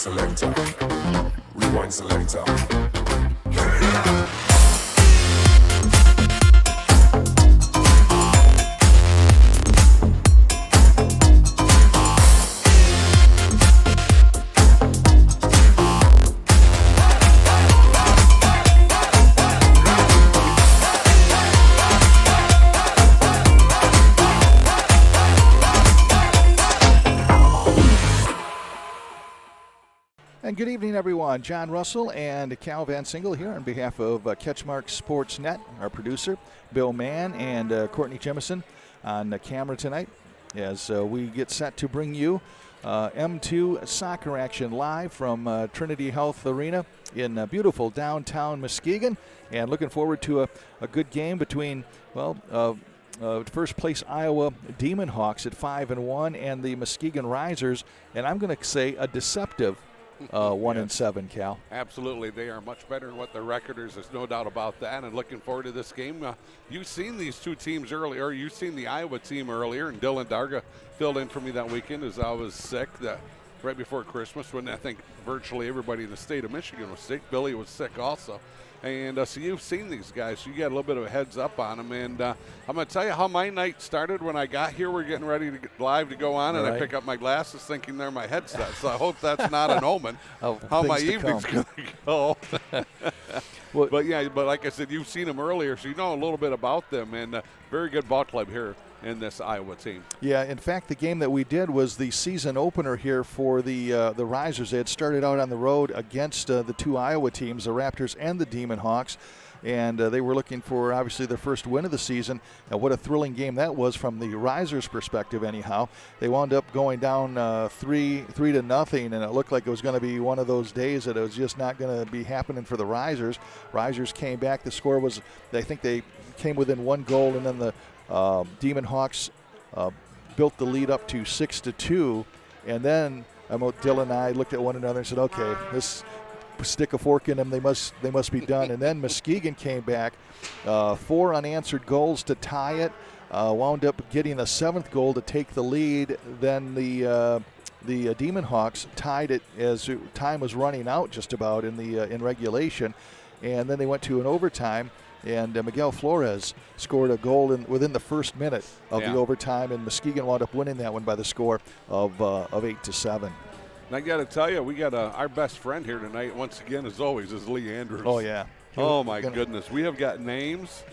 selector. Rewind selector. And good evening, everyone. John Russell and Cal Van Single here on behalf of CatchMark SportsNet, our producer, Bill Mann and Courtney Jemison on camera tonight as we get set to bring you M2 soccer action live from Trinity Health Arena in beautiful downtown Muskegon. And looking forward to a good game between, first place Iowa Demon Hawks at 5-1 and the Muskegon Risers. And I'm going to say a deceptive 1-7, Cal. Absolutely. They are much better than what their record is. There's no doubt about that. And looking forward to this game. You've seen these two teams earlier. You've seen the Iowa team earlier. And Dylan Darga filled in for me that weekend as I was sick right before Christmas when I think virtually everybody in the state of Michigan was sick. Billy was sick also. And so you've seen these guys, so you got a little bit of a heads up on them. And I'm going to tell you how my night started when I got here. We're getting ready to get live to go on, and I pick up my glasses thinking they're my headset. So I hope that's not an omen of how my evening's going to go. But like I said, you've seen them earlier, so you know a little bit about them. And very good ball club here in this Iowa team. Yeah, in fact, the game that we did was the season opener here for the Risers. They had started out on the road against the two Iowa teams, the Raptors and the Demon Hawks, and they were looking for, obviously, their first win of the season. And what a thrilling game that was from the Risers' perspective, anyhow. They wound up going down 3-0, and it looked like it was going to be one of those days that it was just not going to be happening for the Risers. Risers came back. The score was, I think they came within one goal, and then the Demon Hawks built the lead up to 6-2, and then Dylan and I looked at one another and said, "Okay, let's stick a fork in them. They must be done." And then Muskegon came back, 4 unanswered goals to tie it. Wound up getting a 7th goal to take the lead. Then the Demon Hawks tied it as time was running out, just about in regulation, and then they went to an overtime. And Miguel Flores scored a goal within the first minute of the overtime, and Muskegon wound up winning that one by the score of 8-7. And I got to tell you, we got our best friend here tonight, once again, as always, is Lee Andrews. Oh, yeah. Oh, my goodness. We have got names.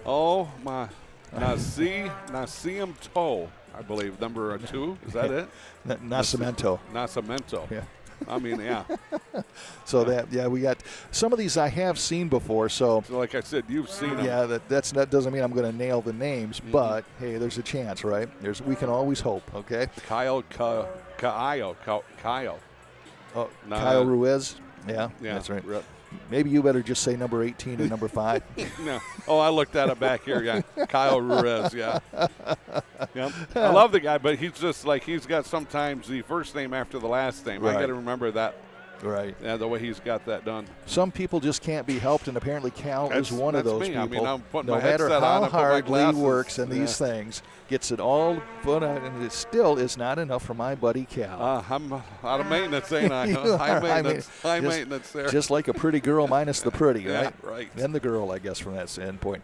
Oh, my. Nassim Toe, I believe, number 2. Is that it? Nascimento. Yeah. I mean, yeah. So we got some of these I have seen before. So like I said, you've seen them. Yeah, that doesn't mean I'm going to nail the names, but hey, there's a chance, right? We can always hope. Okay. Kyle. Oh, Kyle Ruiz. Yeah, that's right. Maybe you better just say number 18 and number 5. No. Oh, I looked at it back here. Yeah, Kyle Ruiz. Yeah. Yep. I love the guy, but he's just like he's got sometimes the first name after the last name. Right. I got to remember that. Right. Yeah, the way he's got that done. Some people just can't be helped, and apparently Cal is one of those people. I mean, I'm putting no my matter headset how on, hard Lee works in these things, gets it all put on, and it still is not enough for my buddy Cal. I'm out of maintenance, ain't I? High maintenance there. Just like a pretty girl minus the pretty, right? Yeah, right. And the girl, I guess, from that standpoint.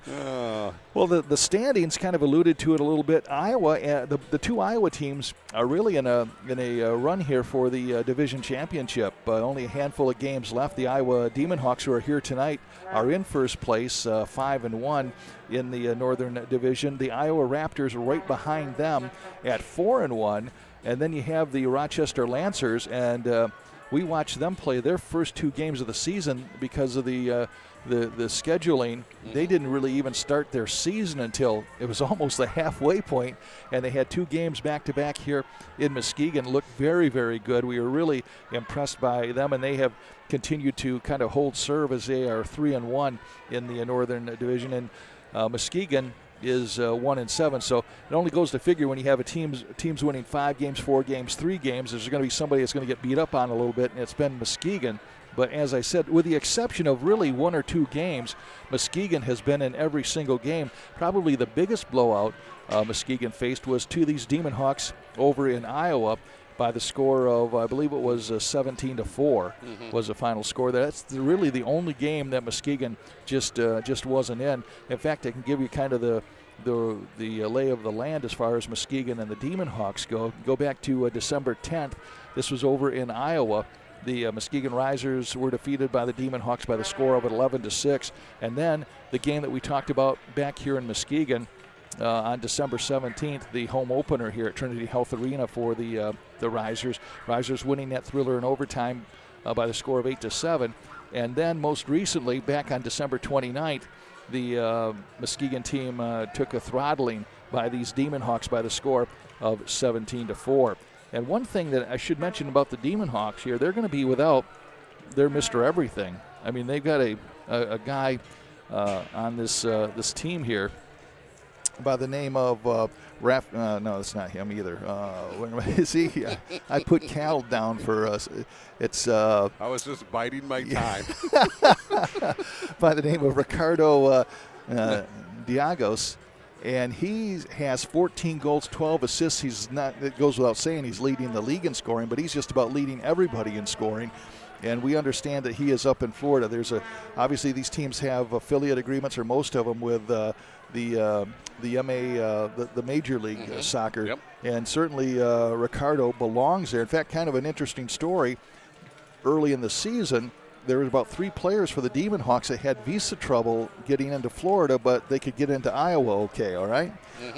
Well, the standings kind of alluded to it a little bit. Iowa, the two Iowa teams are really in a run here for the division championship. Only a handful of games left. The Iowa Demon Hawks, who are here tonight, are in first place, 5-1 in the Northern Division. The Iowa Raptors are right behind them at 4-1, and then you have the Rochester Lancers, and we watched them play their first 2 games of the season because of the scheduling. They didn't really even start their season until it was almost the halfway point, and they had 2 games back-to-back here in Muskegon. Looked very, very good. We were really impressed by them, and they have continued to kind of hold serve as they are 3-1 in the Northern Division, and Muskegon is 1-7. So it only goes to figure when you have teams winning 5 games, 4 games, 3 games, there's going to be somebody that's going to get beat up on a little bit, and it's been Muskegon. But as I said, with the exception of really 1 or 2 games, Muskegon has been in every single game. Probably the biggest blowout Muskegon faced was to these Demon Hawks over in Iowa. by the score of, I believe it was 17-4 was the final score. That's really the only game that Muskegon just wasn't in. In fact, I can give you kind of the lay of the land as far as Muskegon and the Demon Hawks go. Go back to December 10th. This was over in Iowa. The Muskegon Risers were defeated by the Demon Hawks by the score of 11-6. And then the game that we talked about back here in Muskegon on December 17th, the home opener here at Trinity Health Arena for the Risers. Risers winning that thriller in overtime by the score of 8-7. And then most recently, back on December 29th, the Muskegon team took a throttling by these Demon Hawks by the score of 17-4. And one thing that I should mention about the Demon Hawks here, they're going to be without their Mr. Everything. I mean, they've got a guy on this team here by the name of no, it's not him either. Is he? I put Cal down for us. It's. I was just biding my time. By the name of Ricardo Diagos. And he has 14 goals, 12 assists. He's not, it goes without saying, he's leading the league in scoring, but he's just about leading everybody in scoring. And we understand that he is up in Florida. Obviously these teams have affiliate agreements, or most of them, with the Major League Soccer. Yep. And certainly Ricardo belongs there. In fact, kind of an interesting story. Early in the season, there were about 3 players for the Demon Hawks that had visa trouble getting into Florida, but they could get into Iowa okay, all right?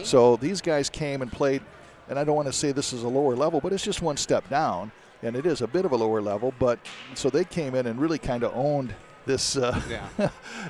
So these guys came and played, and I don't want to say this is a lower level, but it's just one step down, and it is a bit of a lower level. But so they came in and really kind of owned this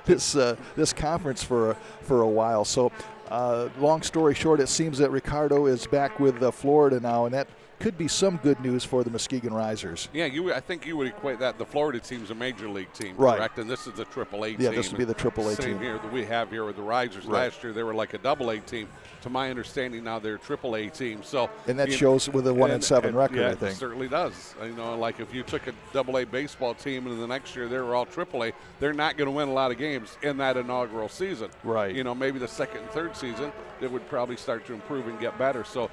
this conference for a while. So long story short, it seems that Ricardo is back with Florida now, and that could be some good news for the Muskegon Risers. Yeah, I think you would equate that. The Florida team's a major league team, right? Correct, and this is the AAA team. Yeah, this would be the AAA team. Same here that we have here with the Risers. Right. Last year they were like a AA team. To my understanding, now they're a AAA team. So and that shows with a 1-7 record, yeah, I think. It certainly does. You know, like if you took a AA baseball team and the next year they were all AAA, they're not going to win a lot of games in that inaugural season. Right. You know, maybe the second and third season it would probably start to improve and get better. So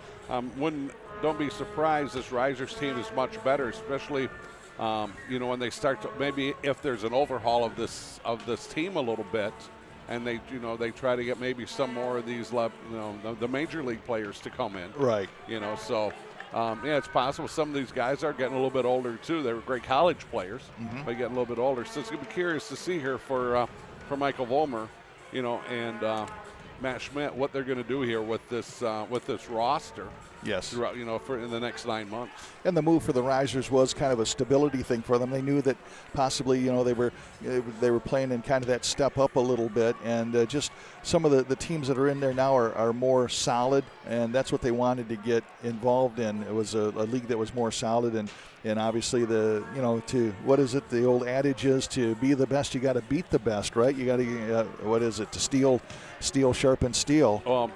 don't be surprised this Risers team is much better, especially when they start to, maybe if there's an overhaul of this team a little bit, and they try to get maybe some more of these the major league players to come in. Right. So it's possible. Some of these guys are getting a little bit older too. They were great college players, but getting a little bit older. So it's going to be curious to see here for Michael Vollmer, and Matt Schmidt, what they're going to do here with this roster. Yes. Throughout, for in the next 9 months. And the move for the Risers was kind of a stability thing for them. They knew that possibly, they were playing in kind of that step up a little bit, and just some of the teams that are in there now are more solid, and that's what they wanted to get involved in. It was a league that was more solid, and obviously what is it? The old adage is to be the best, you got to beat the best, right? You got to to steel sharpen steel.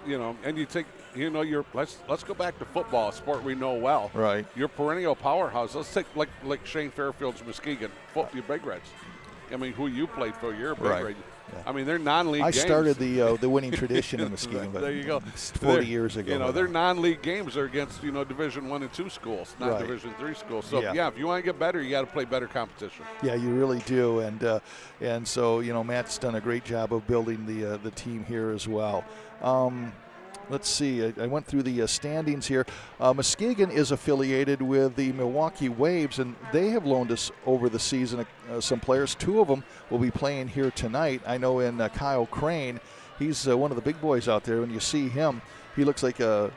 And you take. Let's go back to football, a sport we know well. Right. Your perennial powerhouse. Let's take like Shane Fairfield's Muskegon, your Big Reds. I mean, who you played for, you're a Big Red. Yeah. I mean, they're non-league games. I started the winning tradition in Muskegon, but there you go. 40 years ago. They're non-league games are against Division I and II schools, not right. Division III schools. So if you want to get better, you got to play better competition. Yeah, you really do, and so Matt's done a great job of building the team here as well. Let's see. I went through the standings here. Muskegon is affiliated with the Milwaukee Waves, and they have loaned us over the season some players. 2 of them will be playing here tonight. I know in Kyle Crane, he's one of the big boys out there. When you see him, he looks like a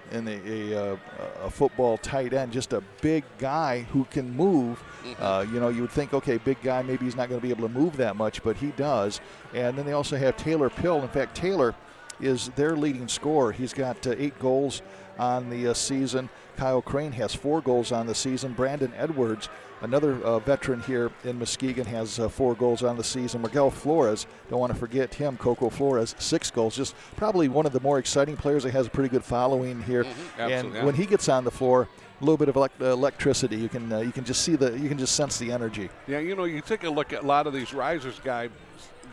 football tight end, just a big guy who can move. You would think, okay, big guy, maybe he's not going to be able to move that much, but he does. And then they also have Taylor Pill. In fact, Taylor is their leading scorer. He's got 8 goals on the season. Kyle Crane has 4 goals on the season. Brandon Edwards, another veteran here in Muskegon, has 4 goals on the season. Miguel Flores, don't want to forget him, Coco Flores, 6 goals. Just probably one of the more exciting players that has a pretty good following here. And when he gets on the floor, a little bit of electricity. You can just see you can just sense the energy. Yeah, you take a look at a lot of these Risers guys,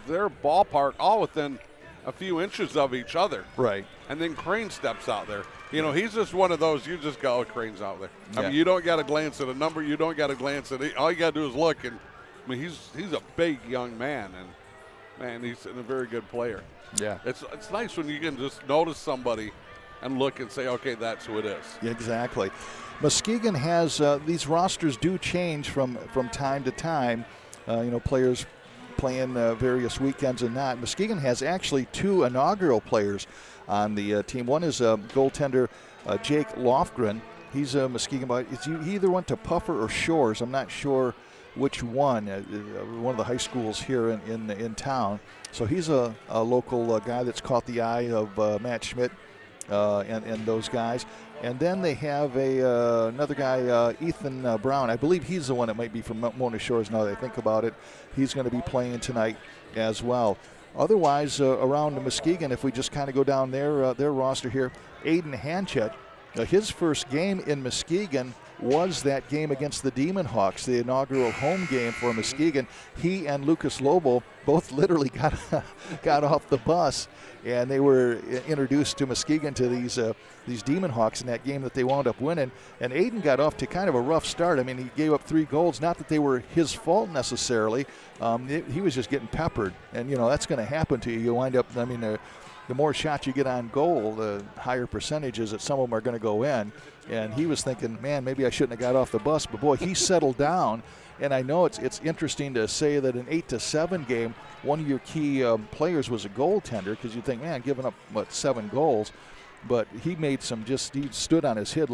their ballpark all within a few inches of each other. Right. And then Crane steps out there. You know, he's just one of those, you just go, oh, Crane's out there. Yeah. I mean, you don't got to glance at a number. You don't got to glance at it. All you got to do is look. And, I mean, he's a big young man. And, man, he's a very good player. Yeah. It's nice when you can just notice somebody and look and say, okay, that's who it is. Yeah, exactly. Muskegon has these rosters do change from time to time. Players playing various weekends and not. Muskegon has actually 2 inaugural players on the team. One is goaltender Jake Lofgren. He's a Muskegon. He either went to Puffer or Shores. I'm not sure which one. One of the high schools here in town. So he's a local guy that's caught the eye of Matt Schmidt and those guys. And then they have another guy, Ethan Brown. I believe he's the one that might be from Mona Shores now that I think about it. He's going to be playing tonight as well. Otherwise, around Muskegon, if we just kind of go down their roster here, Aiden Hanchett, his first game in Muskegon was that game against the Demon Hawks, the inaugural home game for Muskegon. He and Lucas Lobo both literally got off the bus, and they were introduced to Muskegon to these Demon Hawks in that game that they wound up winning. And Aiden got off to kind of a rough start. I mean, he gave up 3 goals. Not that they were his fault necessarily. He was just getting peppered, and that's going to happen to you. You wind up. I mean, the more shots you get on goal, the higher percentages that some of them are going to go in. And he was thinking, man, maybe I shouldn't have got off the bus. But, boy, he settled down. And I know it's interesting to say that an 8-7 game, one of your key players was a goaltender, because you think, man, giving up, 7 goals. But he made he stood on his head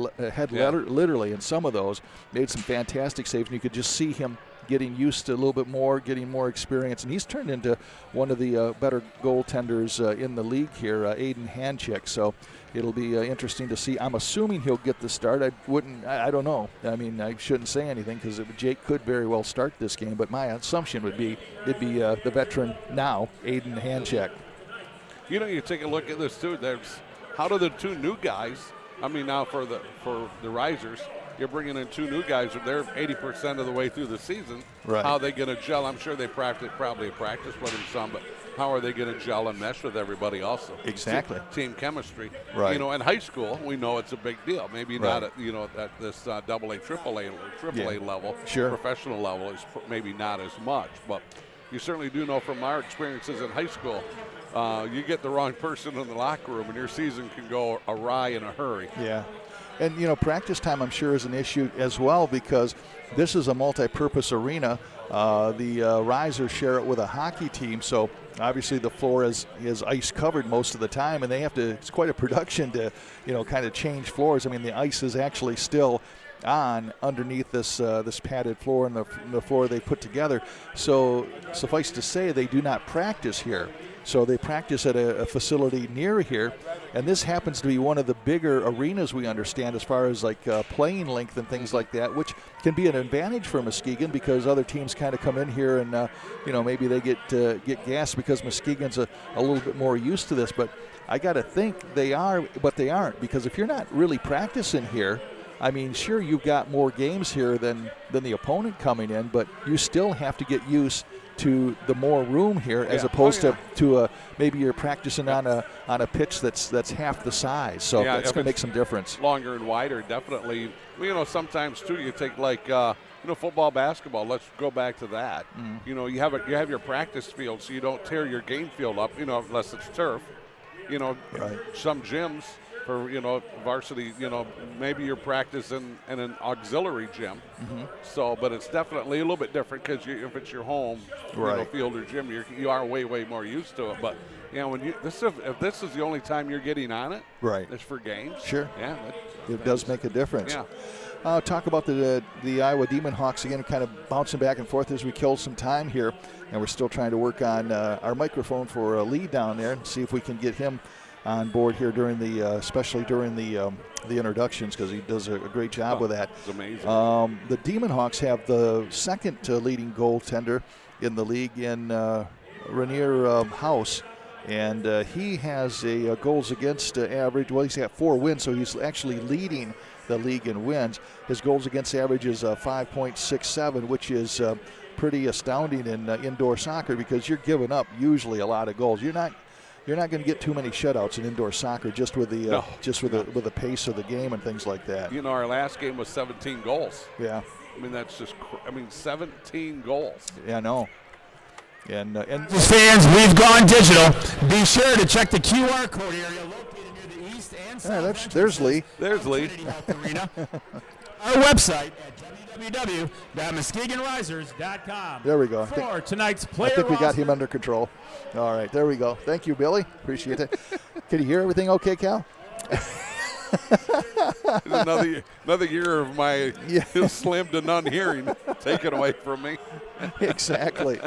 literally in some of those, made some fantastic saves. And you could just see him getting used to a little bit more, getting more experience. And he's turned into one of the better goaltenders in the league here, Aiden Hanchett. So it'll be interesting to see. I'm assuming he'll get the start. I don't know. I mean, I shouldn't say anything because Jake could very well start this game. But my assumption would be it'd be the veteran now, Aiden Hanchett. You take a look at this, too. How do the 2 new guys, I mean, now for the risers, you're bringing in 2 new guys. They're 80% of the way through the season. Right. How are they going to gel? I'm sure they probably practice with them some, but how are they going to gel and mesh with everybody also? Exactly. Team chemistry. Right. In high school, we know it's a big deal. Maybe not at at this AA, AAA level. Sure. Professional level is maybe not as much, but you certainly do know from our experiences in high school. You get the wrong person in the locker room, and your season can go awry in a hurry. Yeah. And, practice time, I'm sure, is an issue as well, because this is a multi-purpose arena. The risers share it with a hockey team, so obviously the floor is ice covered most of the time, and they have to. It's quite a production to, kind of change floors. I mean, the ice is actually still on underneath this padded floor and the floor they put together. So suffice to say, they do not practice here. So they practice at a facility near here, and this happens to be one of the bigger arenas, we understand, as far as like playing length and things like that, which can be an advantage for Muskegon because other teams kind of come in here and maybe they get gassed because Muskegon's a little bit more used to this. But I got to think they are, but they aren't, because if you're not really practicing here, I mean, sure, you've got more games here than the opponent coming in, but you still have to get used to the more room here, as opposed to maybe you're practicing on a pitch that's half the size. So that's going to make some difference. Longer and wider, definitely. Sometimes too, you take like football, basketball. Let's go back to that. Mm. You have your practice field, so you don't tear your game field up. Unless it's turf. Right. Some gyms for varsity, maybe you're practicing in an auxiliary gym. Mm-hmm. So, but it's definitely a little bit different because if it's your home field or gym, you are way more used to it. But when if this is the only time you're getting on it, right, it's for games. Sure, yeah, it does make a difference. Yeah. Talk about the Iowa Demon Hawks again, kind of bouncing back and forth as we kill some time here, and we're still trying to work on our microphone for Lee down there and see if we can get him on board here during especially during the introductions, because he does a great job with that. It's amazing. The Demon Hawks have the second leading goaltender in the league in Rainier House, and he has a goals against average. Well, he's got 4 wins, so he's actually leading the league in wins. His goals against average is 5.67, which is you're not going to get too many shutouts in indoor soccer just with the with the pace of the game and things like that. You know, our last game was 17 goals. Yeah. I mean, that's just 17 goals. Yeah, I know. And fans, we've gone digital. Be sure to check the QR code area located near the east and south. There's Lee. There's Lee. Trinity Health Arena. Our website at www.muskegonrisers.com. There we go. For tonight's player I think we got roster. him under control. All right, there we go. Thank you, Billy. Appreciate it. Can you hear everything okay, Cal? another year of my slim to none hearing taken away from me. Exactly.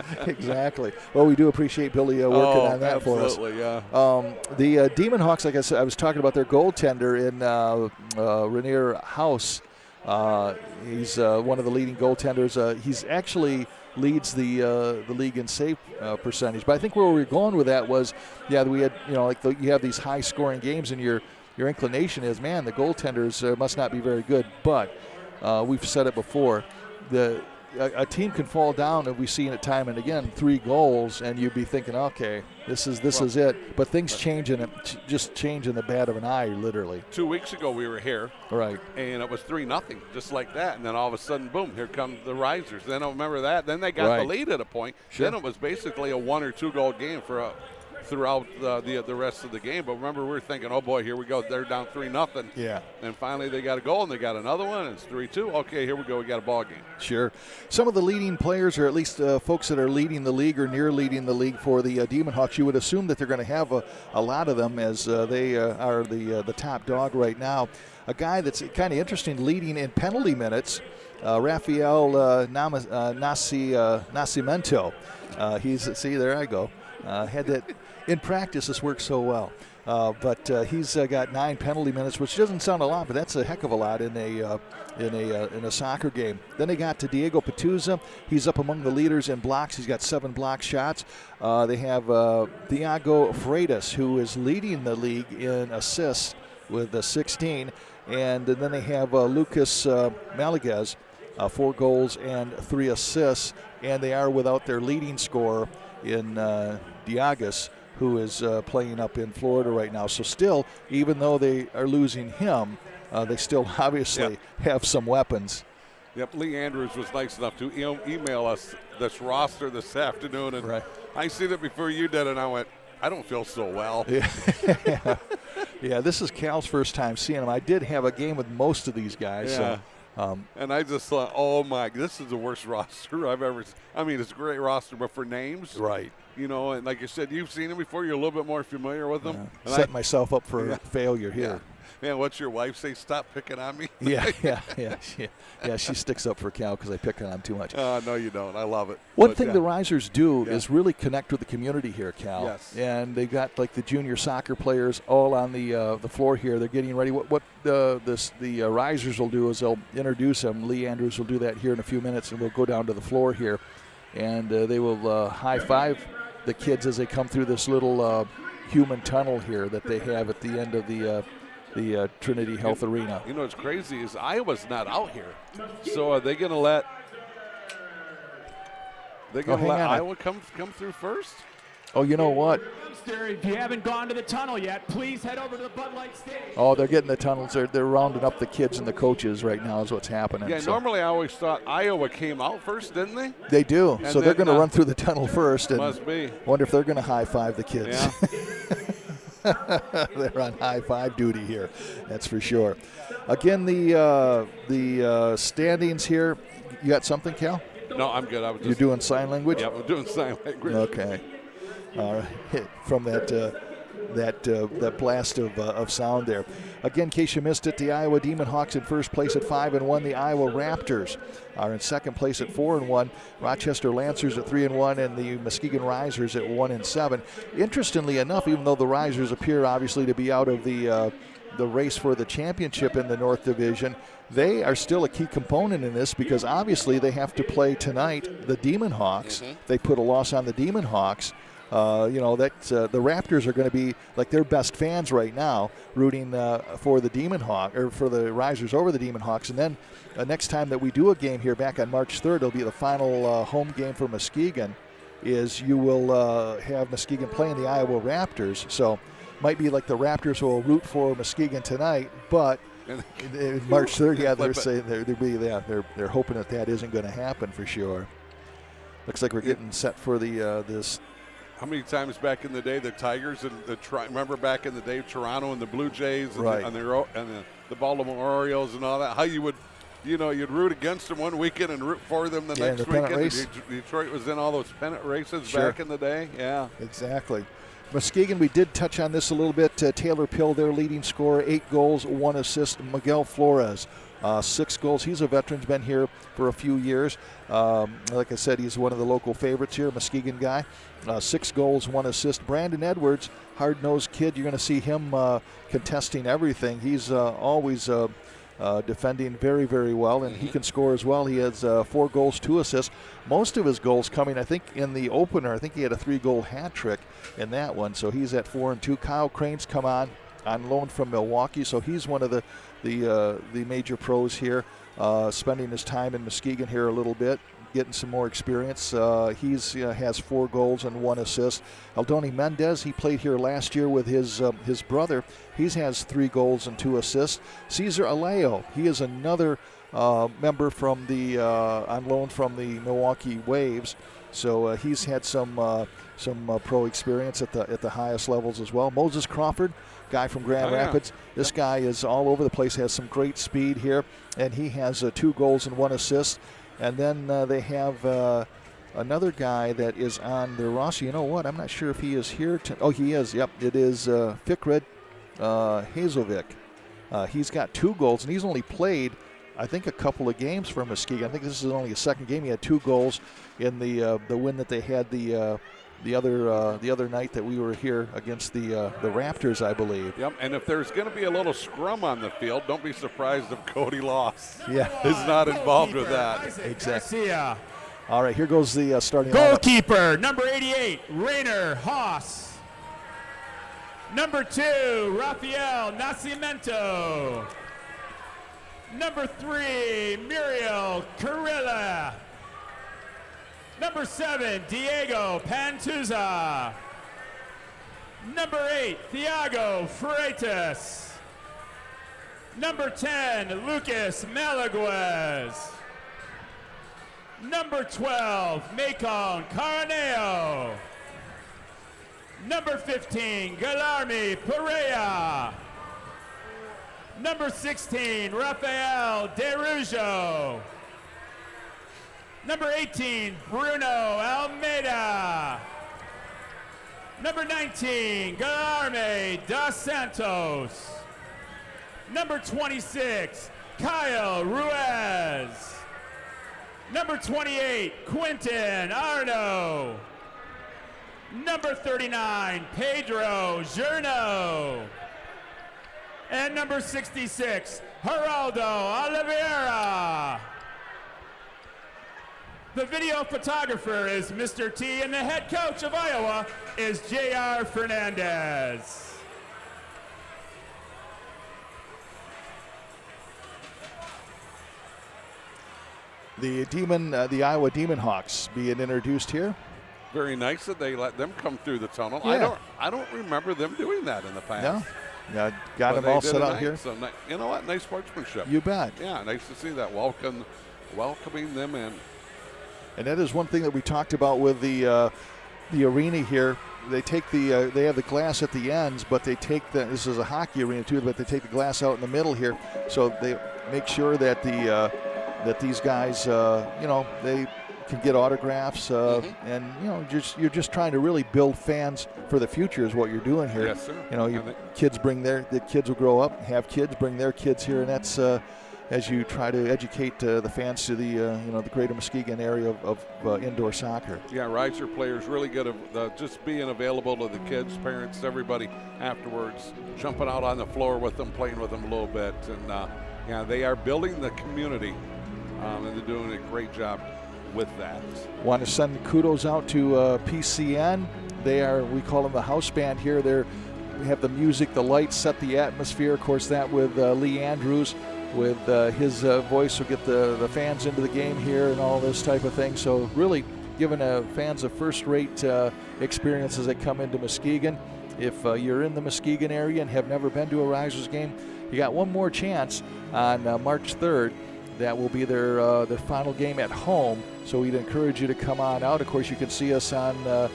Well, we do appreciate Billy working on that for us. Absolutely, yeah. The Demon Hawks, like I said, I was talking about their goaltender in Rainier House. He's one of the leading goaltenders. He's actually leads the league in save percentage. But I think where we were going with that was, we had you have these high scoring games, and your inclination is, man, the goaltenders must not be very good. But we've said it before, a team can fall down, and we've seen it time and again, 3 goals, and you'd be thinking, okay, this is it. But things change in the bat of an eye, literally. 2 weeks ago we were here, right, and it was 3-0, just like that. And then all of a sudden, boom, here come the Risers. Then I remember that. Then they got the lead at a point. Sure. Then it was basically a 1 or 2 goal game throughout the rest of the game. But remember, we were thinking, oh boy, here we go. They're down 3-0. Yeah. And finally they got a goal, and they got another one, and it's 3-2. Okay, here we go. We got a ball game. Sure. Some of the leading players, or at least folks that are leading the league or near leading the league for the Demon Hawks, you would assume that they're going to have a lot of them, as they are the top dog right now. A guy that's kind of interesting, leading in penalty minutes, Rafael Nascimento. There I go. Had that in practice. This works so well, but he's got 9 penalty minutes, which doesn't sound a lot, but that's a heck of a lot in a soccer game. Then they got to Diego Petuza. He's up among the leaders in blocks. He's got 7 block shots. They have Thiago Freitas, who is leading the league in assists with 16, and then they have Lucas Malaguez, 4 goals and 3 assists, and they are without their leading scorer in Diagas, who is playing up in Florida right now. So still, even though they are losing him, they still obviously have some weapons. Yep, Lee Andrews was nice enough to email us this roster this afternoon, and I seen it before you did, and I went, I don't feel so well. Yeah, this is Cal's first time seeing him. I did have a game with most of these guys. Yeah. So, and I just thought, oh my, this is the worst roster I've ever seen. I mean, it's a great roster, but for names. Right. You know, and like you said, you've seen them before. You're a little bit more familiar with them. Set myself up for failure here. Man, what's your wife say? Stop picking on me. Yeah. She sticks up for Cal because I pick on him too much. No, you don't. I love it. One thing the Risers do is really connect with the community here, Cal. Yes. And they've got like the junior soccer players all on the floor here. They're getting ready. What the Risers will do is they'll introduce them. Lee Andrews will do that here in a few minutes, and we'll go down to the floor here, and they will high five the kids as they come through this little human tunnel here that they have at the end of the Trinity Health Arena. You know what's crazy is Iowa's not out here, so are they going to let Iowa come through first? Oh, you know what? If you haven't gone to the tunnel yet, please head over to the Bud Light stage. Oh, they're getting the tunnels. They're rounding up the kids and the coaches right now is what's happening. Yeah, normally I always thought Iowa came out first, didn't they? They do. And so they're going to run through the tunnel first. And must be. Wonder if they're going to high-five the kids. Yeah. They're on high-five duty here. That's for sure. Again, the standings here. You got something, Cal? No, I'm good. You're doing sign language? Yeah, I'm doing sign language. Okay. All right. From that blast of sound there. Again, in case you missed it, the Iowa Demon Hawks in first place at 5-1. The Iowa Raptors are in second place at 4-1. Rochester Lancers at 3-1, and the Muskegon Risers at 1-7. Interestingly enough, even though the Risers appear obviously to be out of the race for the championship in the North Division, they are still a key component in this because obviously they have to play tonight the Demon Hawks. Mm-hmm. They put a loss on the Demon Hawks. The Raptors are going to be like their best fans right now, rooting for the Demon Hawk or for the Risers over the Demon Hawks. And then next time that we do a game here back on March 3rd, it'll be the final home game for Muskegon. is you will have Muskegon playing the Iowa Raptors. So might be like the Raptors will root for Muskegon tonight, but March 3rd, they're hoping that isn't going to happen for sure. Looks like we're getting set for the this. How many times back in the day the Tigers and remember back in the day Toronto and the Blue Jays and, right. the Baltimore Orioles and all that, how you would, you'd root against them one weekend and root for them the next weekend. Race. Detroit was in all those pennant races Sure. back in the day. Yeah, exactly. Muskegon, we did touch on this a little bit. Taylor Pill, their leading scorer, 8 goals, 1 assist. Miguel Flores, 6 goals. He's a veteran, been here for a few years. Like I said, he's one of the local favorites here, Muskegon guy. 6 goals, 1 assist. Brandon Edwards, hard-nosed kid. You're going to see him contesting everything. He's always defending very, very well, and he can score as well. He has 4 goals, 2 assists. Most of his goals coming, I think, in the opener. I think he had a 3-goal hat trick in that one, so he's at 4 and 2. Kyle Crane's come on loan from Milwaukee, so he's one of the major pros here, spending his time in Muskegon here a little bit, getting some more experience. He has 4 goals and 1 assist. Aldoni Mendez, he played here last year with his brother. He has 3 goals and 2 assists. Cesar Aleo, he is another member from on loan from the Milwaukee Waves. So he's had some pro experience at the highest levels as well. Moses Crawford, guy from Grand Rapids. This guy is all over the place, has some great speed here, and he has 2 goals and 1 assist. And then they have another guy that is on their roster. You know what? I'm not sure if he is here. He is. Yep, it is Fikred Hazelvik. He's got 2 goals, and he's only played, I think, a couple of games for Muskegon. I think this is only his second game. He had 2 goals in the win that they had the other night that we were here against the Raptors, I believe. Yep, and if there's going to be a little scrum on the field, don't be surprised if Cody Loss is not involved with that. Exactly. All right, here goes the starting goalkeeper, number 88, Rainer Haas. Number 2, Rafael Nascimento. Number 3, Muriel Carrilla. Number 7, Diego Pantuza. Number 8, Thiago Freitas. Number 10, Lucas Malaguez. Number 12, Macon Carneo. Number 15, Guilherme Pereira. Number 16, Rafael Derujo. Number 18, Bruno Almeida. Number 19, Guilherme dos Santos. Number 26, Kyle Ruiz. Number 28, Quinton Arno. Number 39, Pedro Jurno. And number 66, Geraldo Oliveira. The video photographer is Mr. T, and the head coach of Iowa is J.R. Fernandez. The Iowa Demon Hawks being introduced here. Very nice that they let them come through the tunnel. Yeah. I don't remember them doing that in the past. No. Got them all set out here. So, you know what? Nice sportsmanship. You bet. Yeah, nice to see that. Welcoming them in. And that is one thing that we talked about with the arena here. They take they have the glass at the ends, but they take this is a hockey arena too, but they take the glass out in the middle here, so they make sure that that these guys, they can get autographs, and you're just trying to really build fans for the future is what you're doing here. Yes, sir. The kids will grow up, have kids, bring their kids here, and that's as you try to educate the fans to the greater Muskegon area of indoor soccer. Yeah, Riser players really good at just being available to the kids, parents, everybody afterwards, jumping out on the floor with them, playing with them a little bit, and they are building the community, and they're doing a great job with that. Want to send kudos out to PCN. We call them the house band here. We have the music, the lights, set the atmosphere. Of course, that with Lee Andrews. With his voice will get the fans into the game here and all this type of thing. So really giving fans a first-rate experience as they come into Muskegon. If you're in the Muskegon area and have never been to a Risers game, you got one more chance on March 3rd. That will be their final game at home. So we'd encourage you to come on out. Of course, you can see us on the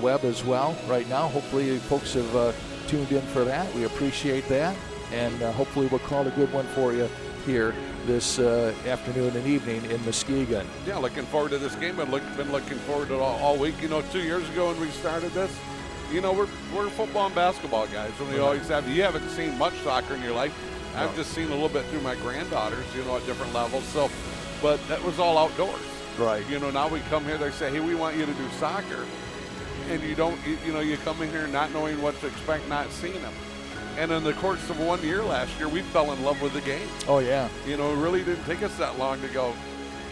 web as well right now. Hopefully, folks have tuned in for that. We appreciate that, and hopefully, we'll call a good one for you here this afternoon and evening in Muskegon. Yeah, looking forward to this game. I've been looking forward to it all week. 2 years ago when we started this, we're football and basketball guys, and we always have. You haven't seen much soccer in your life. No. I've just seen a little bit through my granddaughters, at different levels. So, but that was all outdoors. Right. Now we come here, they say, hey, we want you to do soccer. And you don't, you come in here not knowing what to expect, not seeing them. And in the course of 1 year last year, we fell in love with the game. Oh, yeah. It really didn't take us that long to go,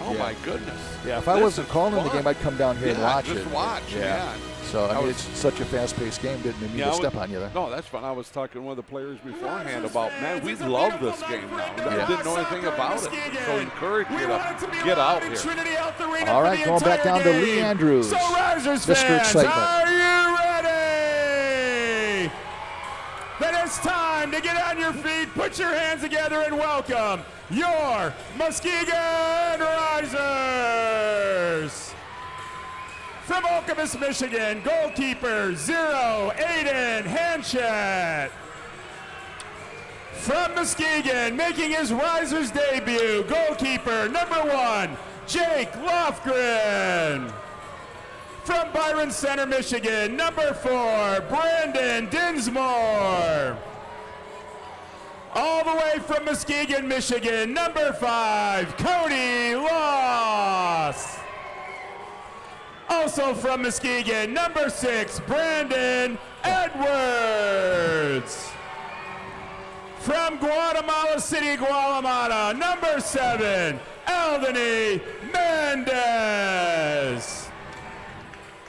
oh, my goodness. Yeah, if I wasn't calling the game, I'd come down here and watch it. Just watch, yeah. So, it's such a fast-paced game, didn't mean to step on you there. No, that's fun. I was talking to one of the players beforehand about, man, we love this game now. I didn't know anything about it. So encourage you to get out here. Trinity Health Arena. All right, going back down to Lee Andrews. So Risers Mr. fans, Excitement. are you ready? Then it's time to get on your feet, put your hands together, and welcome your Muskegon Risers. From Okemos, Michigan, goalkeeper 0, Aiden Hanchett. From Muskegon, making his Risers debut, goalkeeper number 1, Jake Lofgren. From Byron Center, Michigan, number 4, Brandon Dinsmore. All the way from Muskegon, Michigan, number 5, Cody Loss. Also from Muskegon, number 6, Brandon Edwards. From Guatemala City, Guatemala, number 7, Aldony Mendez.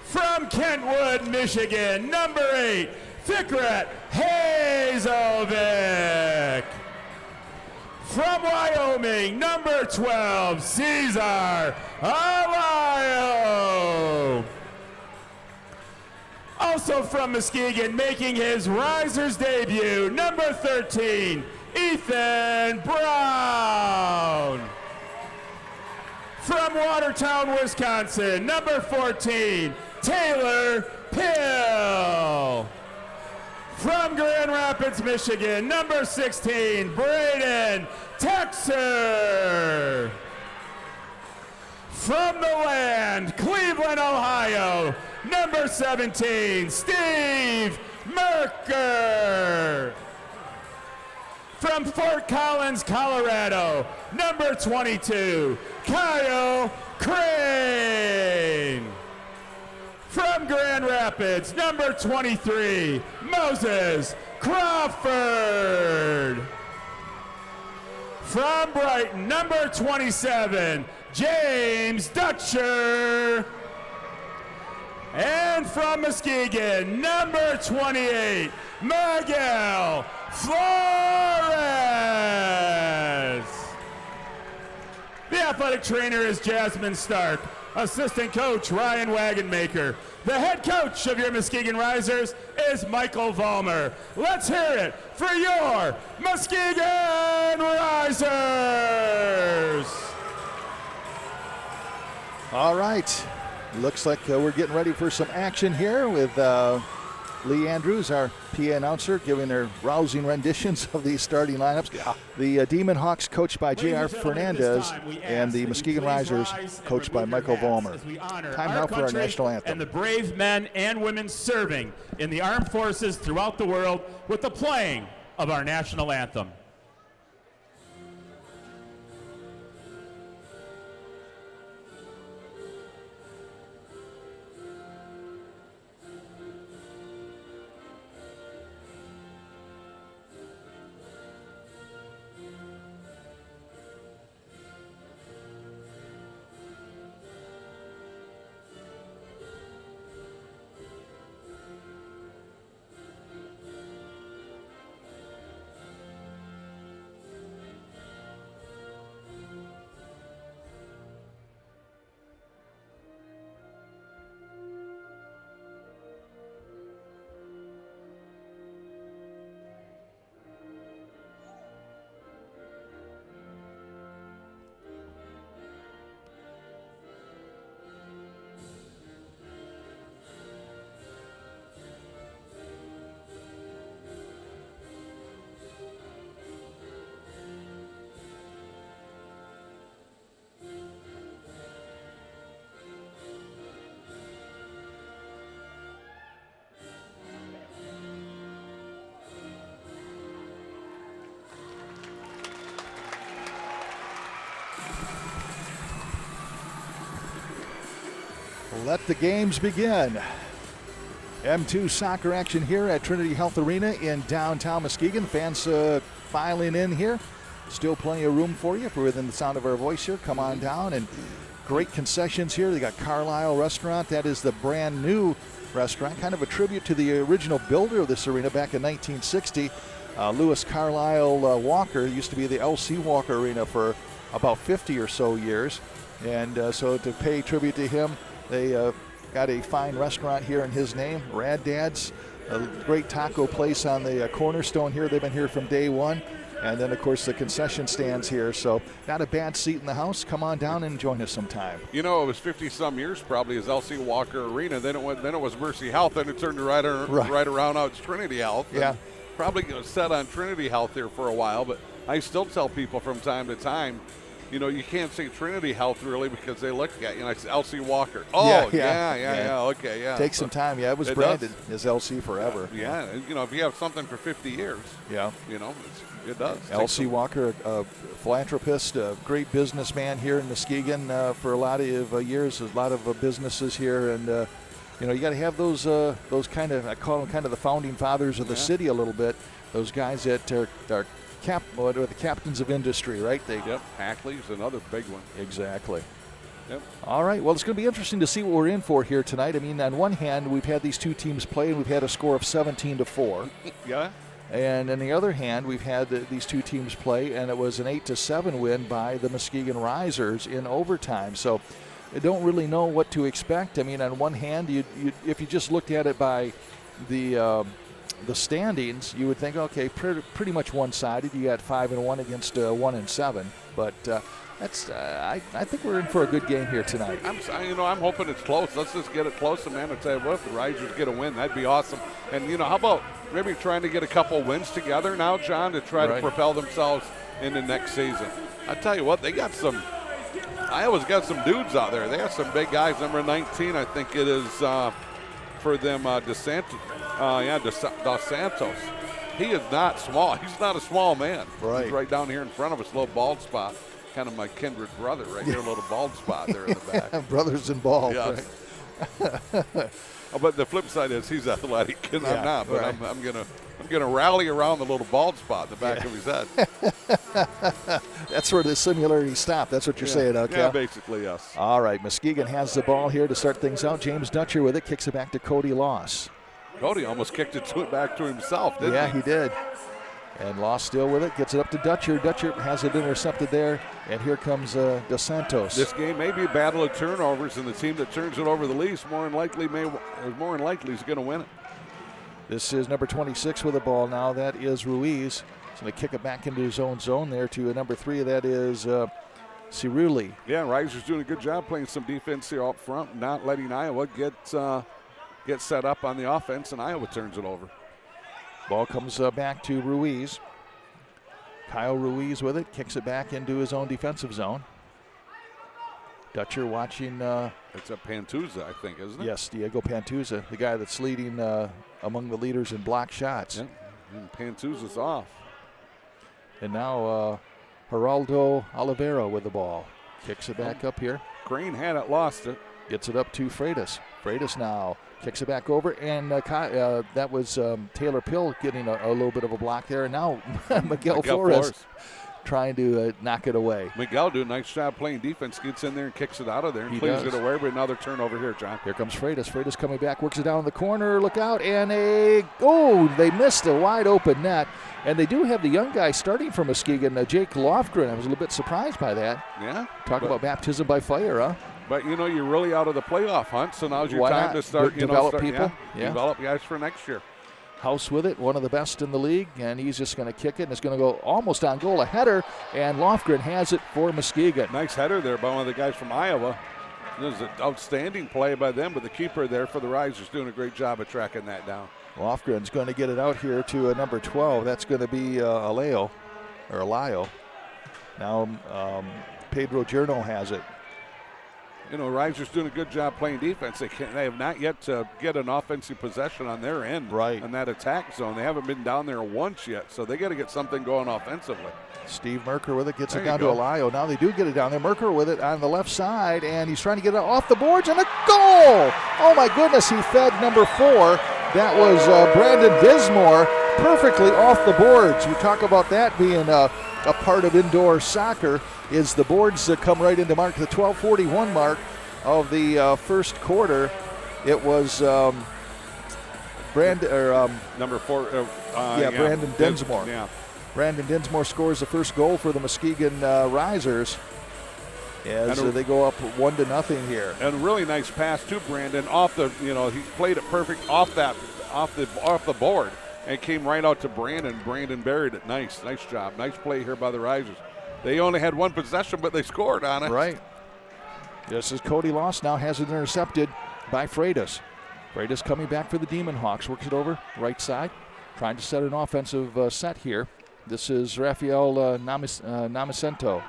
From Kentwood, Michigan, number 8, Fikret Hazelvik. From Wyoming, number 12, Cesar Alayo. Also from Muskegon, making his Risers debut, number 13, Ethan Brown. From Watertown, Wisconsin, number 14, Taylor Pill. From Grand Rapids, Michigan, number 16, Braden Texer. From the land, Cleveland, Ohio, number 17, Steve Merker. From Fort Collins, Colorado, number 22, Kyle Crane. From Grand Rapids, number 23, Moses Crawford. From Brighton, number 27, James Dutcher. And from Muskegon, number 28, Miguel Flores. The athletic trainer is Jasmine Stark. Assistant coach Ryan Wagonmaker. The head coach of your Muskegon Risers is Michael Vollmer. Let's hear it for your Muskegon Risers. All right. Looks like we're getting ready for some action here with Lee Andrews, our PA announcer, giving her rousing renditions of these starting lineups. Yeah. The Demon Hawks coached by J.R. Fernandez and the Muskegon Risers coached by Michael Vollmer. Time now for our national anthem. And the brave men and women serving in the armed forces throughout the world with the playing of our national anthem. Let the games begin. M2 soccer action here at Trinity Health Arena in downtown Muskegon. Fans filing in here. Still plenty of room for you for within the sound of our voice here. Come on down, and great concessions here. They got Carlisle Restaurant. That is the brand new restaurant, kind of a tribute to the original builder of this arena back in 1960. Lewis Carlisle Walker used to be the LC Walker Arena for about 50 or so years. And so to pay tribute to him, they got a fine restaurant here in his name, Rad Dad's, a great taco place on the cornerstone here. They've been here from day one. And then, of course, the concession stands here. So not a bad seat in the house. Come on down and join us sometime. You know, it was 50-some years probably as LC Walker Arena. Then it was Mercy Health. Then it turned right around out to Trinity Health. Yeah. Probably set on Trinity Health here for a while. But I still tell people from time to time, you know, you can't say Trinity Health really because they look at you like LC Walker. Oh, yeah, okay, yeah. Takes some time. Yeah, it was branded as LC forever. Yeah, and, you know, if you have something for 50 years, yeah, you know, it does. LC Walker, a philanthropist, a great businessman here in Muskegon for a lot of years. There's a lot of businesses here, and you know, you got to have those kind of, I call them kind of the founding fathers of the city a little bit. Those guys that are the captains of industry, right? Hackley's another big one. Exactly. Yep. All right. Well, it's going to be interesting to see what we're in for here tonight. I mean, on one hand, we've had these two teams play, and we've had a score of 17-4. Yeah. And on the other hand, we've had these two teams play, and it was an 8-7 win by the Muskegon Risers in overtime. So I don't really know what to expect. I mean, on one hand, if you just looked at it by the standings, you would think, okay, pretty much one-sided. You got 5-1 against 1-7, but I think we're in for a good game here tonight. I'm hoping it's close. Let's just get it close, and man, I tell you what, if the Risers get a win, that'd be awesome. And you know, how about maybe trying to get a couple wins together now, John, to try to propel themselves into next season. I tell you what, Iowa's got some dudes out there. They have some big guys. Number 19, I think it is for them, Dos Santos. He is not small. He's not a small man. Right. He's right down here in front of us, little bald spot. Kind of my kindred brother right here, a little bald spot there in the back. Brothers in bald. Yeah. Right. But the flip side is he's athletic, and I'm not. But I'm gonna rally around the little bald spot in the back of his head. That's where the similarity stopped. That's what you're saying, okay? Yeah, basically, yes. All right, Muskegon has the ball here to start things out. James Dutcher with it, kicks it back to Cody Loss. Cody almost kicked it back to himself, didn't he? Yeah, he did. And Loss still with it, gets it up to Dutcher. Dutcher has it intercepted there, and here comes Dos Santos. This game may be a battle of turnovers, and the team that turns it over the least more than likely is going to win it. This is number 26 with the ball now. That is Ruiz. He's going to kick it back into his own zone there to number 3. That is Cirulli. Yeah, Risers doing a good job playing some defense here up front, not letting Iowa get set up on the offense, and Iowa turns it over. Ball comes back to Ruiz. Kyle Ruiz with it, kicks it back into his own defensive zone. Dutcher watching. It's a Pantuza, I think, isn't it? Yes, Diego Pantuza, the guy that's leading among the leaders in block shots. Yeah. And Pantuza's off. And now Geraldo Oliveira with the ball. Kicks it back up here. Crane had it, lost it. Gets it up to Freitas. Freitas now kicks it back over, and that was Taylor Pill getting a little bit of a block there. And now Miguel Flores trying to knock it away. Miguel doing a nice job playing defense, gets in there and kicks it out of there and cleans it away. But another turnover here, John. Here comes Freitas. Freitas coming back, works it down in the corner. Look out, and they missed a wide open net. And they do have the young guy starting from Muskegon, Jake Lofgren. I was a little bit surprised by that. Yeah. Talk about baptism by fire, huh? But, you know, you're really out of the playoff hunt, so now's your time to start, develop people. Yeah. Develop guys for next year. House with it, one of the best in the league, and he's just going to kick it, and it's going to go almost on goal, a header, and Lofgren has it for Muskegon. Nice header there by one of the guys from Iowa. This is an outstanding play by them, but the keeper there for the Risers doing a great job of tracking that down. Lofgren's going to get it out here to number 12. That's going to be Alayo. Now Pedro Journo has it. You know, Risers doing a good job playing defense. They have not yet to get an offensive possession on their end, right, in that attack zone. They haven't been down there once yet, so they got to get something going offensively. Steve Merker with it, gets it down to Alayo. Now they do get it down there. Merker with it on the left side, and he's trying to get it off the boards, and a goal! goal. Oh my goodness, he fed number 4. That was Brandon Dismore perfectly off the boards. We talk about that being a part of indoor soccer, is the boards that come right into mark. The 12:41 mark of the first quarter. It was number 4. Brandon Dinsmore. Yeah. Brandon Dinsmore scores the first goal for the Muskegon Risers as they go up 1-0 here. And a really nice pass to Brandon off the, he played it perfect off the board and came right out to Brandon. Brandon buried it. Nice job. Nice play here by the Risers. They only had one possession, but they scored on it. Right. Just as Cody Loss now has it intercepted by Freitas. Freitas coming back for the Demon Hawks. Works it over right side. Trying to set an offensive set here. This is Rafael Nascimento.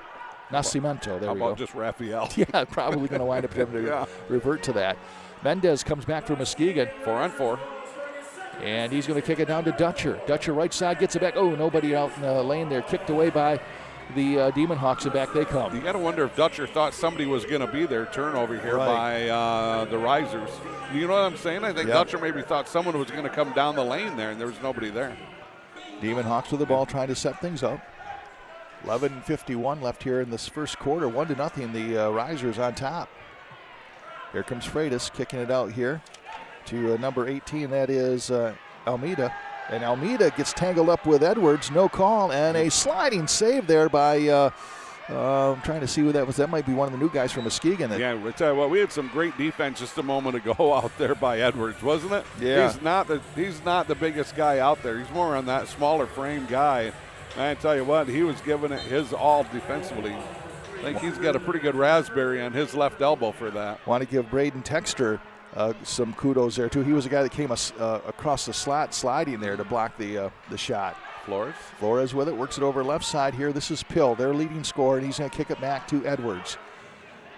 There we go. How about just Rafael? Yeah, probably going to wind up having to revert to that. Mendez comes back for Muskegon. 4-on-4. And he's going to kick it down to Dutcher. Dutcher right side gets it back. Oh, nobody out in the lane there. Kicked away by the Demon Hawks, and back they come. You got to wonder if Dutcher thought somebody was going to be there. Turnover here by the Risers. You know what I'm saying? I think Dutcher maybe thought someone was going to come down the lane there, and there was nobody there. Demon Hawks with the ball, trying to set things up. 11:51 left here in this first quarter. 1-0. The Risers on top. Here comes Freitas kicking it out here to number 18. That is Almeida. And Almeida gets tangled up with Edwards. No call, and a sliding save there by I'm trying to see who that was. That might be one of the new guys from Muskegon. Yeah, we'll tell you what, we had some great defense just a moment ago out there by Edwards, wasn't it? Yeah. He's not the biggest guy out there. He's more on that smaller frame guy. And I tell you what, he was giving it his all defensively. I think he's got a pretty good raspberry on his left elbow for that. Want to give Braden Texter some kudos there too. He was the guy that came across the slot, sliding there to block the shot. Flores with it, works it over left side here. This is Pill, their leading scorer, and he's going to kick it back to Edwards.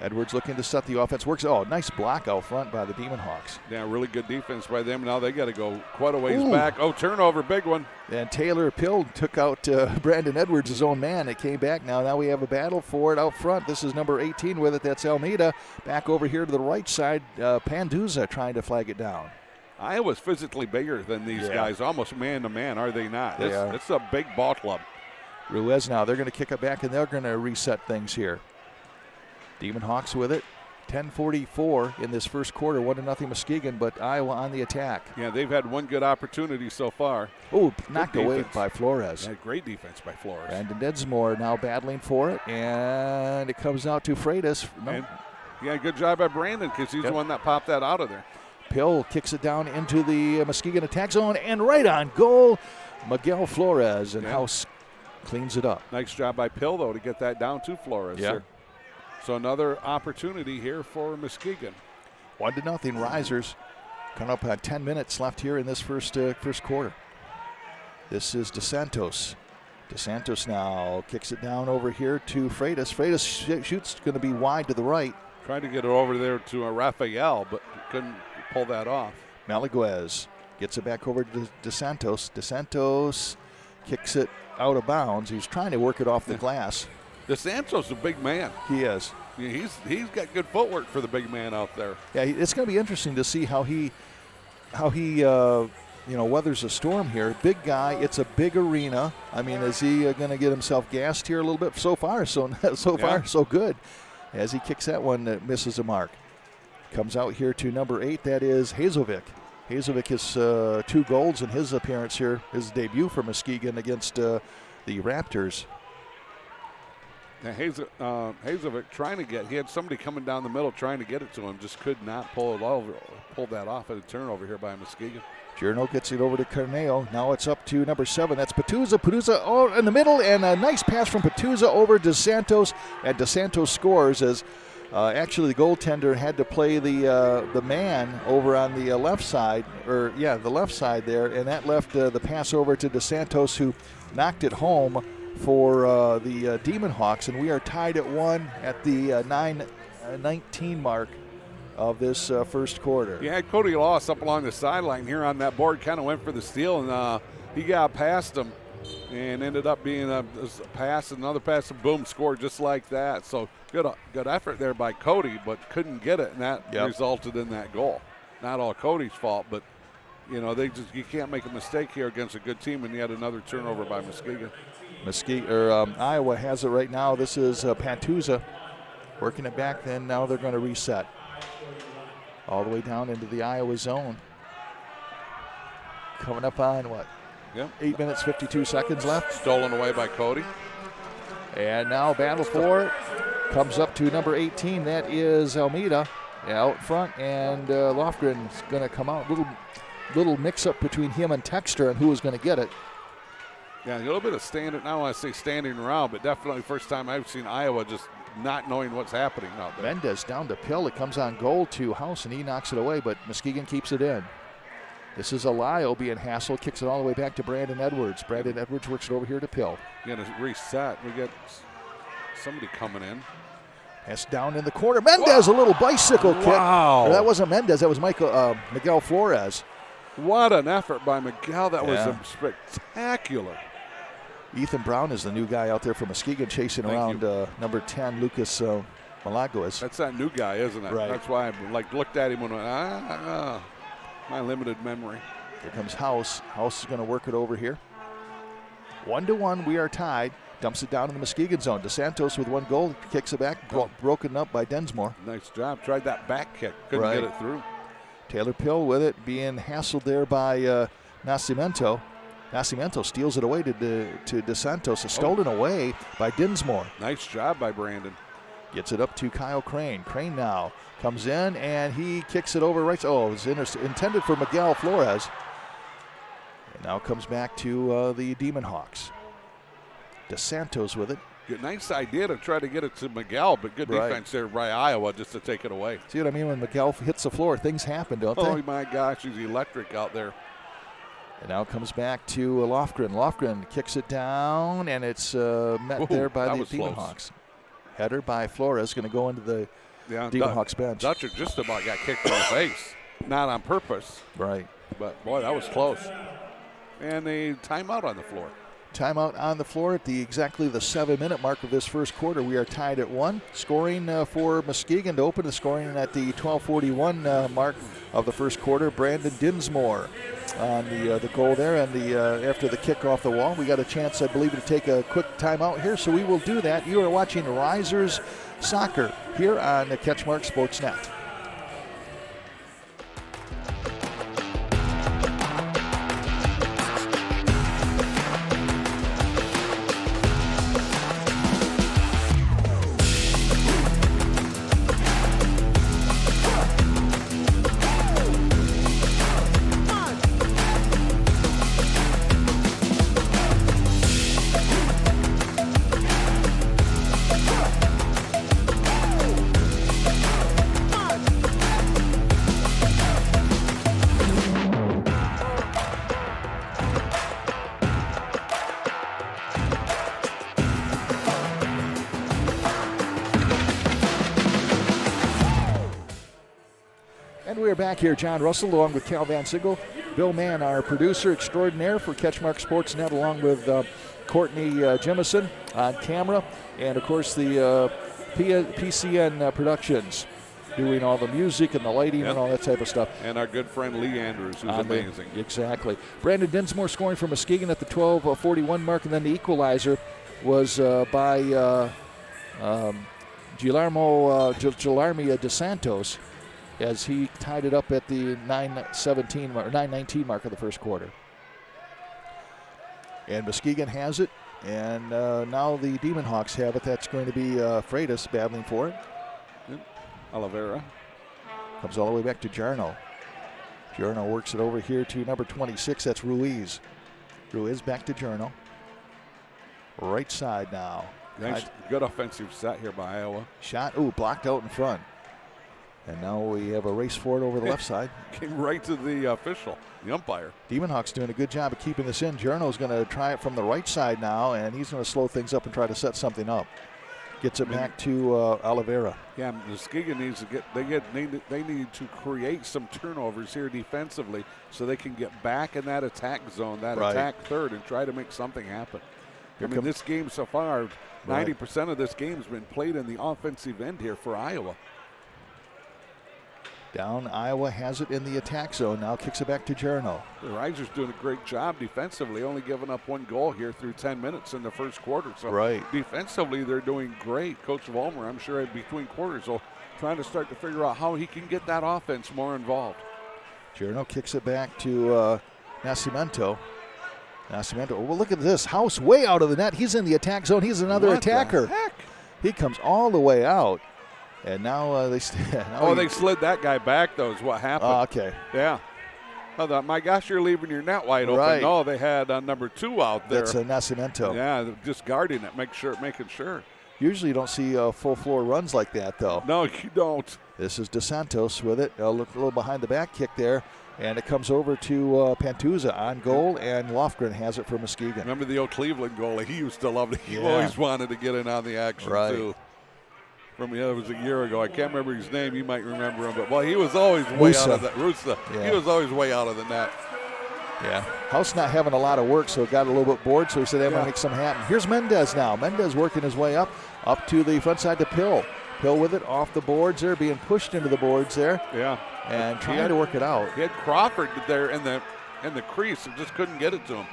Edwards looking to set the offense. Nice block out front by the Demon Hawks. Yeah, really good defense by them. Now they got to go quite a ways back. Oh, turnover, big one. And Taylor Pill took out Brandon Edwards, his own man. It came back now. Now we have a battle for it out front. This is number 18 with it. That's Almeida. Back over here to the right side. Panduza trying to flag it down. Iowa's physically bigger than these guys, almost man-to-man, are they not? It's a big ball club. Ruiz now, they're going to kick it back, and they're going to reset things here. Demon Hawks with it. 10:44 in this first quarter, 1-0 Muskegon, but Iowa on the attack. Yeah, they've had one good opportunity so far. Oh, knocked away by Flores. Yeah, great defense by Flores. Brandon Dinsmore now battling for it, and it comes out to Freitas. Good job by Brandon, because he's the one that popped that out of there. Pill kicks it down into the Muskegon attack zone, and right on goal, Miguel Flores, and House cleans it up. Nice job by Pill, though, to get that down to Flores. Yeah. So another opportunity here for Muskegon. 1-0 Risers. Coming up on 10 minutes left here in this first quarter. This is DeSantos. DeSantos now kicks it down over here to Freitas. Freitas shoots, going to be wide to the right. Trying to get it over there to Rafael, but couldn't pull that off. Maliguez gets it back over to DeSantos. DeSantos kicks it out of bounds. He's trying to work it off the glass. DeSantos is a big man. He is. He's got good footwork for the big man out there. Yeah, it's going to be interesting to see how he weathers a storm here. Big guy. It's a big arena. I mean, is he going to get himself gassed here a little bit? So far, so good. As he kicks that one that misses a mark. Comes out here to number 8. That is Hazovic. Hazovic has 2 goals in his appearance here, his debut for Muskegon against the Raptors. Now Hazovic he had somebody coming down the middle trying to get it to him, just could not pull that off at a turnover here by Muskegon. Journo gets it over to Carneo. Now it's up to number 7. That's Patuza. Patuza in the middle, and a nice pass from Patuza over to DeSantos, and DeSantos scores as actually the goaltender had to play the man over on the left side, the left side there, and that left the pass over to DeSantos, who knocked it home for the Demon Hawks, and we are tied at 1 at the 9:19 mark of this first quarter. Yeah, Cody Loss up along the sideline here on that board, kind of went for the steal, and he got past him. and ended up being a pass, another pass, and boom, scored just like that. So good effort there by Cody, but couldn't get it, and that resulted in that goal. Not all Cody's fault, but you know, you can't make a mistake here against a good team, and yet another turnover by Muskegon. Iowa has it right now. This is Pantuza working it back, then now they're going to reset. All the way down into the Iowa zone. Coming up on what? 8 minutes, 52 seconds left. Stolen away by Cody. And now battle for comes up to number 18. That is Almeida out front, and Lofgren's going to come out. Little mix-up between him and Texter and who is going to get it. Yeah, a little bit of standing, I don't want to say standing around, but definitely first time I've seen Iowa just not knowing what's happening out there. Mendez down to Pill. It comes on goal to House, and he knocks it away, but Muskegon keeps it in. This is Alayo being hassled, kicks it all the way back to Brandon Edwards. Brandon Edwards works it over here to Pill. Going to reset. We get somebody coming in. That's down in the corner. Mendez, a little bicycle kick. Wow. Or that wasn't Mendez, that was Miguel Flores. What an effort by Miguel. That was spectacular. Ethan Brown is the new guy out there for Muskegon, chasing around number 10, Lucas Malaguez. That's that new guy, isn't it? Right. That's why I looked at him and went, my limited memory. Here comes House. House is going to work it over here. 1-1, we are tied. Dumps it down in the Muskegon zone. DeSantos with 1 goal, kicks it back, broken up by Densmore. Nice job. Tried that back kick. Couldn't get it through. Taylor Pill with it, being hassled there by Nascimento. Nascimento steals it away to DeSantos. It's stolen away by Dinsmore. Nice job by Brandon. Gets it up to Kyle Crane. Crane now comes in, and he kicks it over right. Oh, it was intended for Miguel Flores. And now comes back to the Demon Hawks. DeSantos with it. Good, nice idea to try to get it to Miguel, but good defense there by Iowa just to take it away. See what I mean? When Miguel hits the floor, things happen, don't they? Oh, my gosh, he's electric out there. And now comes back to Lofgren. Lofgren kicks it down, and it's met there by the Demon Hawks. Header by Flores, going to go into the Demon Hawks bench. Dutcher just about got kicked in the face. Not on purpose. Right. But, boy, that was close. And a timeout on the floor. Timeout on the floor at exactly the 7-minute mark of this first quarter. We are tied at 1. Scoring for Muskegon to open the scoring at the 12:41 mark of the first quarter. Brandon Dinsmore on the goal there, and after the kick off the wall. We got a chance, I believe, to take a quick timeout here, so we will do that. You are watching Risers Soccer here on the CatchMark SportsNet. We are back here. John Russell along with Cal Van Siegel. Bill Mann, our producer extraordinaire for CatchMark SportsNet, along with Courtney Jemison on camera. And, of course, the PCN Productions doing all the music and the lighting and all that type of stuff. And our good friend Lee Andrews, who's amazing. Exactly. Brandon Dinsmore scoring for Muskegon at the 12:41 mark, and then the equalizer was by Gilarme DeSantos, as he tied it up at the 9:19 mark of the first quarter. And Muskegon has it, and now the Demon Hawks have it. That's going to be Freitas battling for it. Oliveira comes all the way back to Jarno. Jarno works it over here to number 26. That's Ruiz. Ruiz back to Jarno. Right side now. Nice, good offensive set here by Iowa. Shot, blocked out in front. And now we have a race for it over the left side. Came right to the official, the umpire. Demon Hawks doing a good job of keeping this in. Jarno's going to try it from the right side now, and he's going to slow things up and try to set something up. Gets it back to Oliveira. Yeah, Muskegon needs to they need to create some turnovers here defensively so they can get back in that attack zone, that attack third, and try to make something happen. This game so far, 90% of this game has been played in the offensive end here for Iowa. Down, Iowa has it in the attack zone. Now kicks it back to Jarno. The Risers doing a great job defensively, only giving up 1 goal here through 10 minutes in the first quarter. So defensively, they're doing great. Coach Vollmer, I'm sure, between quarters will trying to start to figure out how he can get that offense more involved. Jarno kicks it back to Nascimento. Well, look at this. House way out of the net. He's in the attack zone. He's another attacker. What the heck? He comes all the way out. And now they slid that guy back, though, is what happened. Oh, okay. Yeah. I thought, my gosh, you're leaving your net wide open. No, they had number 2 out there. That's Nascimento. Yeah, just guarding it, making sure. Usually you don't see full floor runs like that, though. No, you don't. This is DeSantos with it. A little behind the back kick there. And it comes over to Pantuza on goal, and Lofgren has it for Muskegon. Remember the old Cleveland goalie? He used to love it. He always wanted to get in on the action, too. It was a year ago. I can't remember his name. You might remember him, but he was always way out of the Rusa. Yeah. He was always way out of the net. Yeah. House not having a lot of work, so got a little bit bored. So he said, "I'm gonna make something happen." Here's Mendez now. Mendez working his way up to the front side to Pill. Pill with it off the boards there, being pushed into the boards there. Yeah. And trying to work it out. He had Crawford there in the crease and just couldn't get it to him.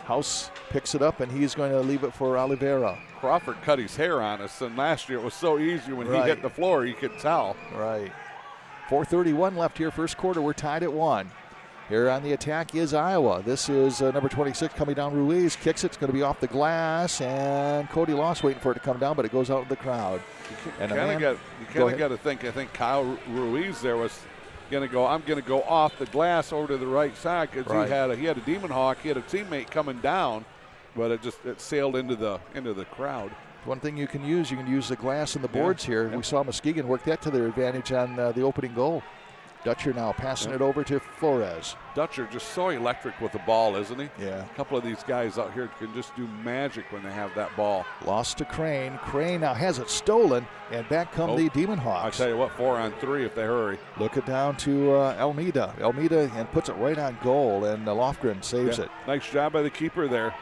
House picks it up, and he's going to leave it for Oliveira. Crawford cut his hair on us, and last year it was so easy when he hit the floor, you could tell. Right. 4:31 left here, first quarter. We're tied at 1. Here on the attack is Iowa. This is number 26 coming down. Ruiz kicks it. It's going to be off the glass, and Cody Loss waiting for it to come down, but it goes out in the crowd. You kind of got to think. I think Kyle Ruiz there was going to go. I'm going to go off the glass over to the right side because he had a Demon Hawk. He had a teammate coming down, but it sailed into the crowd. One thing you can use the glass and the boards here. We saw Muskegon work that to their advantage on the opening goal. Dutcher now passing it over to Flores. Dutcher just so electric with the ball, isn't he? Yeah. A couple of these guys out here can just do magic when they have that ball. Lost to Crane. Crane now has it stolen, and back come the Demon Hawks. I tell you what, 4-on-3 if they hurry. Look it down to Almeida. Almeida and puts it right on goal, and Lofgren saves it. Nice job by the keeper there.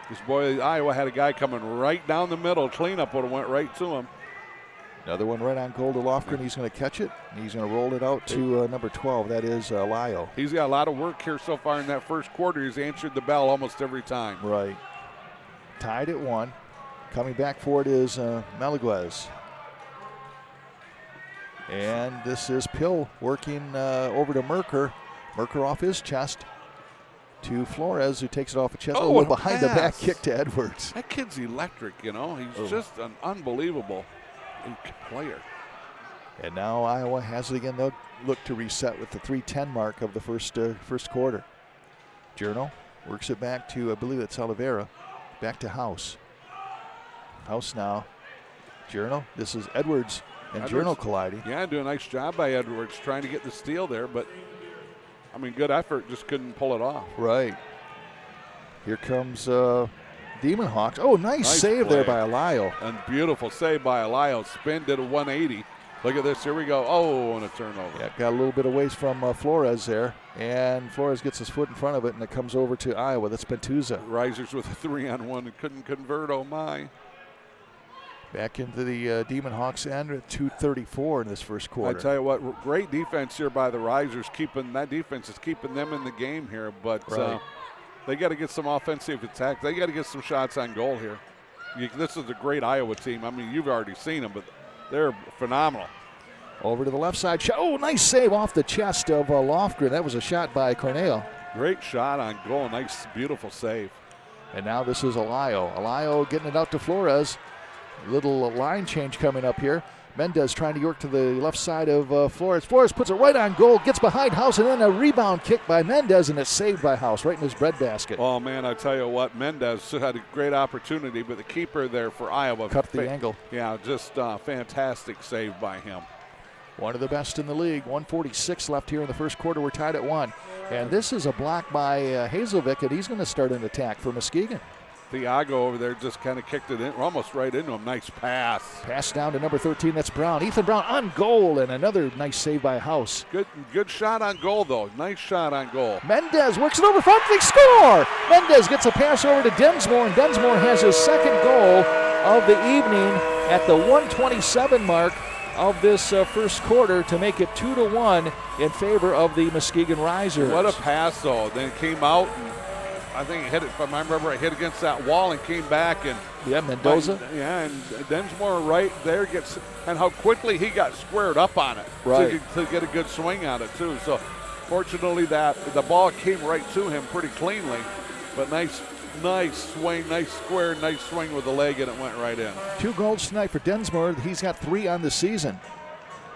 This boy, Iowa had a guy coming right down the middle. Cleanup would have went right to him. Another one right on goal to Lofgren. He's going to catch it. He's going to roll it out to number 12. That is Lyo. He's got a lot of work here so far in that first quarter. He's answered the bell almost every time. Right. Tied at 1. Coming back for it is Maliguez. And this is Pill working over to Merker. Merker off his chest to Flores, who takes it off the chest. Oh, behind the back kick to Edwards. That kid's electric, you know. He's just an unbelievable player. And now Iowa has it again. They'll look to reset with the 3:10 mark of the first quarter. Jarno works it back to, I believe it's Oliveira, back to House. House now. Jarno, this is Edwards and Jarno colliding. Yeah, doing a nice job by Edwards trying to get the steal there, but good effort, just couldn't pull it off. Right. Here comes Demon Hawks. Oh, nice save there by Lyo. And beautiful save by Lyo. Spin did a 180. Look at this. Here we go. Oh, and a turnover. Yeah, got a little bit of waste from Flores there. And Flores gets his foot in front of it, and it comes over to Iowa. That's Pantuza. Risers with a 3-on-1 and couldn't convert. Oh, my. Back into the Demon Hawks end at 2:34 in this first quarter. I tell you what, great defense here by the Risers. That defense is keeping them in the game here. But they got to get some offensive attack. They got to get some shots on goal here. This is a great Iowa team. You've already seen them, but they're phenomenal. Over to the left side. Oh, nice save off the chest of Lofgren. That was a shot by Cornell. Great shot on goal. Nice, beautiful save. And now this is Lyo. Lyo getting it out to Flores. Little line change coming up here. Mendez trying to work to the left side of Flores. Flores puts it right on goal, gets behind House, and then a rebound kick by Mendez, and it's saved by House right in his breadbasket. Oh, man, I tell you what, Mendez had a great opportunity, but the keeper there for Iowa. Cut the angle. Yeah, just fantastic save by him. One of the best in the league. 1:46 left here in the first quarter. We're tied at 1. And this is a block by Hazelvik, and he's going to start an attack for Muskegon. Thiago over there just kind of kicked it in, almost right into him. Nice pass. Pass down to number 13. That's Brown. Ethan Brown on goal, and another nice save by House. Good shot on goal, though. Nice shot on goal. Mendez works it over front. They score! Mendez gets a pass over to Densmore, and Densmore has his second goal of the evening at the 1:27 mark of this first quarter to make it 2-1 in favor of the Muskegon Risers. What a pass, though. Then it came out, and I think he hit it, if I remember, it hit against that wall and came back. And yeah, Mendoza. And Densmore right there gets, and how quickly he got squared up on it to get a good swing on it, too. So fortunately the ball came right to him pretty cleanly, but nice swing, nice square, nice swing with the leg, and it went right in. 2 goals tonight for Densmore. He's got 3 on the season.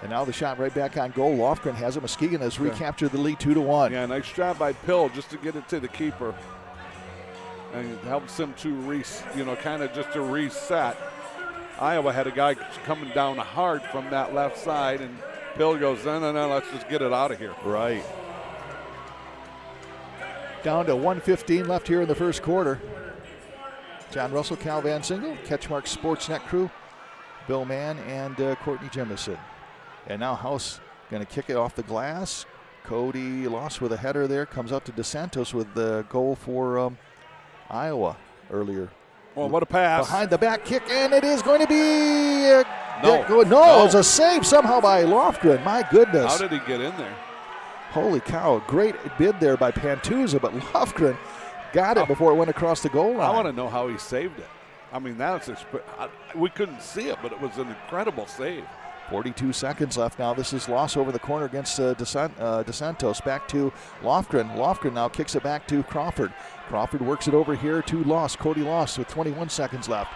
And now the shot right back on goal. Lofgren has it. Muskegon has recaptured the lead 2-1. Yeah, nice job by Pill just to get it to the keeper. And it helps him to kind of just to reset. Iowa had a guy coming down hard from that left side, and Pill goes, no, let's just get it out of here. Right. Down to 1:15 left here in the first quarter. John Russell, Cal Van Single, CatchMark SportsNet crew, Bill Mann, and Courtney Jemison. And now House going to kick it off the glass. Cody Loss with a header there. Comes out to DeSantos with the goal for Iowa earlier. Well, what a pass. Behind the back kick, and it is going to be no. It was a save somehow by Lofgren. My goodness. How did he get in there? Holy cow, great bid there by Pantuza, but Lofgren got it before it went across the goal line. I want to know how he saved it. I mean, we couldn't see it, but it was an incredible save. 42 seconds left now. This is Loss over the corner against DeSantos. Back to Lofgren. Lofgren now kicks it back to Crawford. Crawford works it over here to Loss. Cody Loss with 21 seconds left.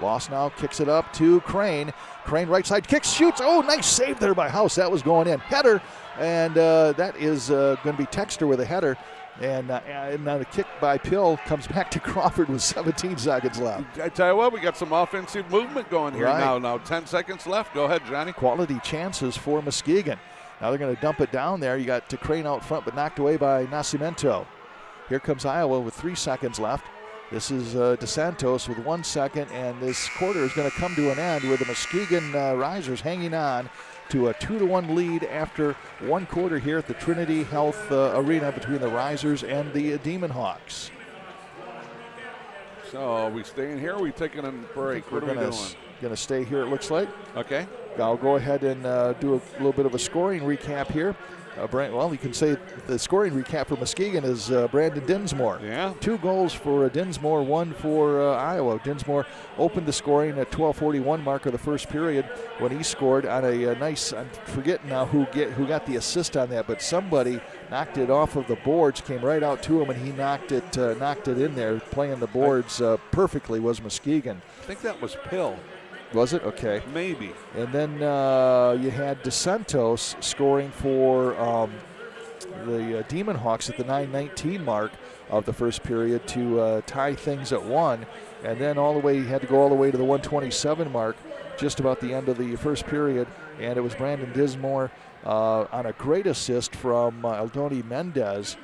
Loss now kicks it up to Crane. Crane right side kicks, shoots. Oh, nice save there by House. That was going in. Header, and that is going to be Texter with a header. And now the kick by Pill comes back to Crawford with 17 seconds left. I tell you what, we got some offensive movement going here now. Now 10 seconds left. Go ahead, Johnny. Quality chances for Muskegon. Now they're going to dump it down there. You got to Crane out front, but knocked away by Nascimento. Here comes Iowa with 3 seconds left. This is DeSantos with 1 second, and this quarter is going to come to an end with the Muskegon Risers hanging on to a 2-1 lead after 1 quarter here at the Trinity Health Arena between the Risers and the Demon Hawks. So are we staying here, or are we taking a break? What are we doing? Going to stay here, it looks like. Okay. I'll go ahead and do a little bit of a scoring recap here. You can say the scoring recap for Muskegon is Brandon Dinsmore. Yeah. 2 goals for Dinsmore, 1 for Iowa. Dinsmore opened the scoring at 12:41 mark of the first period when he scored on a nice, I'm forgetting now who got the assist on that, but somebody knocked it off of the boards, came right out to him, and he knocked it in there. Playing the boards perfectly was Muskegon. I think that was Pill. Was it? Okay. Maybe. And then you had DeSantos scoring for the Demon Hawks at the 9:19 mark of the first period to tie things at 1. And then he had to go all the way to the 1:27 mark, just about the end of the first period. And it was Brandon Dinsmore on a great assist from Eldoni Mendez.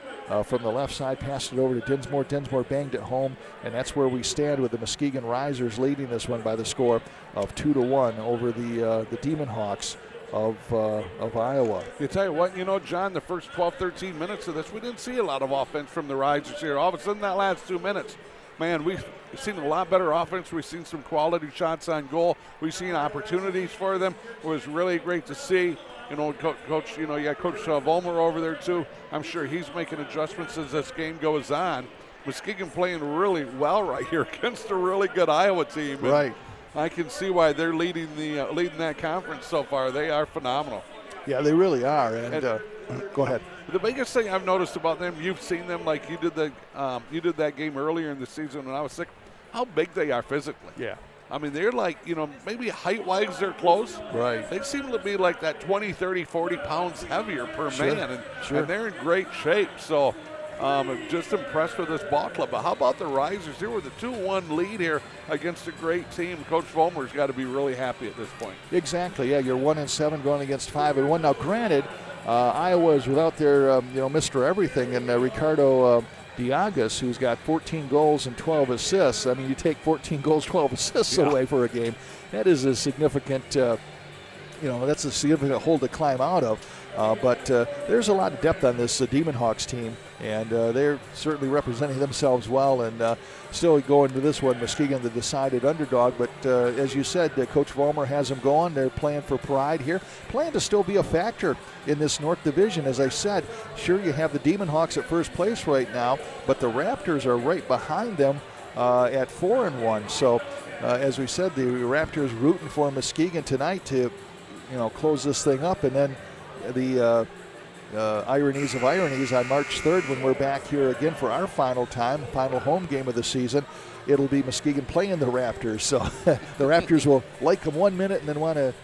From the left side, passed it over to Dinsmore. Dinsmore banged it home, and that's where we stand with the Muskegon Risers leading this one by the score of 2-1 over the Demon Hawks of Iowa. You tell you what, John, the first 12, 13 minutes of this, we didn't see a lot of offense from the Risers here. All of a sudden, that last 2 minutes, man, we've seen a lot better offense. We've seen some quality shots on goal. We've seen opportunities for them. It was really great to see. Coach, you got Coach Vollmer over there too. I'm sure he's making adjustments as this game goes on. Muskegon playing really well right here against a really good Iowa team. Right. I can see why they're leading that conference so far. They are phenomenal. Yeah, they really are. And go ahead. The biggest thing I've noticed about them, you've seen them like you did that game earlier in the season when I was sick. How big they are physically. Yeah. I mean, they're like, maybe height-wise they're close. Right. They seem to be like that 20, 30, 40 pounds heavier per man, and they're in great shape. So I'm just impressed with this ball club. But how about the Risers? Here with a 2-1 lead here against a great team. Coach Vollmer's got to be really happy at this point. Exactly, yeah. You're 1-7 going against 5-1. Now, granted, Iowa is without their, Mr. Everything, and Ricardo Diagas, who's got 14 goals and 12 assists. I mean, you take 14 goals, 12 assists away for a game. That is a significant, that's a significant hole to climb out of. But there's a lot of depth on this Demon Hawks team, and they're certainly representing themselves well. And still going to this one, Muskegon, the decided underdog. But as you said, Coach Vollmer has them going. They're playing for pride here, playing to still be a factor in this North Division. As I said, sure, you have the Demon Hawks at first place right now, but the Raptors are right behind them at 4-1. So, as we said, the Raptors rooting for Muskegon tonight to, close this thing up, and then the ironies of ironies on March 3rd when we're back here again for our final home game of the season. It'll be Muskegon playing the Raptors. So the Raptors will like them 1 minute and then want to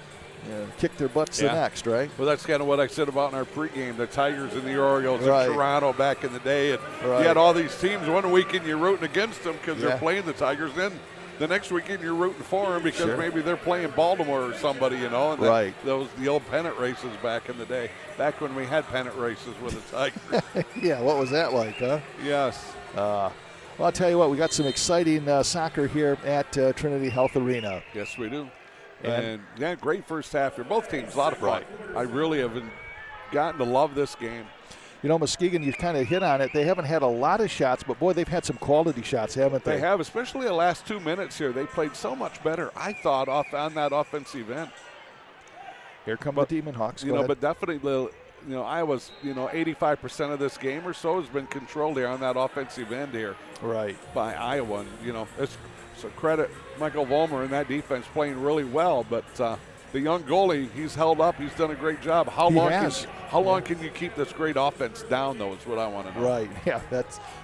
kick their butts the next, right? Well, that's kind of what I said about in our pregame, the Tigers and the Orioles in Toronto back in the day. And you had all these teams one weekend you're rooting against them because they're playing the Tigers. Then the next weekend you're rooting for them because maybe they're playing Baltimore or somebody, and the old pennant races back in the day, back when we had pennant races with the Tigers. Yeah, what was that like, huh? Yes. Well, I'll tell you what, we got some exciting soccer here at Trinity Health Arena. Yes, we do. And great first half here. Both teams, a lot of fun. I really have gotten to love this game. Muskegon, you kind of hit on it. They haven't had a lot of shots, but, boy, they've had some quality shots, haven't they? They have, especially the last 2 minutes here. They played so much better, I thought, on that offensive end. Here come the Demon Hawks. Go ahead. But definitely, Iowa's, 85% of this game or so has been controlled here on that offensive end here. Right. By Iowa. It's so credit Michael Vollmer and that defense playing really well, but the young goalie, he's held up. He's done a great job. How long can you keep this great offense down, though, is what I want to know. Right. Yeah,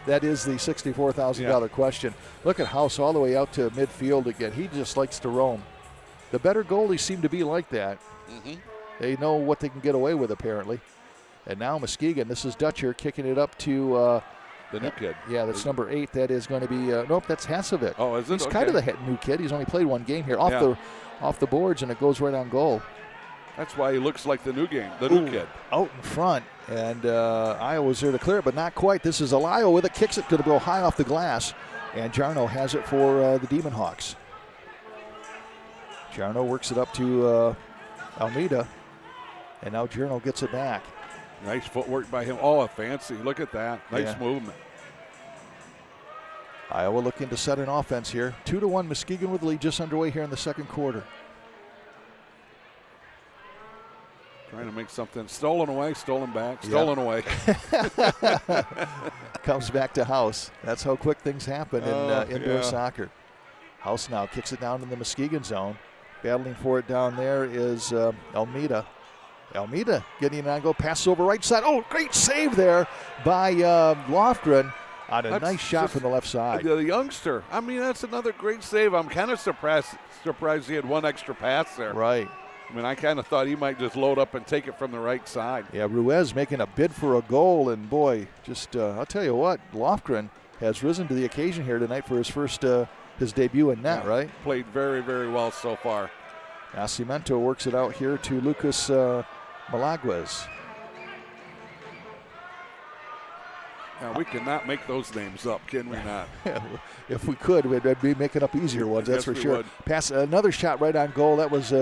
that is the $64,000 question. Look at House all the way out to midfield again. He just likes to roam. The better goalies seem to be like that. Mm-hmm. They know what they can get away with, apparently. And now Muskegon, this is Dutcher kicking it up to the new kid. Yeah, that's number 8. That is going to be nope, that's Hasovic. Oh, is it? He's kind of the new kid. He's only played one game here off the boards, and it goes right on goal. That's why he looks like the new kid. Out in front, and Iowa's there to clear it, but not quite. This is Alayo with it, kicks it, going to go high off the glass, and Jarno has it for the Demon Hawks. Jarno works it up to Almeida, and now Jarno gets it back. Nice footwork by him. Oh, fancy. Look at that. Nice movement. Iowa looking to set an offense here. 2-1 Muskegon with the lead just underway here in the second quarter. Trying to make something. Stolen away, stolen back, stolen away. Comes back to House. That's how quick things happen in indoor soccer. House now kicks it down in the Muskegon zone. Battling for it down there is Almeida. Almeida getting an angle, passes over right side. Oh, great save there by Lofgren on a nice shot from the left side. The youngster. I mean, that's another great save. I'm kind of surprised he had one extra pass there. Right. I mean, I kind of thought he might just load up and take it from the right side. Yeah, Ruiz making a bid for a goal, and boy, just I'll tell you what, Lofgren has risen to the occasion here tonight for his first his debut in net, right? Played very, very well so far. Nascimento works it out here to Lucas Malaguez. Now, we cannot make those names up, can we not? If we could, we'd be making up easier ones, that's for sure. Pass another shot right on goal. That was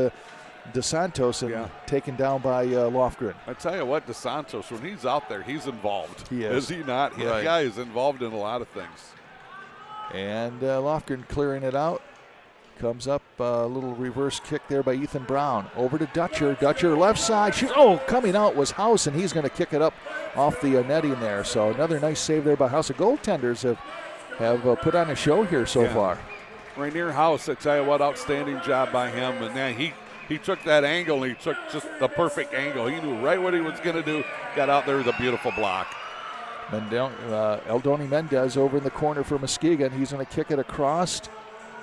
DeSantos and taken down by Lofgren. I tell you what, DeSantos, when he's out there, he's involved. He is. Is he not? Right. That guy is involved in a lot of things. And Lofgren clearing it out. Comes up, a little reverse kick there by Ethan Brown. Over to Dutcher. Dutcher left side. Coming out was House, and he's going to kick it up off the netting there. So another nice save there by House. The goaltenders have put on a show here so far. Rainier House, I tell you what, outstanding job by him. And then he took that angle, and he took just the perfect angle. He knew right what he was going to do. Got out there with a beautiful block. Eldoni Mendez over in the corner for Muskegon. He's going to kick it across.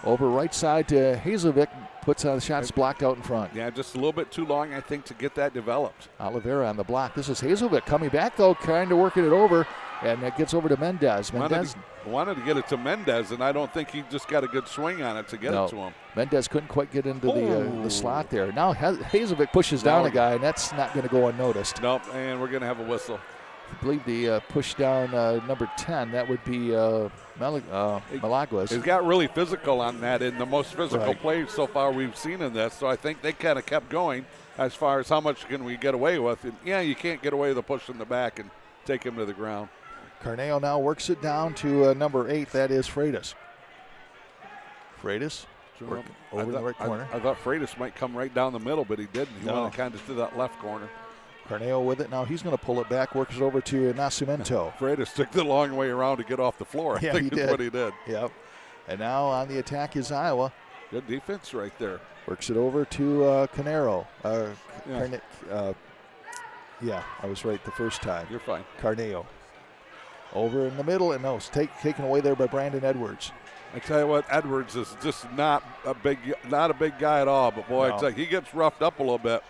Over right side to Hazovic, puts on shots blocked out in front. Yeah, just a little bit too long, I think, to get that developed. Oliveira on the block. This is Hazovic coming back, though, kind of working it over, and it gets over to Mendez. Wanted to get it to Mendez, and I don't think he just got a good swing on it to get it to him. Mendez couldn't quite get into the slot there. Now Hazovic pushes down a guy, and that's not going to go unnoticed. Nope, and we're going to have a whistle. I believe the push down number 10, that would be Malaguas. He's got really physical on that in the most physical Right. plays so far we've seen in this. So I think they kind of kept going as far as how much can we get away with. And yeah, you can't get away with a push in the back and take him to the ground. Carneo now works it down to number 8. That is Freitas. Freitas working over in the right corner. I thought Freitas might come right down the middle, but he didn't. He No. went kind of to that left corner. Carneo with it. Now he's going to pull it back, works it over to Nascimento. Freitas took the long way around to get off the floor. Yeah, I think he that's did. what he did. Yep. And now on the attack is Iowa. Good defense right there. Works it over to Canero. Yeah. Yeah, I was right the first time. You're fine. Carneo. Over in the middle, and no, it's taken away there by Brandon Edwards. I tell you what, Edwards is just not a big guy at all. But boy, No. it's like he gets roughed up a little bit.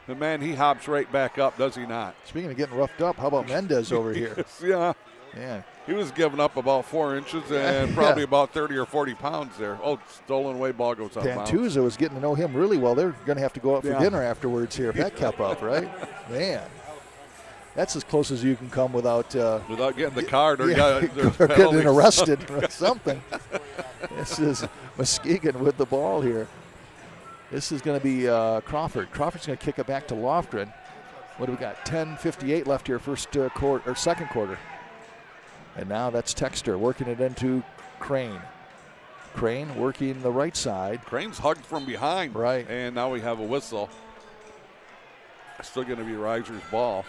And man, he hops right back up, does he not? Speaking of getting roughed up, how about Mendez over here? Yeah. Man, He was giving up about 4 inches and probably about 30 or 40 pounds there. Oh, stolen away, ball goes out of bounds. Pantuza was getting to know him really well. They're going to have to go out for Yeah. dinner afterwards here if that kept up, right? Man, that's as close as you can come without Without getting the card or there's or getting penalties. arrested or something. This is Muskegon with the ball here. This is going to be Crawford. Crawford's going to kick it back to Lofgren. What do we got? 10:58 left here, second quarter. And now that's Texter working it into Crane. Crane working the right side. Crane's hugged from behind. Right. And now we have a whistle. Still going to be Reiser's ball.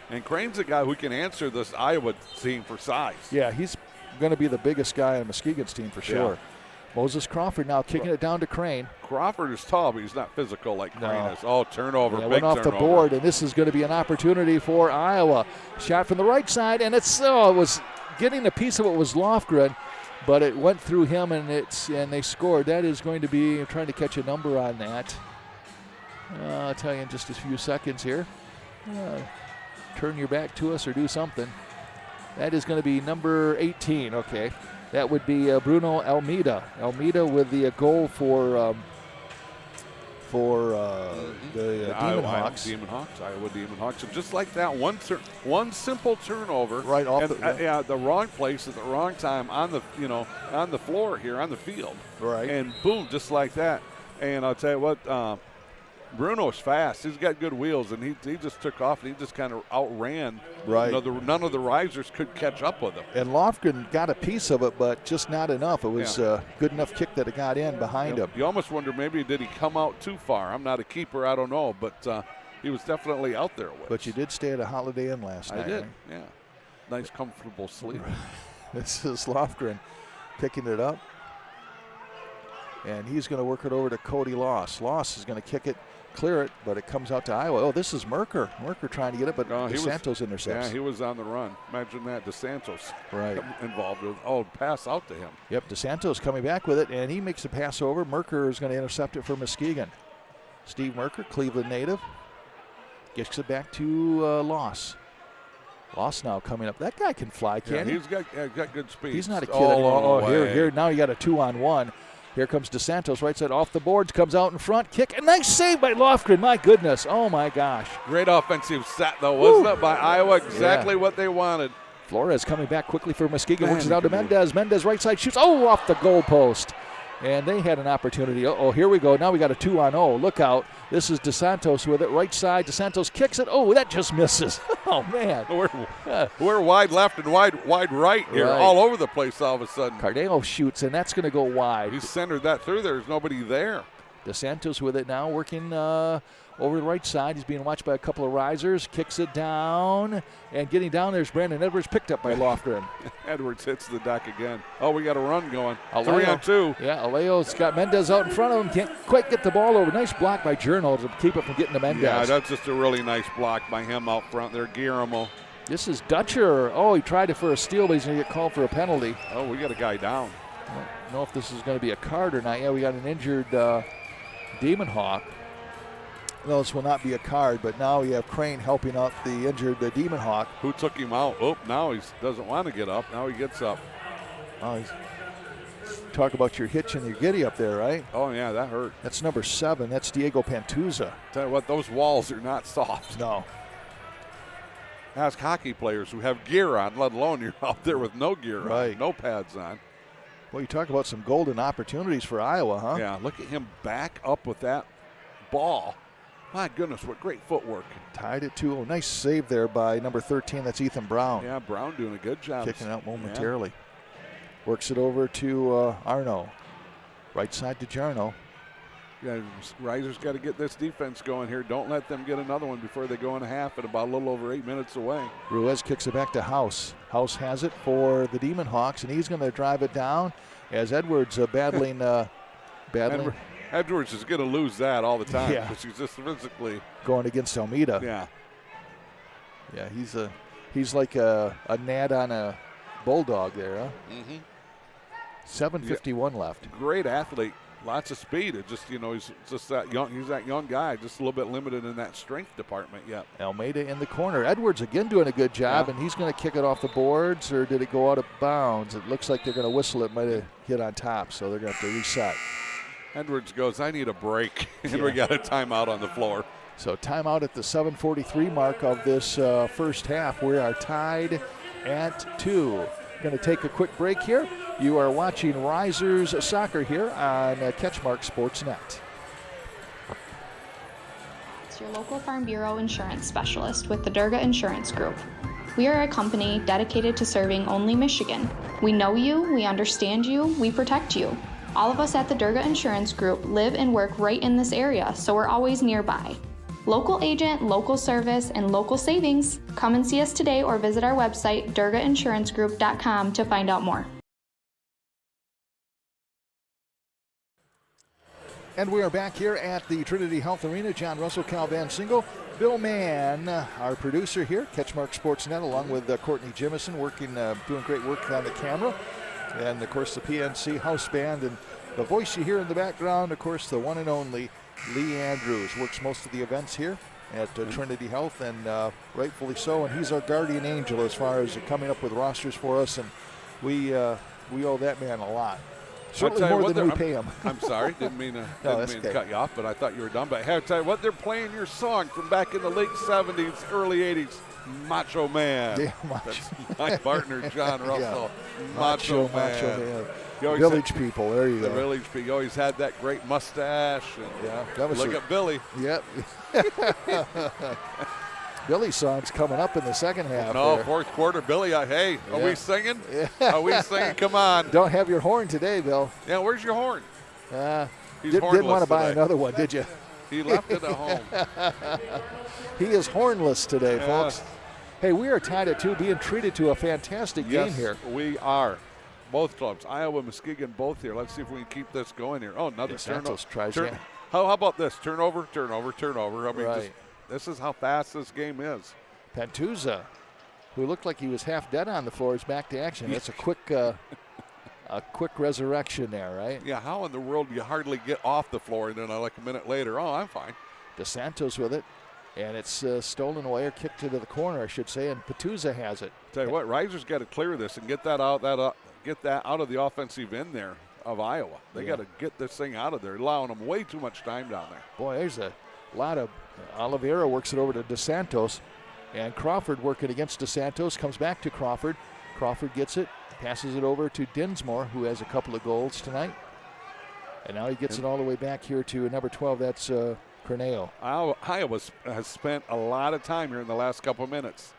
And Crane's a guy who can answer this Iowa team for size. Yeah, he's going to be the biggest guy on Muskegon's team for sure. Yeah. Moses Crawford now kicking it down to Crane. Crawford is tall, but he's not physical like Crane No. is. Oh, turnover, Yeah, big went off turnover. the board, and this is going to be an opportunity for Iowa. Shot from the right side, and it was getting a piece of it was Lofgren, but it went through him, and they scored. That is going to be, I'm trying to catch a number on that. I'll tell you in just a few seconds here. Turn your back to us or do something. That is going to be number 18. Okay, that would be Bruno Almeida. Almeida with the goal for the Demon Hawks. Iowa Demon Hawks. And just like that, one simple turnover, Right off the wrong place at the wrong time on the floor here on the field, Right. and boom, just like that. And I'll tell you what, Bruno's fast. He's got good wheels, and he just took off and he just kind of outran. Right. None of the risers could catch up with him. And Lofgren got a piece of it, but just not enough. It was a good enough kick that it got in behind him. You almost wonder maybe did he come out too far? I'm not a keeper, I don't know, but he was definitely out there with. But you did stay at a Holiday Inn last night. I did, Right? yeah. Nice, comfortable sleep. This is Lofgren picking it up. And he's going to work it over to Cody Loss. Loss is going to kick it, clear it, but it comes out to Iowa. Oh, this is Merker. Merker trying to get it, but DeSantos intercepts. Yeah, he was on the run. Imagine that, DeSantos Right. involved with. Pass out to him. Yep, DeSantos coming back with it, and he makes a pass over. Merker is going to intercept it for Muskegon. Steve Merker, Cleveland native, gets it back to Loss. Loss now coming up. That guy can fly, can't he? He's got good speed. He's not a kid anymore. Oh, Here, now you got a 2-on-1. Here comes DeSantos, right side off the boards, comes out in front, kick, a nice save by Lofgren. My goodness, oh my gosh. Great offensive set, though, wasn't it, by Iowa? Exactly what they wanted. Flores coming back quickly for Muskegon, Man, works it out to Mendez. Mendez right side shoots, off the goal post. And they had an opportunity. Here we go. Now we got a 2-on-0. Look out. This is DeSantos with it. Right side. DeSantos kicks it. Oh, that just misses. Oh, man. We're wide left and wide right here, Right. all over the place all of a sudden. Cardano shoots, and that's going to go wide. He centered that through. There's nobody there. DeSantos with it now, working over the right side. He's being watched by a couple of risers. Kicks it down, and getting down there's Brandon Edwards, picked up by Lofgren. Edwards hits the deck again. Oh, we got a run going. Aleo. 3-on-2. Yeah, Aleo's got Mendez out in front of him. Can't quite get the ball over. Nice block by Journal to keep it from getting to Mendez. Yeah, that's just a really nice block by him out front there, Guillermo. This is Dutcher. Oh, he tried it for a steal, but he's going to get called for a penalty. Oh, we got a guy down. I don't know if this is going to be a card or not. Yeah, we got an injured Demon Hawk. No, this will not be a card, but now we have Crane helping out the injured Demon Hawk. Who took him out? Oh, now he doesn't want to get up. Now he gets up. Oh, talk about your hitch and your giddy up there, right? Oh, yeah, that hurt. That's number 7. That's Diego Pantuza. Tell you what, those walls are not soft. No. ask hockey players who have gear on, let alone you're out there with no gear on, no pads on. Well, you talk about some golden opportunities for Iowa, huh? Yeah, look at him back up with that ball. My goodness, what great footwork. Tied it 2-0. Nice save there by number 13. That's Ethan Brown. Yeah, Brown doing a good job. Kicking out momentarily. Yeah. Works it over to Arno. Right side to Jarno. Yeah, Risers got to get this defense going here. Don't let them get another one before they go in a half at about a little over 8 minutes away. Ruiz kicks it back to House. House has it for the Demon Hawks, and he's going to drive it down as Edwards battling. Edwards is going to lose that all the time Yeah. because he's just physically going against Almeida. Yeah. Yeah, he's like a gnat on a bulldog there, huh? Mm-hmm. 7:51 left. Great athlete, lots of speed. It just, he's just that young. He's that young guy, just a little bit limited in that strength department yet. Almeida in the corner. Edwards again doing a good job, and he's going to kick it off the boards, or did it go out of bounds? It looks like they're going to whistle. It might have hit on top, so they're going to have to reset. Edwards goes, I need a break, and we got a timeout on the floor. So timeout at the 7:43 mark of this first half. We are tied at 2. Going to take a quick break here. You are watching Risers Soccer here on CatchMark SportsNet. It's your local Farm Bureau insurance specialist with the Durga Insurance Group. We are a company dedicated to serving only Michigan. We know you, we understand you, we protect you. All of us at the Durga Insurance Group live and work right in this area, so we're always nearby. Local agent, local service, and local savings. Come and see us today or visit our website, durgainsuranceGroup.com, to find out more. And we are back here at the Trinity Health Arena. John Russell, Cal Van Single, Bill Mann, our producer here, CatchMark SportsNet, along with Courtney Jimison, doing great work on the camera. And, of course, the PNC House Band. And the voice you hear in the background, of course, the one and only Lee Andrews. Works most of the events here at Trinity Health, and rightfully so. And he's our guardian angel as far as coming up with rosters for us. And we owe that man a lot. Certainly more than we pay him. I'm sorry, didn't mean to okay. cut you off, but I thought you were done. But I have to tell you what, they're playing your song from back in the late 70s, early 80s, Macho Man. Yeah, Macho. That's my partner, John Russell. Yeah. Macho Man. Village people, there you go. The village people. He always had that great mustache. And look at Billy. Yep. Billy's song's coming up in the second half. No, there. fourth quarter. Billy, are we singing? Yeah. Are we singing? Come on. Don't have your horn today, Bill. Yeah, where's your horn? Didn't want to buy another one, did you? He left it at home. He is hornless today, folks. Hey, we are tied at 2, being treated to a fantastic game here. We are. Both clubs, Iowa, Muskegon, both here. Let's see if we can keep this going here. Oh, another turnover. How about this? Turnover. I mean, this is how fast this game is. Pantuza, who looked like he was half dead on the floor, is back to action. That's a quick resurrection there, right? Yeah, how in the world do you hardly get off the floor and then like a minute later, I'm fine. DeSantos with it, and it's stolen away or kicked into the corner, I should say, and Pantuza has it. Tell you what, Risers got to clear this and get that out of the offensive end there of Iowa. They got to get this thing out of there, allowing them way too much time down there. Boy, there's a lot of Oliveira works it over to DeSantos, and Crawford working against DeSantos, comes back to Crawford. Crawford gets it, passes it over to Dinsmore, who has a couple of goals tonight. And now he gets it all the way back here to number 12. That's Corneo. Iowa has spent a lot of time here in the last couple of minutes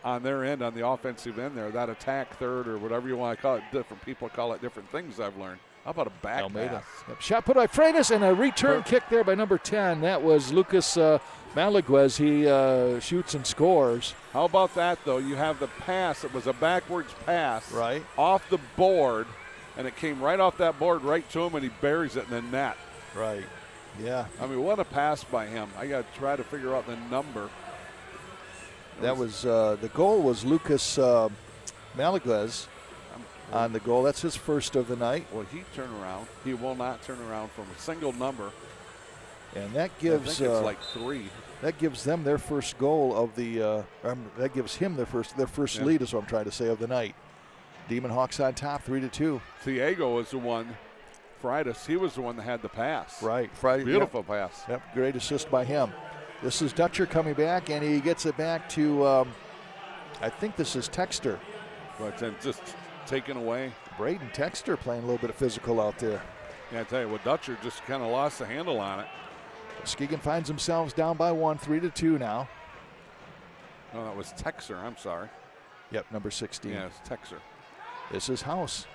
on their end, on the offensive end there. That attack third or whatever you want to call it. Different people call it different things, I've learned. How about a back Almeida. pass? Yep. Shot put by Freitas, and a return kick there by number 10. That was Lucas Malaguez. He shoots and scores. How about that, though? You have the pass. It was a backwards pass. Right. Off the board, and it came right off that board right to him, and he buries it in the net. Right. Yeah. I mean, what a pass by him. I got to try to figure out the number. That was the goal was Lucas Malaguez on the goal. That's his first of the night. Well, he will not turn around from a single number. And that gives I think it's like 3. That gives them their first goal of the that gives him their first lead is what I'm trying to say of the night. Demon Hawks on top 3-2. Thiago was the one. Freitas, he was the one that had the pass. Right. Friday. Beautiful pass. Yep. Great assist by him. This is Dutcher coming back, and he gets it back to I think this is Texter. But then just taken away. Braden Texter playing a little bit of physical out there. Yeah, I tell you what, Dutcher just kind of lost the handle on it. Muskegon finds themselves down by 1, 3-2 now. No, that was Texer. I'm sorry. Yep, number 16. Yeah, it's Texer. This is House.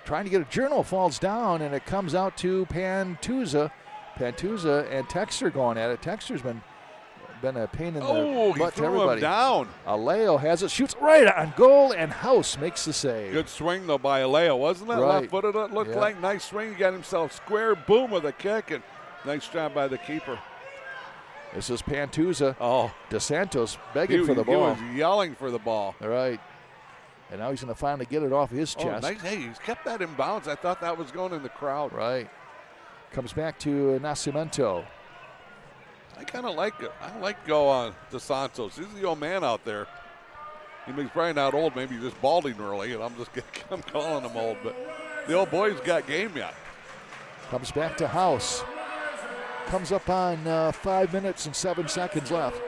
Trying to get a journal, falls down, and it comes out to Pantuza. Pantuza and Texter going at it. Texter's been a pain in the butt to everybody. Him down. Aleo has it, shoots right on goal, and House makes the save. Good swing, though, by Aleo. Wasn't that Right. left-footed? It looked like nice swing. He got himself square, boom, with a kick, and nice job by the keeper. This is Pantuza. Oh. DeSantos begging for the ball. He was yelling for the ball. All right. And now he's going to finally get it off his chest. Nice. Hey, he's kept that in bounds. I thought that was going in the crowd. Right. Comes back to Nascimento. I kind of like it. I like DeSantos. He's the old man out there. He's probably not old. Maybe he's just balding early, and I'm calling him old. But the old boy's got game yet. Comes back to House. Comes up on 5 minutes and 7 seconds left.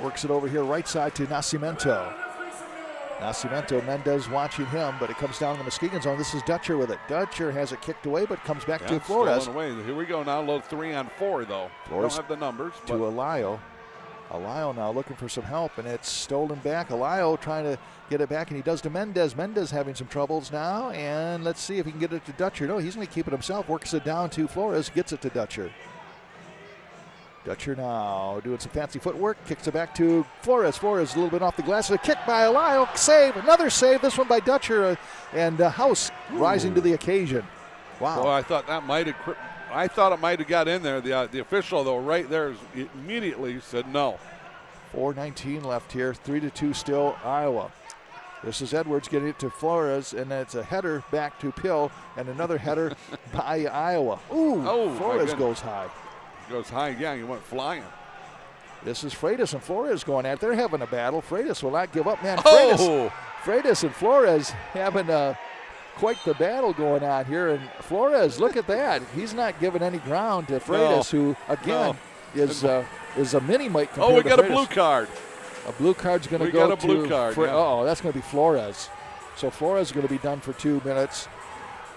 Works it over here right side to Nascimento. Nascimento, Mendez watching him, but it comes down in the Muskegon zone. This is Dutcher with it. Dutcher has it kicked away, but comes back to Flores. Away. Here we go now, low 3-on-4, though. Flores don't have the numbers. To Alio. Alio now looking for some help, and it's stolen back. Alio trying to get it back, and he does to Mendez. Mendez having some troubles now, and let's see if he can get it to Dutcher. No, he's going to keep it himself. Works it down to Flores, gets it to Dutcher. Dutcher now doing some fancy footwork, kicks it back to Flores. Flores a little bit off the glass. A kick by Alio, save, another save. This one by Dutcher, and House rising to the occasion. Wow. Well, I thought it might have got in there. The official, though, right there immediately said no. 4:19 left here, 3-2 still, Iowa. This is Edwards getting it to Flores, and it's a header back to Pill, and another header by Iowa. Flores goes high. Goes high, yeah, he went flying. This is Freitas and Flores going at it. They're having a battle. Freitas will not give up, man. Freitas and Flores having quite the battle going on here. And Flores, look at that. He's not giving any ground to Freitas, who, again, is a mini-mite compared to we got Freitas. a blue card. A blue card's going to go to... We got a blue card, that's going to be Flores. So Flores is going to be done for 2 minutes.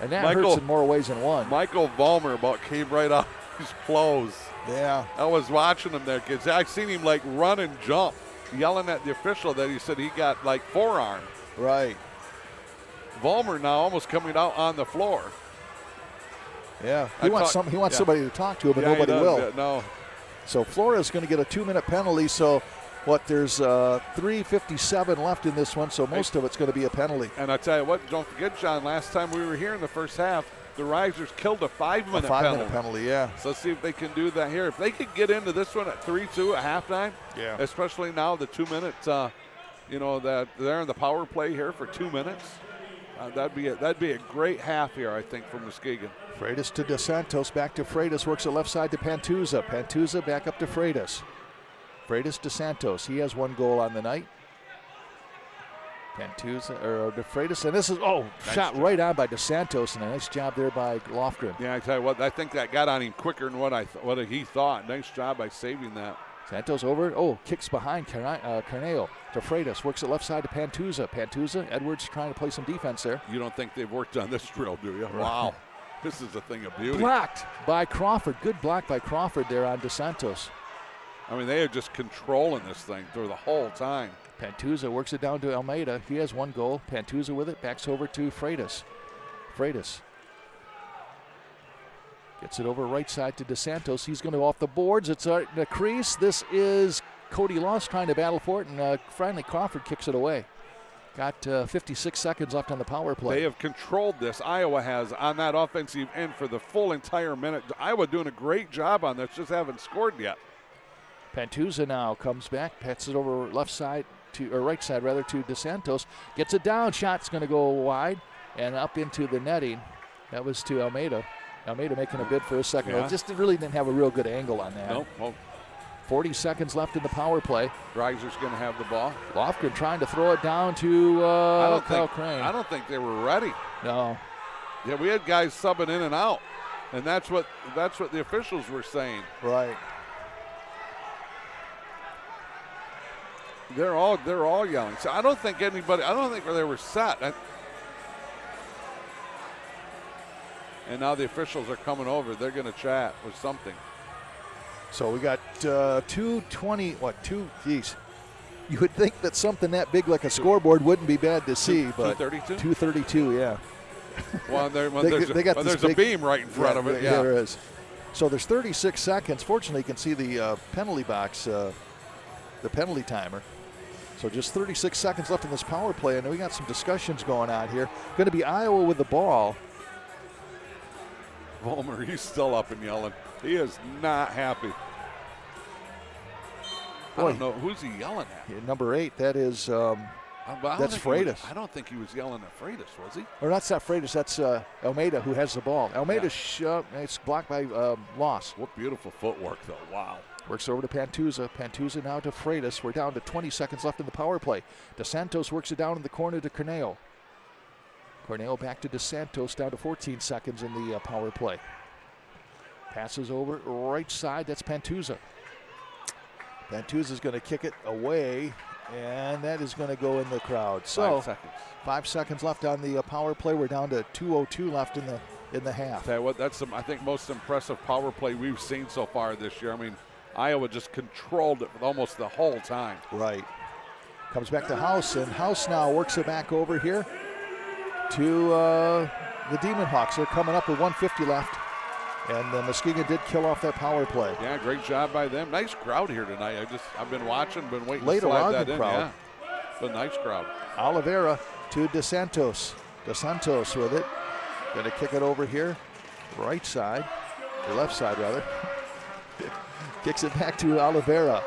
And that hurts in more ways than one. Michael Vollmer came right out his clothes. Yeah. I was watching him there, kids. I seen him run and jump, yelling at the official that he said he got forearm. Right. Vollmer now almost coming out on the floor. Yeah. He wants somebody to talk to him, but nobody will. Yeah, no. So Flores is going to get a 2-minute penalty. So there's 3:57 left in this one, so most of it's going to be a penalty. And I tell you what, don't forget, John, last time we were here in the first half, the Risers killed a 5-minute penalty. 5-minute penalty, yeah. So let's see if they can do that here. If they could get into this one at 3-2 at halftime, especially now the 2 minutes, that they're in the power play here for 2 minutes, that'd be a great half here, I think, for Muskegon. Freitas to DeSantos, back to Freitas, works it left side to Pantuza. Pantuza back up to Freitas. Freitas DeSantos, he has 1 goal on the night. Pantuza or Freitas, and this is nice shot job. Right on by DeSantos, and a nice job there by Lofgren. Yeah, I tell you what, I think that got on him quicker than what he thought. Nice job by saving that. Santos over, kicks behind Carneo to Freitas, works it left side to Pantuza. Pantuza, Edwards trying to play some defense there. You don't think they've worked on this drill, do you? Wow, this is a thing of beauty. Blocked by Crawford, good block by Crawford there on DeSantos. I mean, they are just controlling this thing through the whole time. Pantuza works it down to Almeida. He has 1 goal. Pantuza with it. Backs over to Freitas. Freitas gets it over right side to DeSantos. He's going to off the boards. It's in a crease. This is Cody Loss trying to battle for it, and finally Crawford kicks it away. Got 56 seconds left on the power play. They have controlled this. Iowa has on that offensive end for the full entire minute. Iowa doing a great job on this, just haven't scored yet. Pantuza now comes back, pats it over right side to DeSantos, gets it down. Shot's going to go wide and up into the netting. That was to Almeida. Almeida making a bid for a second. Yeah. Just really didn't have a real good angle on that. Nope. Well, 40 seconds left in the power play. Reiser's going to have the ball. Lofgren trying to throw it down to Kyle Crane. I don't think they were ready. No. Yeah, we had guys subbing in and out, and that's what the officials were saying. Right. They're all yelling. So I don't think they were set. And now the officials are coming over. They're going to chat or something. So we got 2:20. Geez. You would think that something that big like a scoreboard wouldn't be bad to see, but 2:32. 2:32, yeah. Well, there's a beam right in front of it. Yeah, there is. So there's 36 seconds. Fortunately, you can see the penalty box, the penalty timer. So just 36 seconds left in this power play, and we got some discussions going on here. Going to be Iowa with the ball. Vollmer, he's still up and yelling. He is not happy. I don't know. Who's he yelling at? Number 8, that is, that's Freitas. I don't think he was yelling at Freitas, was he? Or that's not Freitas, that's Almeida who has the ball. Almeida, it's blocked by Loss. What beautiful footwork, though. Wow. Works over to Pantuza. Pantuza now to Freitas. We're down to 20 seconds left in the power play. DeSantos works it down in the corner to Corneo. Corneo back to DeSantos, down to 14 seconds in the power play. Passes over right side. That's Pantuza. Pantuza's going to kick it away, and that is going to go in the crowd. So 5 seconds. 5 seconds left on the power play. We're down to 2:02 left in the half. Tell you what, that's I think most impressive power play we've seen so far this year. I mean, Iowa just controlled it almost the whole time. Right. Comes back to House, and House now works it back over here to the Demon Hawks. They're coming up with 1:50 left. And Muskegon did kill off that power play. Yeah, great job by them. Nice crowd here tonight. I've been watching, been waiting Later to slide that in. Crowd. Yeah, but nice crowd. Oliveira to DeSantos. DeSantos with it. Going to kick it over here, right side, or left side rather. Kicks it back to Oliveira.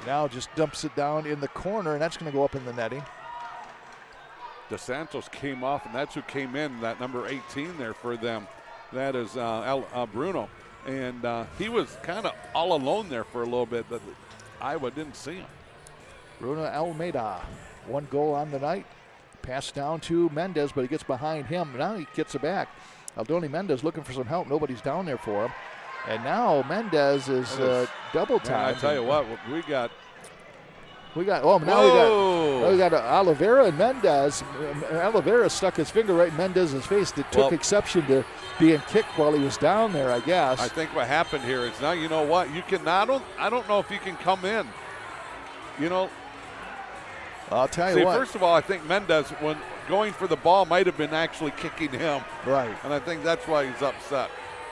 Now just dumps it down in the corner, and that's going to go up in the netting. DeSantos came off, and that's who came in, that number 18 there for them. That is Bruno. And he was kind of all alone there for a little bit, but Iowa didn't see him. Bruno Almeida, 1 goal on the night. Pass down to Mendez, but he gets behind him. Now he gets it back. Aldoni Mendez looking for some help. Nobody's down there for him. And now Mendez is double time. I tell you what, we got we got Oliveira and Mendez. Oliveira stuck his finger right in Mendez's face. It took exception to being kicked while he was down there, I guess. I think what happened here is now, you know what, you can I don't know if you can come in. You know, I'll tell you what. First of all, I think Mendez, when going for the ball, might have been actually kicking him. Right. And I think that's why he's upset.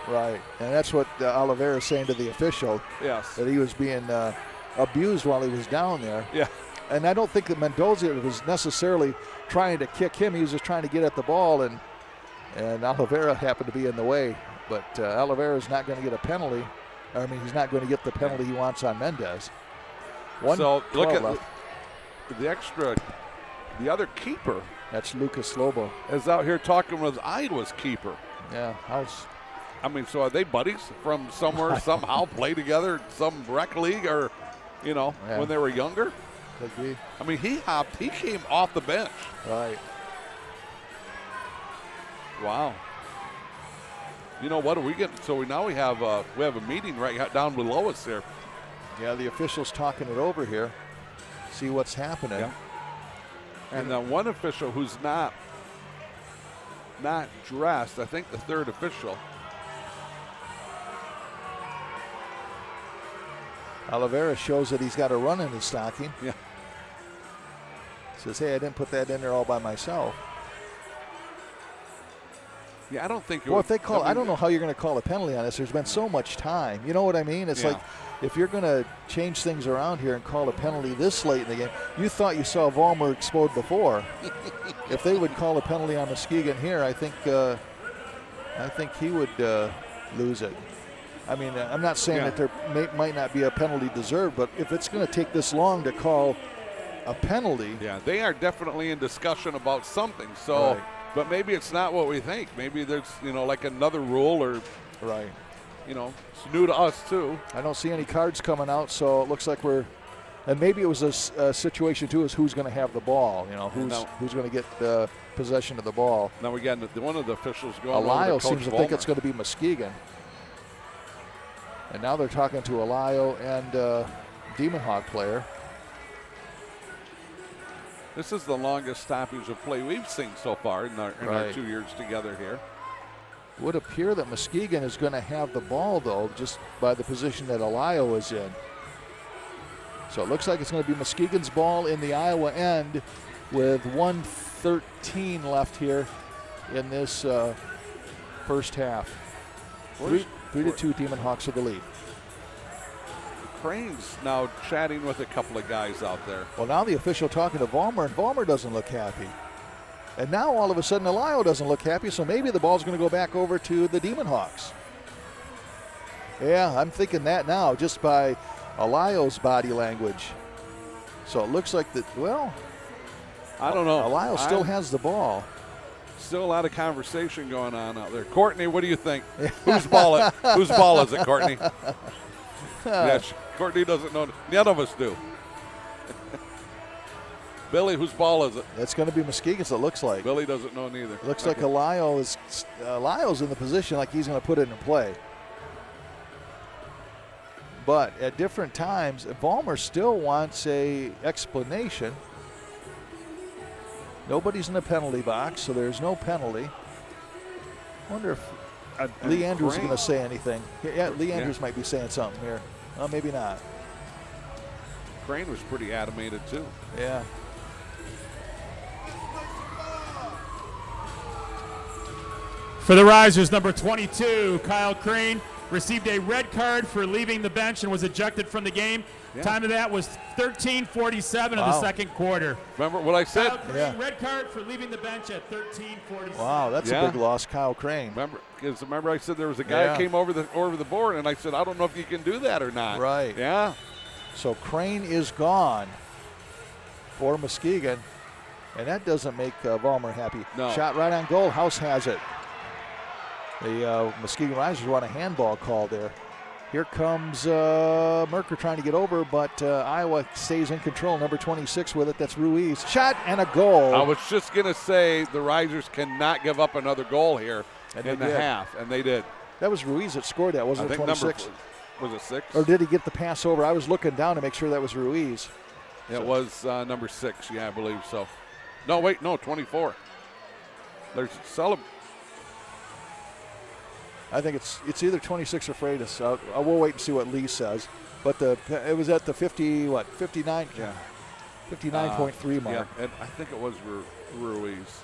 Right. And that's what Oliveira is saying to the official. Yes. That he was being abused while he was down there. Yeah. And I don't think that Mendoza was necessarily trying to kick him. He was just trying to get at the ball, and Oliveira happened to be in the way. But Oliveira is not going to get a penalty. I mean, he's not going to get the penalty he wants on Mendez. So look at the other keeper. That's Lucas Lobo. Is out here talking with Iowa's keeper. Yeah, I mean, so are they buddies from somewhere, somehow play together, some rec league, or, you know, when they were younger? Could be. I mean, he came off the bench. Right. Wow. You know, what are we getting? So we have a meeting right down below us there. Yeah, the official's talking it over here. See what's happening. Yeah. And one official who's not dressed, I think the third official. Oliveira shows that he's got a run in his stocking. Yeah. Says, hey, I didn't put that in there all by myself. Yeah, I don't think. Well, if they call, I don't know how you're going to call a penalty on this. There's been so much time. You know what I mean? It's like if you're going to change things around here and call a penalty this late in the game, you thought you saw Vollmer explode before. If they would call a penalty on Muskegon here, I think he would lose it. I mean, I'm not saying that there might not be a penalty deserved, but if it's going to take this long to call a penalty. Yeah, they are definitely in discussion about something. So. Right. But maybe it's not what we think. Maybe there's, like another rule or, it's new to us too. I don't see any cards coming out, so it looks like and maybe it was a situation too, is who's going to have the ball, who's going to get possession of the ball. Now we got one of the officials going Alayo over to Coach seems to think it's going to be Muskegon. And now they're talking to Alayo and Demon Hawk player. This is the longest stoppage of play we've seen so far in our 2 years together here. Would appear that Muskegon is going to have the ball, though, just by the position that Ohio is in. So it looks like it's going to be Muskegon's ball in the Iowa end with 1:13 left here in this first half. 3-2 Demon Hawks with the lead. Crane's now chatting with a couple of guys out there. Well, now the official talking to Vollmer, and Vollmer doesn't look happy. And now all of a sudden Ohio doesn't look happy, so maybe the ball's going to go back over to the Demon Hawks. Yeah, I'm thinking that now just by Ohio's body language. So it looks like that, well, I don't know. Ohio still has the ball. Still a lot of conversation going on out there. Courtney, what do you think? Whose ball is it, Courtney? Yeah, Courtney doesn't know. None of us do. Billy, whose ball is it? It's going to be Muskegon's, it looks like. Billy doesn't know neither. It looks like Ohio's in the position like he's going to put it in play. But at different times, Vollmer still wants a explanation. Nobody's in the penalty box, so there's no penalty. Wonder if Lee Andrews is going to say anything. Yeah, Lee Andrews might be saying something here. Well, maybe not. Crane was pretty animated, too. Yeah. For the Risers, number 22, Kyle Crane, received a red card for leaving the bench and was ejected from the game. Yeah. Time of that was 13:47 of the second quarter. Remember what I said? Kyle Crane, red card for leaving the bench at 13:47. Wow, that's a big loss, Kyle Crane. Remember I said there was a guy who came over the board, and I said, I don't know if you can do that or not. Right. Yeah. So Crane is gone for Muskegon, and that doesn't make Vollmer happy. No. Shot right on goal. House has it. The Muskegon Risers want a handball call there. Here comes Merker trying to get over, but Iowa stays in control. Number 26 with it. That's Ruiz. Shot and a goal. I was just going to say the Risers cannot give up another goal here in the half, and they did. That was Ruiz that scored that, wasn't it? 26? Was it 6? Or did he get the pass over? I was looking down to make sure that was Ruiz. It was number 6, yeah, I believe so. No, wait, no, 24. There's I think it's either 26 or Freitas. We'll wait and see what Lee says. But it was at the 59? Yeah. 59.3 mark. Yeah, and I think it was Ruiz.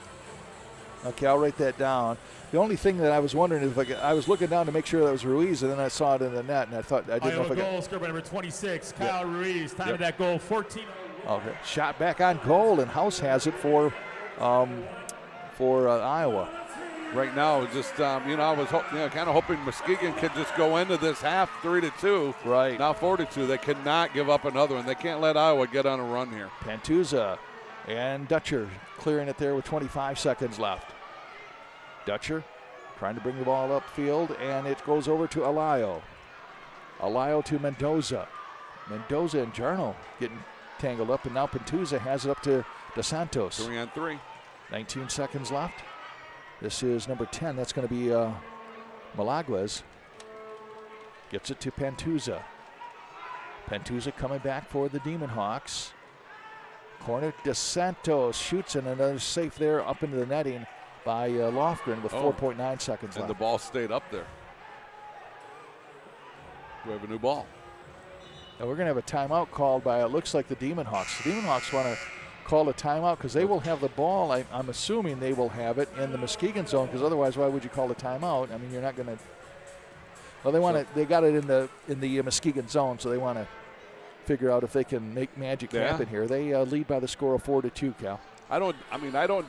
Okay, I'll write that down. The only thing that I was wondering is I was looking down to make sure that was Ruiz, and then I saw it in the net, and I thought I didn't know if I goal scored by number 26, Kyle Ruiz. Time of that goal, 14. Okay, shot back on goal, and House has it for Iowa. Right now, just I was kind of hoping Muskegon could just go into this half 3-2. Right now 4-2. They cannot give up another one. They can't let Iowa get on a run here. Pantuza and Dutcher clearing it there with 25 seconds left. Dutcher trying to bring the ball upfield, and it goes over to Alayo. Alayo to Mendoza. Mendoza and Jarno getting tangled up, and now Pantuza has it up to DeSantos. 3-on-3. 19 seconds left. This is number 10. That's going to be Malaguez. Gets it to Pantuza. Pantuza coming back for the Demon Hawks. Corner, DeSantos shoots, and another safe there up into the netting by Lofgren with 4.9 seconds left. And the ball stayed up there. We have a new ball. Now we're going to have a timeout called by, it looks like, the Demon Hawks. The Demon Hawks want to call a timeout because they will have the ball. I'm assuming they will have it in the Muskegon zone, because otherwise why would you call a timeout? I mean, you're not going to. Well, they got it in the Muskegon zone, so they want to figure out if they can make magic happen here. They lead by the score of 4-2, Cal. I don't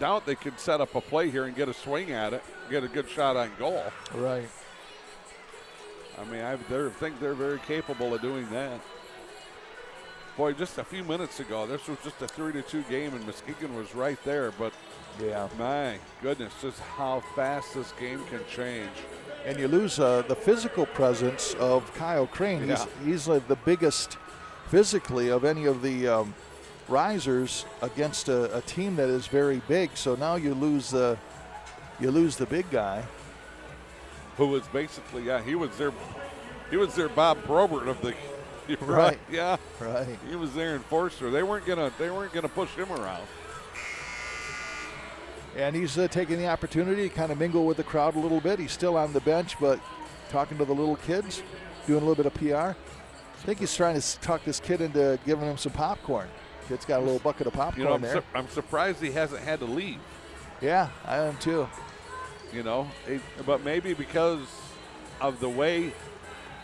doubt they could set up a play here and get a swing at it, get a good shot on goal. Right. I mean, I think they're very capable of doing that. Boy, just a few minutes ago, this was just a 3-2 game, and Muskegon was right there. But, my goodness, just how fast this game can change. And you lose the physical presence of Kyle Crane. Yeah. He's the biggest physically of any of the risers against a team that is very big. So now you lose the big guy, who was basically he was their Bob Probert of You're Right. Yeah. Right. He was their enforcer. They weren't gonna push him around. And he's taking the opportunity to kind of mingle with the crowd a little bit. He's still on the bench, but talking to the little kids, doing a little bit of PR. I think he's trying to talk this kid into giving him some popcorn. Kid's got a little bucket of popcorn there. I'm surprised he hasn't had to leave. Yeah, I am too. But maybe because of the way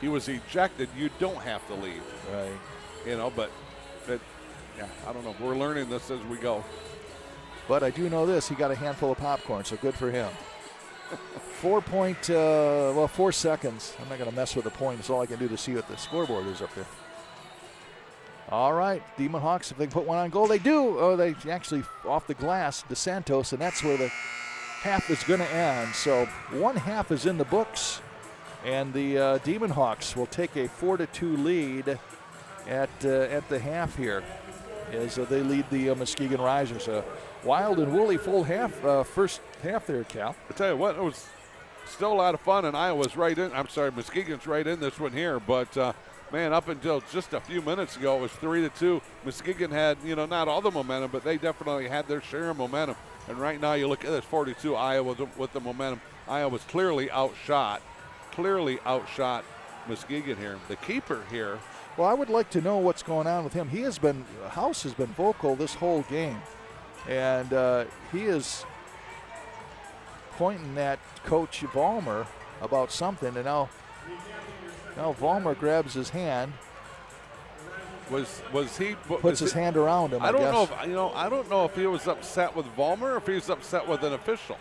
he was ejected, you don't have to leave. Right. But I don't know. We're learning this as we go. But I do know this: he got a handful of popcorn, so good for him. 4 seconds. I'm not going to mess with the point. It's all I can do to see what the scoreboard is up there. All right, Demon Hawks, if they can put one on goal, they do. Oh, they actually off the glass, DeSantos, and that's where the half is going to end. So one half is in the books, and the Demon Hawks will take a 4-2 lead at the half here as they lead the Muskegon Risers. Wild and woolly full half, first half there, Cal. I tell you what, it was still a lot of fun, and Iowa's right in. I'm sorry, Muskegon's right in this one here, but man, up until just a few minutes ago, it was 3-2. Muskegon had, not all the momentum, but they definitely had their share of momentum. And right now, you look at this 42 Iowa with the momentum. Iowa's clearly outshot Muskegon here. The keeper here. Well, I would like to know what's going on with him. House has been vocal this whole game. And he is pointing at Coach Vollmer about something, and now Vollmer grabs his hand. Was he puts his hand around him? I don't know if he was upset with Vollmer or if he was upset with an official.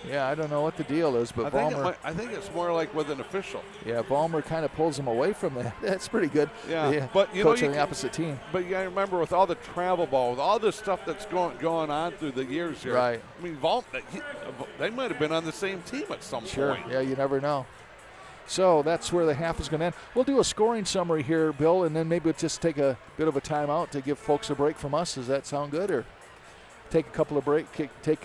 Yeah, I don't know what the deal is, but I think it's more like with an official. Yeah, Vollmer kind of pulls him away from that. That's pretty good. Yeah, but coach on the opposite team. But you got to remember, with all the travel ball, with all this stuff that's going on through the years here. Right. I mean, they might have been on the same team at some point. Sure. Yeah, you never know. So that's where the half is going to end. We'll do a scoring summary here, Bill, and then maybe we'll just take a bit of a timeout to give folks a break from us. Does that sound good? Or take a couple of breaks, take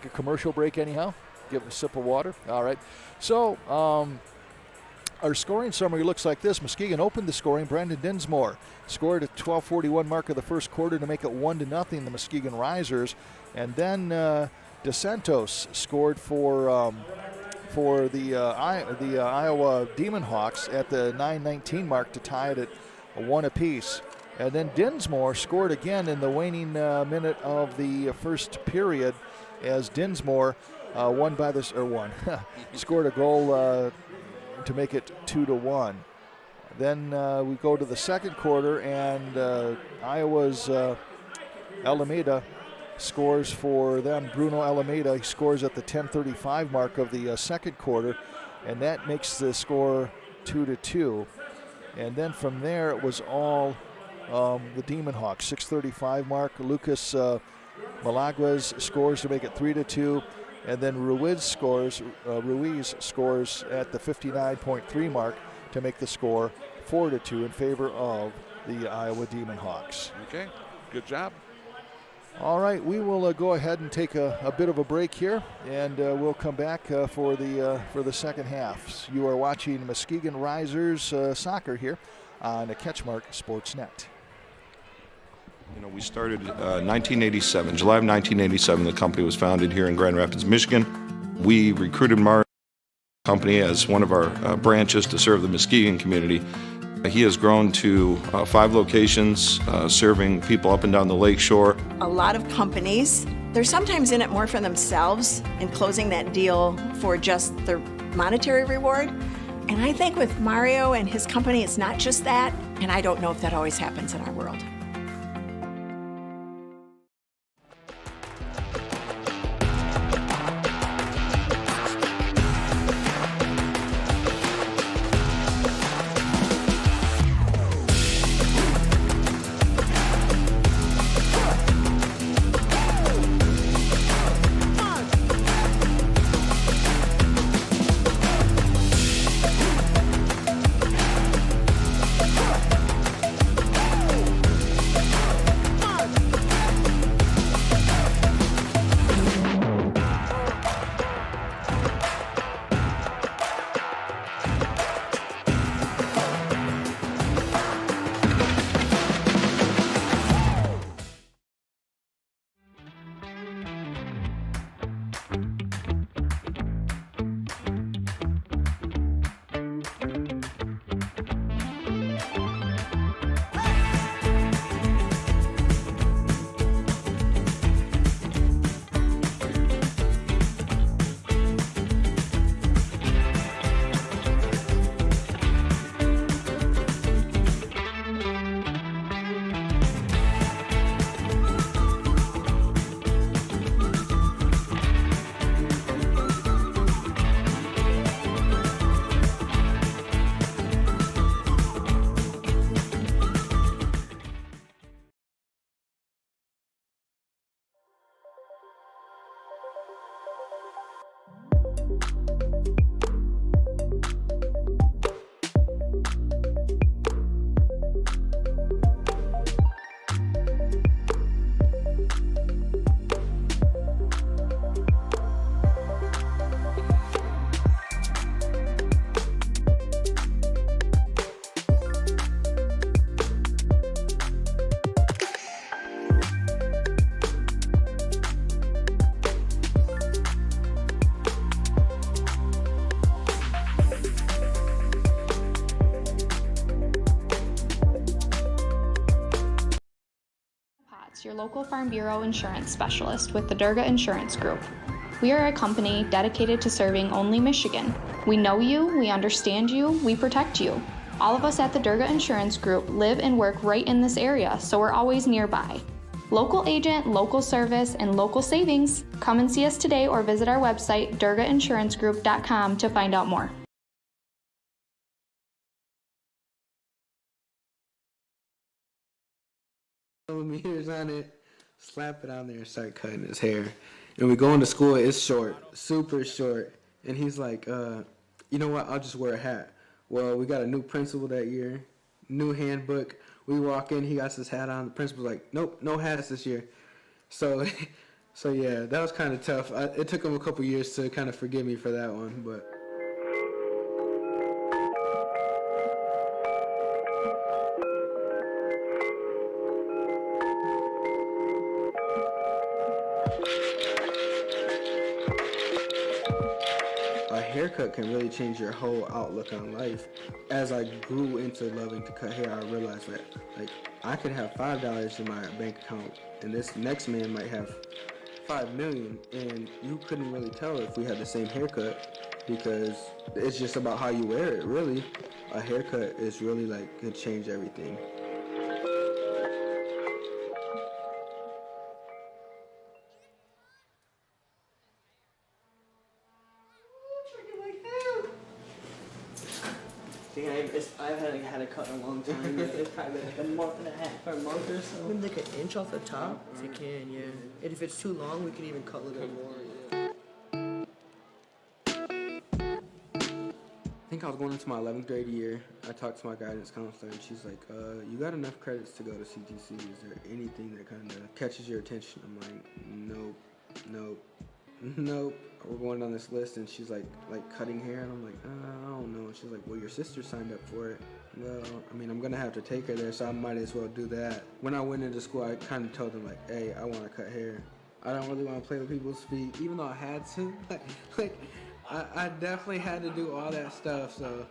a commercial break anyhow? Give a sip of water? All right. So our scoring summary looks like this. Muskegon opened the scoring. Brandon Dinsmore scored at 12:41 mark of the first quarter to make it 1-0, the Muskegon Risers. And then DeSantos scored for the Iowa Demon Hawks at the 9:19 mark to tie it at 1 apiece. And then Dinsmore scored again in the waning minute of the first period as Dinsmore scored a goal to make it 2-1. Then we go to the second quarter, and Iowa's Alameda scores for them. Bruno Alameda scores at the 10:35 mark of the second quarter, and that makes the score 2-2. And then from there, it was all the Demon Hawks. 6:35 mark, Lucas Malaguez scores to make it 3-2, and then Ruiz scores at the 59.3 mark to make the score 4-2 in favor of the Iowa Demon Hawks. Okay, good job. All right, we will go ahead and take a bit of a break here, and we'll come back for the second half. You are watching Muskegon Risers soccer here on the CatchMark SportsNet. We started 1987, July of 1987. The company was founded here in Grand Rapids, Michigan. We recruited Mario Company as one of our branches to serve the Muskegon community. He has grown to 5 locations, serving people up and down the lake shore. A lot of companies, they're sometimes in it more for themselves and closing that deal for just their monetary reward. And I think with Mario and his company, it's not just that. And I don't know if that always happens in our world. local Farm Bureau insurance specialist with the Durga Insurance Group. We are a company dedicated to serving only Michigan. We know you, we understand you, we protect you. All of us at the Durga Insurance Group live and work right in this area, so we're always nearby. Local agent, local service, and local savings. Come and see us today or visit our website, durgainsuranceGroup.com, to find out more. Millimeters on it, slap it on there and start cutting his hair. And we go into school, it's short, super short. And he's like, you know what, I'll just wear a hat. Well, we got a new principal that year, new handbook. We walk in, he got his hat on. The principal's like, nope, no hats this year. So yeah, that was kind of tough. It took him a couple years to kind of forgive me for that one, but. A haircut can really change your whole outlook on life. As I grew into loving to cut hair, I realized that I could have $5 in my bank account and this next man might have $5 million, and you couldn't really tell if we had the same haircut because it's just about how you wear it, really. A haircut is really can change everything. I haven't had a cut in a long time. It's probably like a month and a half or a month or so. Maybe like an inch off the top, if you can, yeah. And if it's too long, we could even cut a little bit more, yeah. I think I was going into my 11th grade year. I talked to my guidance counselor and she's like, you got enough credits to go to CTC. Is there anything that kind of catches your attention? I'm like, nope. We're going down this list and she's like cutting hair and I'm like, I don't know. And she's like, well, your sister signed up for it. Well, I mean, I'm gonna have to take her there, so I might as well do that. When I went into school, I kind of told them like, hey, I want to cut hair. I don't really want to play with people's feet, even though I had to. I definitely had to do all that stuff. So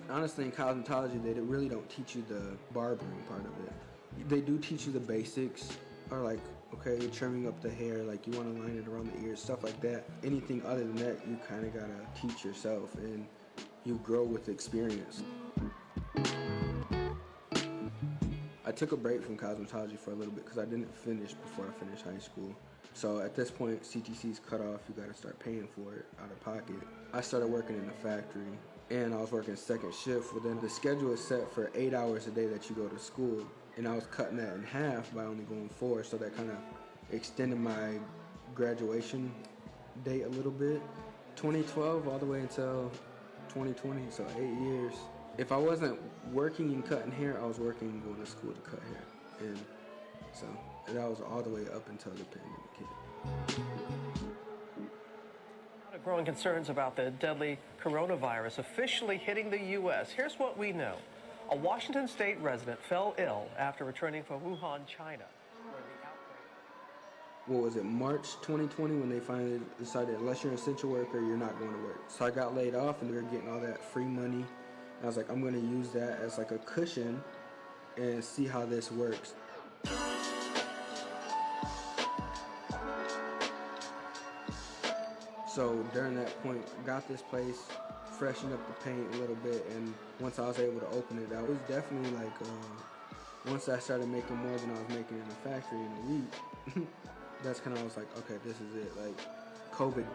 honestly, in cosmetology, they really don't teach you the barbering part of it. They do teach you the basics, or like, okay, you're trimming up the hair, like you want to line it around the ears, stuff like that. Anything other than that, you kind of gotta teach yourself, and you grow with experience. I took a break from cosmetology for a little bit because I didn't finish before I finished high school. So at this point, CTC's cut off, you gotta start paying for it out of pocket. I started working in the factory, and I was working second shift. Well, then the schedule is set for 8 hours a day that you go to school, and I was cutting that in half by only going 4, so that kind of extended my graduation date a little bit. 2012 all the way until 2020, so 8 years. If I wasn't working and cutting hair, I was working and going to school to cut hair. And so that was all the way up until the pandemic hit. Growing concerns about the deadly coronavirus officially hitting the U.S. Here's what we know. A Washington state resident fell ill after returning from Wuhan, China, where the outbreak. What was it, March 2020, when they finally decided unless you're an essential worker, you're not going to work. So I got laid off and they were getting all that free money. And I was like, I'm going to use that as like a cushion and see how this works. So during that point, got this place, freshened up the paint a little bit, and once I was able to open it, it was definitely like, once I started making more than I was making in the factory in a week, that's kind of, I was like, okay, this is it. Like, COVID,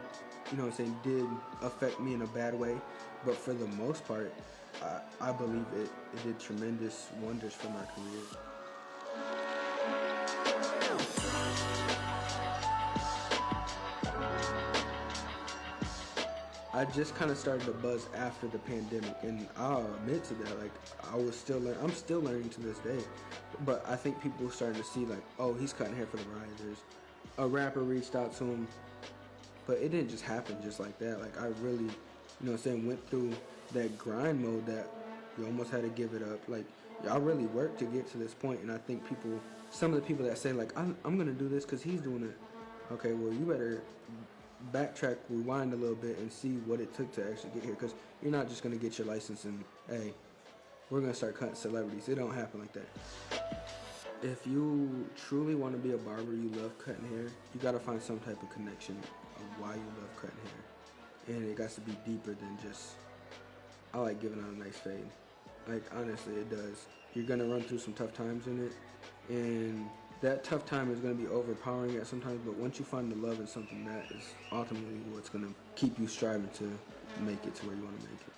did affect me in a bad way, but for the most part, I believe it did tremendous wonders for my career. I just kind of started to buzz after the pandemic, and I'll admit to that, I'm still learning to this day, but I think people started to see oh, he's cutting hair for the risers. A rapper reached out to him, but it didn't just happen just like that. I really, went through that grind mode that you almost had to give it up. I really worked to get to this point, and I think some of the people that say I'm gonna do this because he's doing it. Okay, well, you better backtrack, rewind a little bit, and see what it took to actually get here, because you're not just going to get your license and, hey, we're going to start cutting celebrities. It don't happen like that. if you truly want to be a barber, you love cutting hair, you got to find some type of connection of why you love cutting hair. And it got to be deeper than just, I like giving out a nice fade. Like, honestly, it does. You're going to run through some tough times in it, and that tough time is going to be overpowering at sometimes, but once you find the love in something, that is ultimately what's going to keep you striving to make it to where you want to make it.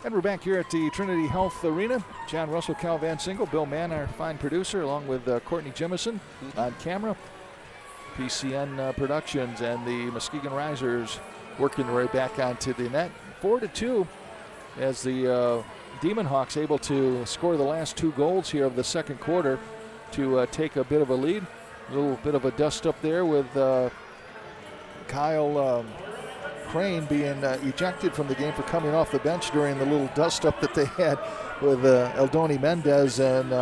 And we're back here at the Trinity Health Arena. John Russell, Cal Van Single, Bill Mann, our fine producer, along with Courtney Jemison on camera. PCN Productions and the Muskegon Risers working their way back onto the net. 4-2 as the Demon Hawks able to score the last 2 goals here of the second quarter to take a bit of a lead. A little bit of a dust up there with Kyle Crane being ejected from the game for coming off the bench during the little dust-up that they had with Eldoni Mendez and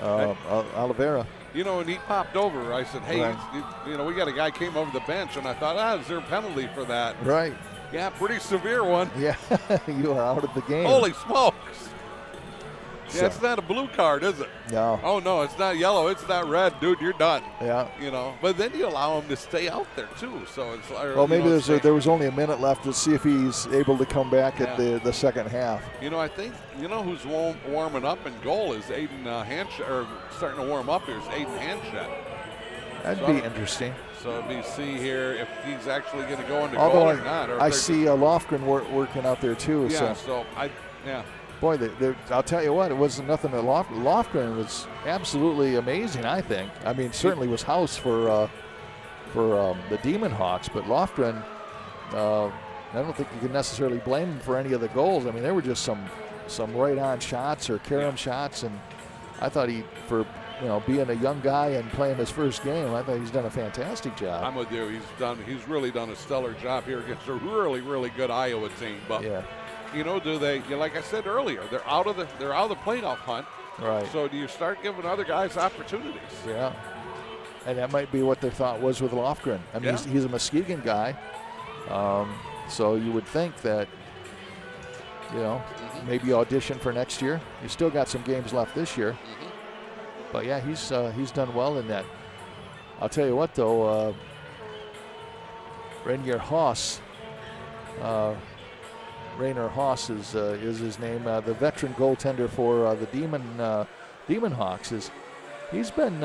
Oliveira. You know, when he popped over, I said, hey, right. you know, we got a guy came over the bench, and I thought, is there a penalty for that? Right. Yeah, pretty severe one. Yeah, you are out of the game. Holy smokes. Yeah, So. it's not a blue card, is it? No. Oh, no, it's not yellow. It's not red. Dude, you're done. Yeah. You know, but then you allow him to stay out there, too. So it's like, well, maybe there was only a minute left to see if he's able to come back at the second half. You know, I think, you know who's warming up in goal is Aiden Hanchett, or starting to warm up here is Aiden Hanchett. That'd be interesting. So we see here if he's actually going to go into Although goal or not. Or I see Lofgren working out there, too. Yeah, so yeah. Boy, I'll tell you what, it wasn't nothing that Lofgren was absolutely amazing, I think. I mean, certainly was house for the Demon Hawks, but Lofgren, I don't think you can necessarily blame him for any of the goals. I mean, there were just some right-on shots or carom shots, and I thought being a young guy and playing his first game, I thought he's done a fantastic job. I'm with you. He's really done a stellar job here against a really, really good Iowa team. But yeah. You know, like I said earlier, they're out of the playoff hunt. Right. So do you start giving other guys opportunities? Yeah. And that might be what their thought was with Lofgren. I mean, he's a Muskegon guy. So you would think that, maybe audition for next year. You still got some games left this year. But yeah, he's done well in that. I'll tell you what though, Rainier Haas is his name. The veteran goaltender for the Demon Hawks he's been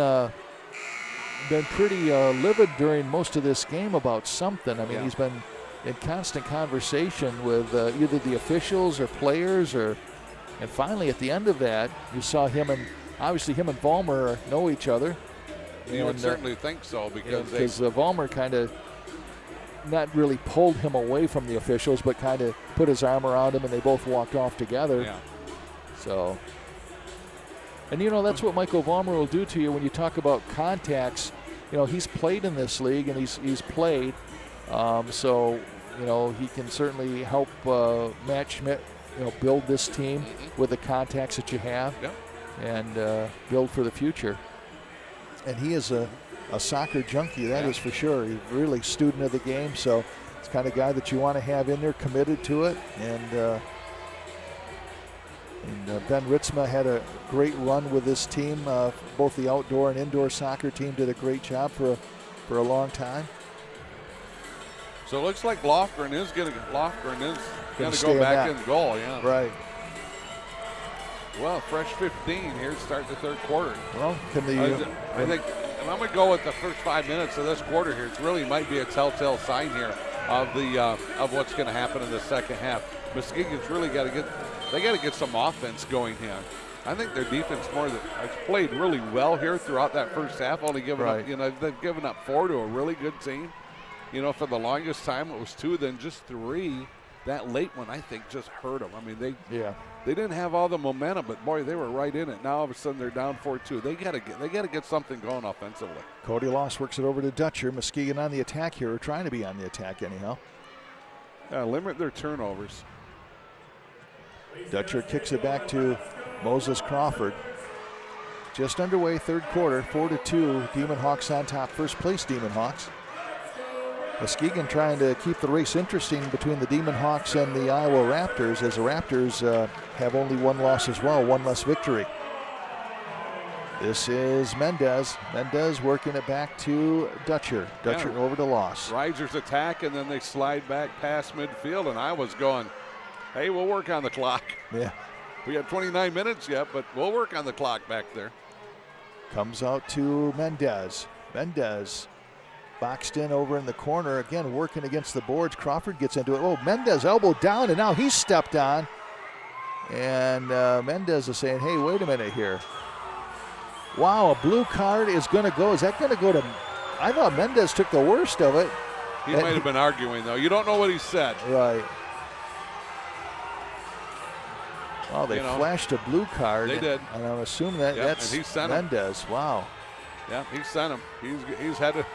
pretty livid during most of this game about something. I mean, he's been in constant conversation with either the officials or players, and finally at the end of that, you saw him and Vollmer know each other. You would certainly think so, because Vollmer kind of not really pulled him away from the officials, but kind of put his arm around him, and they both walked off together. Yeah. So, and that's what Michael Vollmer will do to you when you talk about contacts. He's played in this league, and he's played. So, he can certainly help build this team with the contacts that you have, and build for the future. And he is a soccer junkie, that is for sure. He's really a student of the game, so it's the kind of guy that you want to have in there, committed to it. And Ben Ritzma had a great run with this team. Both the outdoor and indoor soccer team did a great job for a long time. So it looks like Lofgren is going to go back in goal. Yeah. Right. Well, fresh 15 here to start the third quarter. Well, I think, and I'm going to go with the first 5 minutes of this quarter here. It really might be a telltale sign here of what's going to happen in the second half. Muskegon's really got to get some offense going here. I think their defense has played really well here throughout that first half. Only giving up, they've given up 4 to a really good team. For the longest time it was 2, then just 3. That late one, I think, just hurt them. I mean, they didn't have all the momentum, but boy, they were right in it. Now all of a sudden they're down 4-2. They got to get something going offensively. Cody Loss works it over to Dutcher. Muskegon on the attack here, or trying to be on the attack anyhow. Limit their turnovers. Dutcher kicks it back to Moses Crawford. Just underway, third quarter, 4-2. Demon Hawks on top. First place Demon Hawks. Muskegon trying to keep the race interesting between the Demon Hawks and the Iowa Raptors, as the Raptors have only one loss as well, one less victory. This is Mendez. Mendez working it back to Dutcher. Dutcher over to Loss. Risers attack, and then they slide back past midfield, and Iowa's going, hey, we'll work on the clock. Yeah. We have 29 minutes yet, but we'll work on the clock back there. Comes out to Mendez. Mendez boxed in over in the corner, again working against the boards. Crawford gets into it. Oh, Mendez elbow down, and now he's stepped on. And Mendez is saying, hey, wait a minute here. Wow, a blue card is going to go. Is that going to go to, I thought Mendez took the worst of it. He might have been arguing, though. You don't know what he said. Right. Well, they flashed a blue card. They did. And I'm assuming that's Mendez. Wow. Yeah, he sent him. He's had to.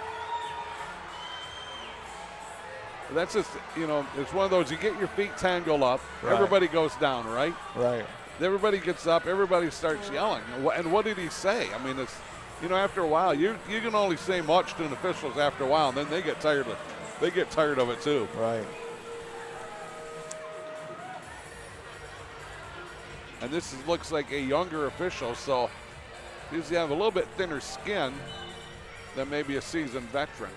That's just, it's one of those, you get your feet tangled up, everybody goes down, right? Right. Everybody gets up, everybody starts yelling. And what did he say? I mean, it's, after a while, you can only say much to an officials after a while, and then they get tired of it too. Right. And this looks like a younger official, so he's have a little bit thinner skin than maybe a seasoned veteran.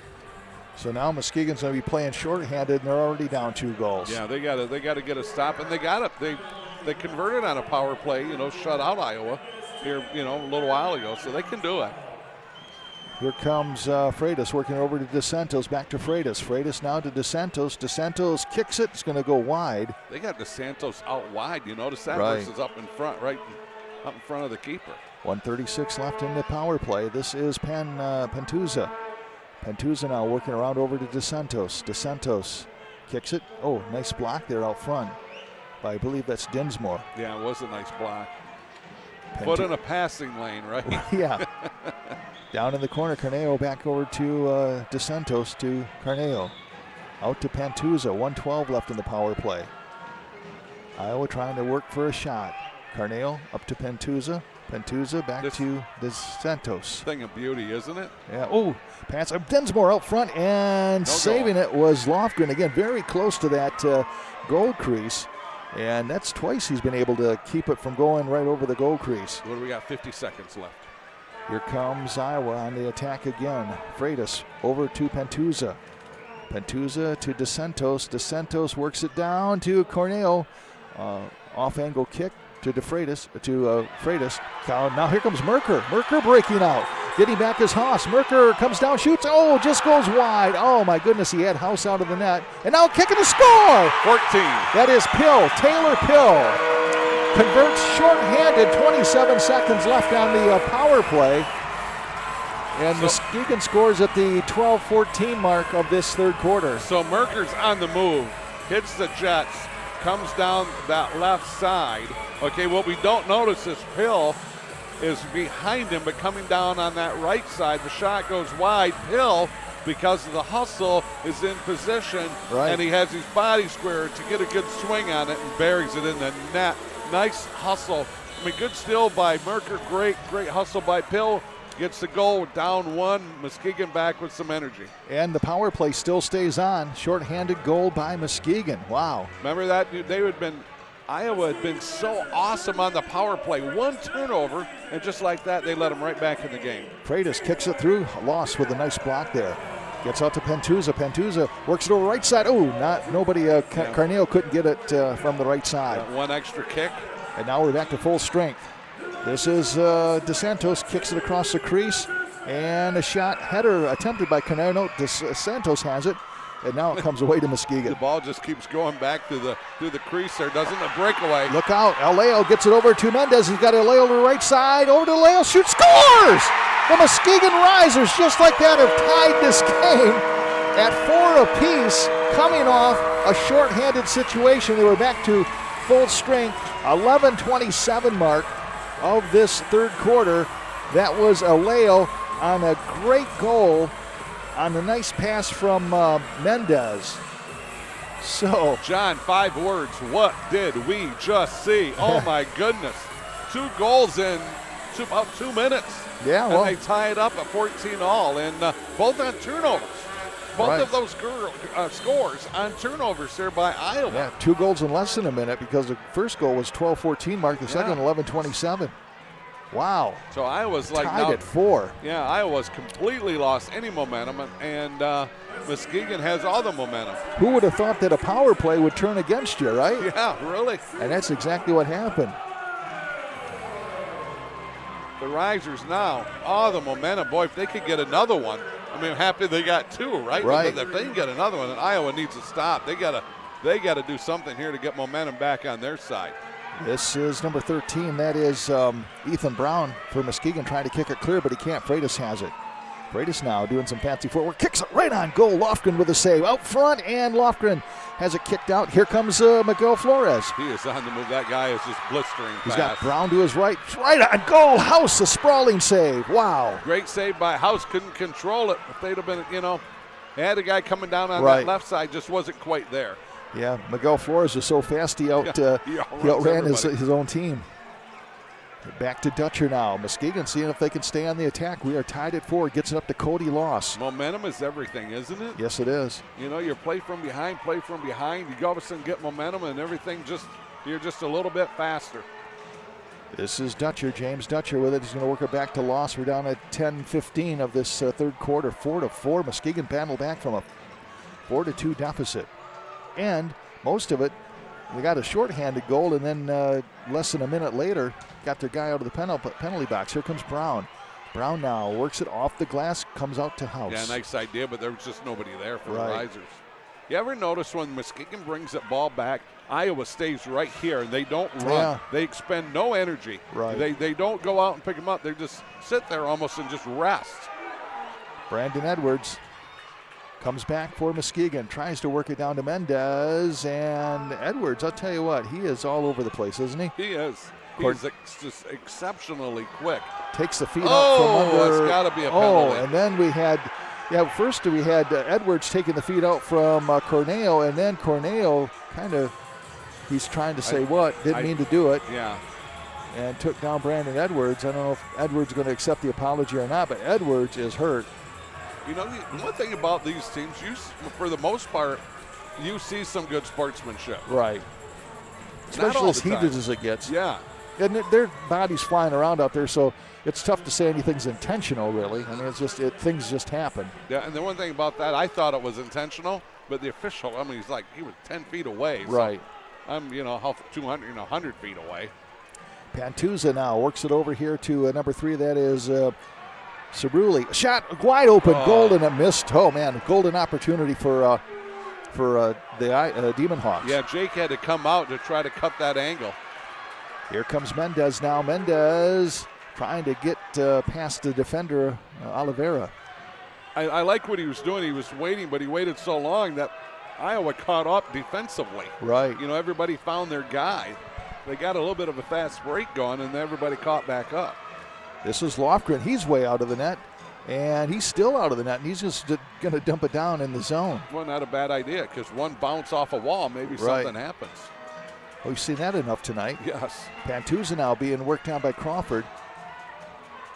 So now Muskegon's going to be playing shorthanded, and they're already down 2 goals. Yeah, they got to get a stop, and they converted on a power play, shut out Iowa here, a little while ago, so they can do it. Here comes Freitas working over to DeSantos, back to Freitas. Freitas now to DeSantos. DeSantos kicks it. It's going to go wide. They got DeSantos out wide. DeSantos is up in front, right up in front of the keeper. 1:36 left in the power play. This is Pentuza. Pentuza now working around over to DeSantos. DeSantos kicks it. Oh, nice block there out front. I believe that's Dinsmore. Yeah, it was a nice block. Put in a passing lane, right? Yeah. Down in the corner, Carneo back over to DeSantos to Carneo. Out to Pentuza. 1:12 left in the power play. Iowa trying to work for a shot. Carneo up to Pentuza. Pentuza back to DeSantos. Thing of beauty, isn't it? Yeah. Oh, pass. Dinsmore out front, and saving it was Lofgren. Again, very close to that goal crease. And that's twice he's been able to keep it from going right over the goal crease. What do we got? 50 seconds left. Here comes Iowa on the attack again. Freitas over to Pentuza. Pentuza to DeSantos. DeSantos works it down to Corneo. Off-angle kick. to Freitas. Now here comes Merker. Merker breaking out. Getting back his Haas. Merker comes down, shoots. Oh, just goes wide. Oh, my goodness. He had House out of the net. And now kicking to score. 14. That is Pill. Taylor Pill converts shorthanded. 27 seconds left on the power play. And Muskegon scores at the 12-14 mark of this third quarter. So Merker's on the move. Hits the Jets. Comes down that left side. Okay, what we don't notice is Pill is behind him, but coming down on that right side. The shot goes wide. Pill, because of the hustle, is in position, and he has his body square to get a good swing on it and buries it in the net. Nice hustle. I mean, good steal by Merker. Great hustle by Pill. Gets the goal, down one. Muskegon back with some energy. And the power play still stays on. Shorthanded goal by Muskegon. Wow. Remember that? Iowa had been so awesome on the power play. One turnover, and just like that, they let them right back in the game. Freitas kicks it through. Loss with a nice block there. Gets out to Pentuza. Pentuza works it over right side. Oh, nobody. Carneal couldn't get it from the right side. One extra kick. And now we're back to full strength. This is DeSantos kicks it across the crease, and a shot header attempted by Carneal. No, DeSantos has it. And now it comes away to Muskegon. The ball just keeps going back through the crease there, doesn't it? Breakaway. Look out. Aleo gets it over to Mendez. He's got Aleo to the right side. Over to Aleo. Shoots. Scores! The Muskegon Risers, just like that, have tied this game at 4 apiece, coming off a shorthanded situation. They were back to full strength. 11:27 mark of this third quarter. That was Aleo on a great goal on the nice pass from Mendez. So, John, 5 words. What did we just see? Oh, my goodness. 2 goals in about 2 minutes. Yeah, well. And they tie it up at 14 all, and both on turnovers. Both of those scores on turnovers there by Iowa. Yeah, 2 goals in less than a minute, because the first goal was 12:14 mark, the second 11:27. Wow. So Iowa's like tied at 4. Yeah, Iowa's completely lost any momentum, and Muskegon has all the momentum. Who would have thought that a power play would turn against you, right? Yeah, really. And that's exactly what happened. The Risers now, the momentum. Boy, if they could get another one, I mean, I'm happy they got 2, right? Right. But if they can get another one, then Iowa needs to stop. They got to do something here to get momentum back on their side. This is number 13. That is Ethan Brown for Muskegon, trying to kick it clear, but he can't. Freitas has it. Freitas now doing some fancy footwork. Kicks it right on goal. Lofgren with a save. Out front, and Lofgren has it kicked out. Here comes Miguel Flores. He is on the move. That guy is just blistering fast. He's got Brown to his right. Right on goal. House, a sprawling save. Wow. Great save by House. Couldn't control it. If they'd have been, they had a guy coming down on that left side, just wasn't quite there. Yeah, Miguel Flores is so fast he outran his own team. Back to Dutcher now. Muskegon seeing if they can stay on the attack. We are tied at 4. Gets it up to Cody Loss. Momentum is everything, isn't it? Yes, it is. You play from behind. You all of a sudden get momentum, and everything you're just a little bit faster. This is Dutcher, James Dutcher with it. He's going to work it back to Loss. We're down at 10:15 of this third quarter. 4-4. Muskegon battled back from a 4-2 deficit. And most of it, they got a shorthanded goal, and then less than a minute later, got their guy out of the penalty box. Here comes Brown. Brown now works it off the glass, comes out to House. Yeah, nice idea, but there was just nobody there for the Risers. You ever notice when Muskegon brings that ball back, Iowa stays right here, and they don't run. Yeah. They expend no energy. Right. They don't go out and pick them up. They just sit there almost and just rest. Brandon Edwards comes back for Muskegon, tries to work it down to Mendez, and Edwards, I'll tell you what, he is all over the place, isn't he? He is. He's just exceptionally quick. Takes the feet out from under. Oh, it's got to be a penalty. And then we had, first we had Edwards taking the feet out from Corneo, and then Corneo he's trying to say didn't mean to do it. Yeah. And took down Brandon Edwards. I don't know if Edwards is going to accept the apology or not, but Edwards is hurt. One thing about these teams, for the most part, you see some good sportsmanship. Right. Especially as heated as it gets. Yeah. And their bodies flying around out there, so it's tough to say anything's intentional, really. I mean, it's just things just happen. Yeah, and the one thing about that, I thought it was intentional, but the official, he was 10 feet away. So right. I'm, 200, 100 feet away. Pantuza now works it over here to number 3. That is Cerulli. Shot wide open. Golden, it missed. Oh, man, golden opportunity for the Demon Hawks. Yeah, Jake had to come out to try to cut that angle. Here comes Mendez now. Mendez trying to get past the defender, Oliveira. I like what he was doing. He was waiting, but he waited so long that Iowa caught up defensively. Right. You know, everybody found their guy. They got a little bit of a fast break going, and everybody caught back up. This is Lofgren. He's way out of the net, and he's still out of the net, and he's just going to dump it down in the zone. Well, not a bad idea, because one bounce off a wall, maybe something happens. We've seen that enough tonight. Yes. Pantuza now being worked down by Crawford,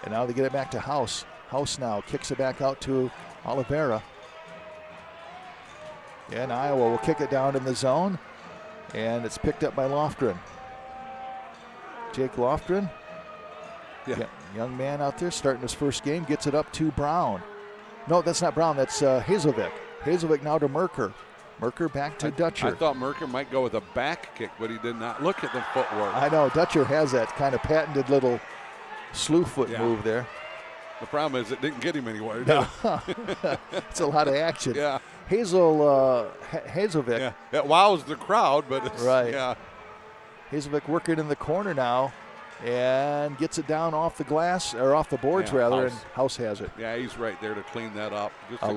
and now they get it back to House. House now kicks it back out to Oliveira. And Iowa will kick it down in the zone, and it's picked up by Lofgren. Jake Lofgren, young man out there starting his first game, gets it up to Brown. No, that's not Brown, that's Hazelvik. Hazelvik now to Merker. Merker back to Dutcher. I thought Merker might go with a back kick, but he did not. Look at the footwork. I know, Dutcher has that kind of patented little slew foot move there. The problem is it didn't get him anywhere. No. It's a lot of action. Yeah. Hazelvik. Yeah, it wows the crowd, but it's, right. Yeah. Hazelvik working in the corner now and gets it down off the glass, or off the boards rather, and House has it. Yeah, he's right there to clean that up. Just a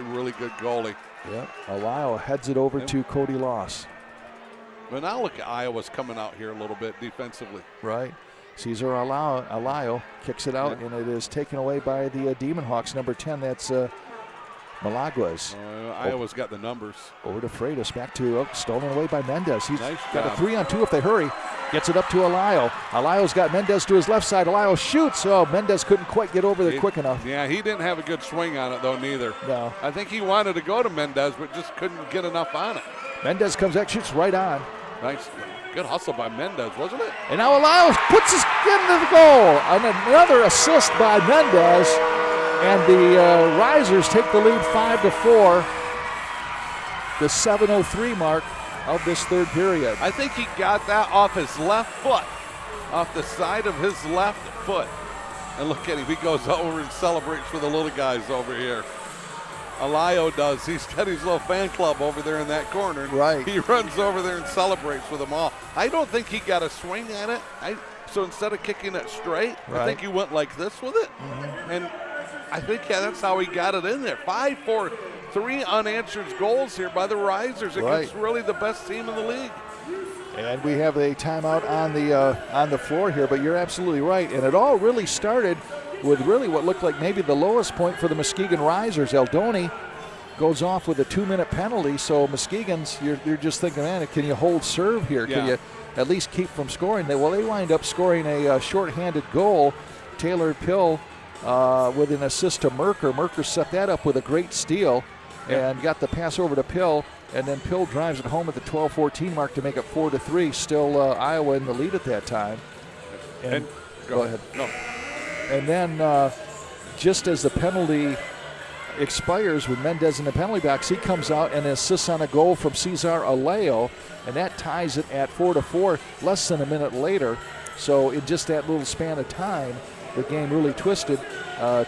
really good goalie. Yep. Iowa heads it over to Cody Loss. But now look at Iowa's coming out here a little bit defensively. Right. Cesar Alayo kicks it out, and it is taken away by the Demon Hawks, number 10. That's Malaguas. Iowa's got the numbers. Over to Freitas, back to stolen away by Mendez. He's nice got job. a 3-on-2 if they hurry. Gets it up to Alayo. Alayo's got Mendez to his left side. Alayo shoots. Oh, Mendez couldn't quite get over there quick enough. Yeah, he didn't have a good swing on it, though, neither. No. I think he wanted to go to Mendez, but just couldn't get enough on it. Mendez comes back, shoots right on. Nice. Good hustle by Mendez, wasn't it? And now Alayo puts his skin to the goal. And another assist by Mendez. And the Risers take the lead 5-4. The 7:03 mark of this third period. I think he got that off his left foot, off the side of his left foot. And look at him, he goes over and celebrates for the little guys over here. Alayo does. He's got his little fan club over there in that corner. Right. He runs over there and celebrates with them all. I don't think he got a swing at it. So instead of kicking it straight, I think he went like this with it. Mm-hmm. And I think that's how he got it in there. 5-4, 3 unanswered goals here by the Risers against really the best team in the league. And we have a timeout on the floor here, but you're absolutely right. And it all really started with really what looked like maybe the lowest point for the Muskegon Risers. Eldoni goes off with a 2-minute penalty, so Muskegon's, you're just thinking, man, can you hold serve here? Yeah. Can you at least keep from scoring? Well, they wind up scoring a shorthanded goal. Taylor Pill with an assist to Merker. Merker set that up with a great steal and got the pass over to Pill, and then Pill drives it home at the 12-14 mark to make it 4-3. Still Iowa in the lead at that time. And go ahead. No. And then just as the penalty expires with Mendez in the penalty box, he comes out and assists on a goal from Cesar Alayo, and that ties it at 4-4 less than a minute later. So in just that little span of time, the game really twisted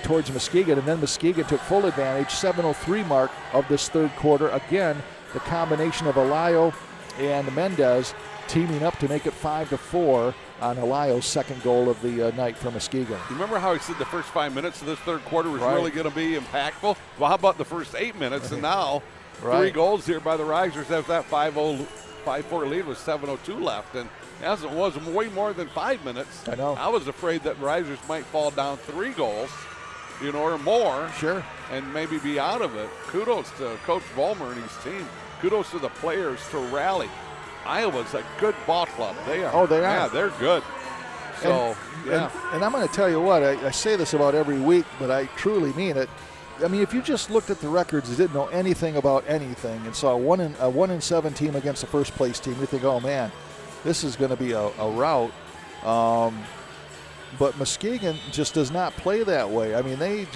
towards Muskegon, and then Muskegon took full advantage. 7:03 mark of this third quarter. Again, the combination of Alayo and Mendez teaming up to make it 5-4 on Alayo's second goal of the night for Muskegon. Remember how he said the first 5 minutes of this third quarter was really going to be impactful? Well, how about the first 8 minutes? And now 3 goals here by the Risers as that 5-4 lead with 7:02 left. And as it was way more than 5 minutes, I know. I was afraid that Risers might fall down 3 goals, or more. Sure. And maybe be out of it. Kudos to Coach Vollmer and his team. Kudos to the players to rally. Iowa's a good ball club. They are. Oh, they are. Yeah, they're good. So, and I'm going to tell you what, I say this about every week, but I truly mean it. I mean, if you just looked at the records and didn't know anything about anything and saw a 1-7 team against a first place team, you think, oh man, this is going to be a rout. But Muskegon just does not play that way. I mean, they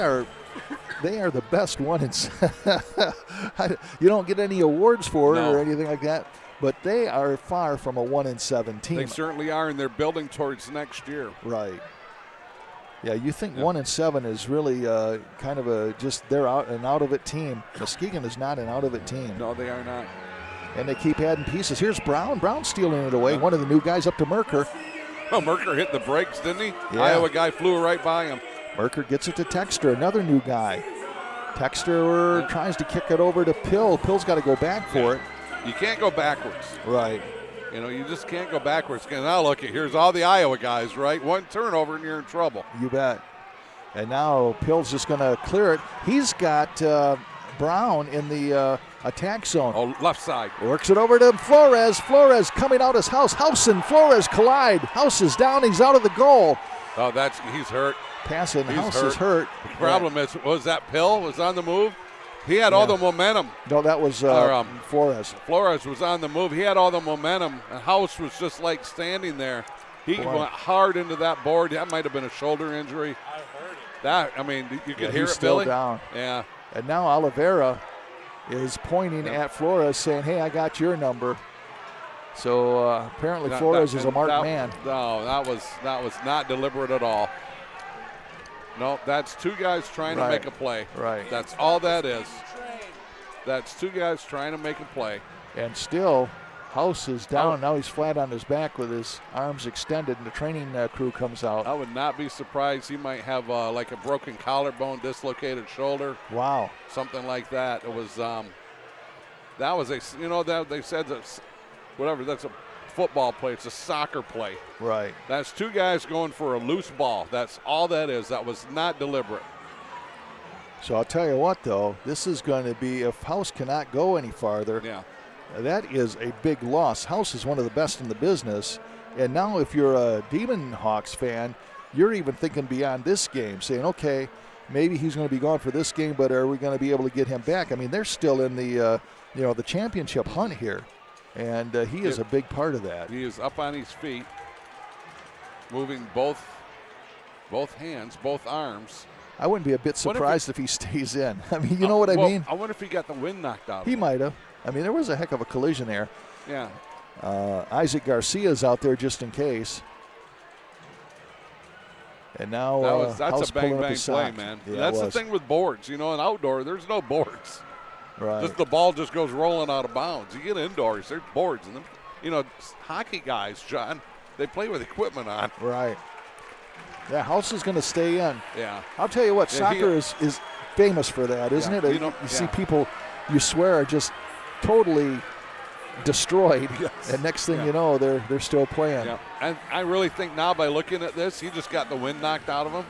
are the best 1-7. You don't get any awards for it or anything like that. but they are far from a 1-7 team. They certainly are, and they're building towards next year. Right. Yeah, you think 1-7 is really kind of they're out of it team. Muskegon is not an out of it team. No, they are not. And they keep adding pieces. Here's Brown. Brown stealing it away. One of the new guys up to Merker. Oh, Merker hit the brakes, didn't he? Yeah. Iowa guy flew right by him. Merker gets it to Texter, another new guy. Texter tries to kick it over to Pill. Pill's got to go back for it. You can't go backwards. Right. You know, you just can't go backwards. Now look, here's all the Iowa guys, right? One turnover and you're in trouble. You bet. And now Pill's just going to clear it. He's got Brown in the attack zone. Oh, left side. Works it over to Flores. Flores coming out as House. House and Flores collide. House is down. He's out of the goal. Oh, he's hurt. Passing. He's House is hurt. The problem is, was that Pill was on the move? He had all the momentum. No, that was Flores. Flores was on the move. He had all the momentum. And House was just like standing there. He went hard into that board. That might have been a shoulder injury. I heard it. That, I mean, you could hear he's it, still Billy. Down. Yeah. And now Oliveira is pointing at Flores, saying, "Hey, I got your number." So apparently Flores is a marked man. No, that was not deliberate at all. No, that's two guys trying to make a play. Right. That's all that is. That's two guys trying to make a play. And still, House is down. Now he's flat on his back with his arms extended, and the training crew comes out. I would not be surprised. He might have like a broken collarbone, dislocated shoulder. Wow. Something like that. It was, that was that they said that's whatever, that's a football play. It's a soccer play. Right. That's two guys going for a loose ball. That's all that is. That was not deliberate. So I'll tell you what, though, this is going to be, if House cannot go any farther, that is a big loss. House is one of the best in the business. And now if you're a Demon Hawks fan, you're even thinking beyond this game, saying, okay, maybe he's going to be gone for this game, but are we going to be able to get him back? I mean, they're still in the, the championship hunt here. And he is a big part of that. He is up on his feet, moving both hands, both arms. I wouldn't be a bit surprised if he stays in. I mean, you know what I mean? I wonder if he got the wind knocked out of him. He might have. I mean, there was a heck of a collision there. Yeah. Isaac Garcia's out there just in case. And now that's a bang-bang play, man. Yeah, that's the thing with boards. You know, in outdoor, there's no boards. Right. Just the ball just goes rolling out of bounds. You get indoors, there's boards. And hockey guys, John, they play with equipment on. Right. Yeah, House is going to stay in. Yeah. I'll tell you what, soccer is famous for that, isn't it? You see people, you swear, are just totally destroyed. Yes. And next thing you know, they're still playing. Yeah. And I really think now by looking at this, he just got the wind knocked out of him.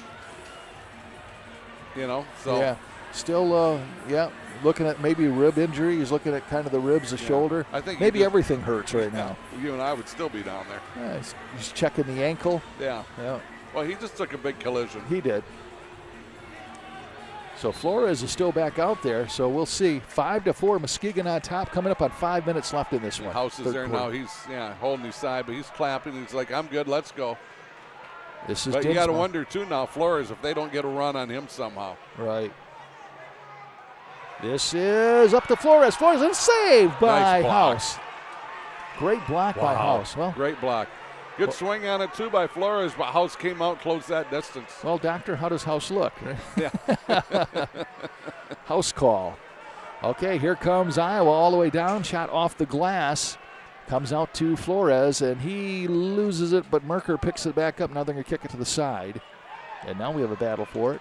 So. Yeah. Still, looking at maybe rib injury. He's looking at kind of the ribs, the shoulder. I think maybe everything hurts right now. You and I would still be down there. Yeah, he's checking the ankle. Yeah. Well, he just took a big collision. He did. So Flores is still back out there, so we'll see. 5-4, Muskegon on top, coming up on 5 minutes left in this one. House is there now. He's holding his side, but he's clapping. He's like, I'm good, let's go. This is but you got to wonder, too, now, Flores, if they don't get a run on him somehow. Right. This is up to Flores. Flores is saved by House. Great block by House. Well, great block. Good swing on it, too, by Flores, but House came out, closed that distance. Well, Doctor, how does House look? Yeah. House call. Okay, here comes Iowa all the way down. Shot off the glass. Comes out to Flores, and he loses it, but Merker picks it back up. Now they're going to kick it to the side. And now we have a battle for it.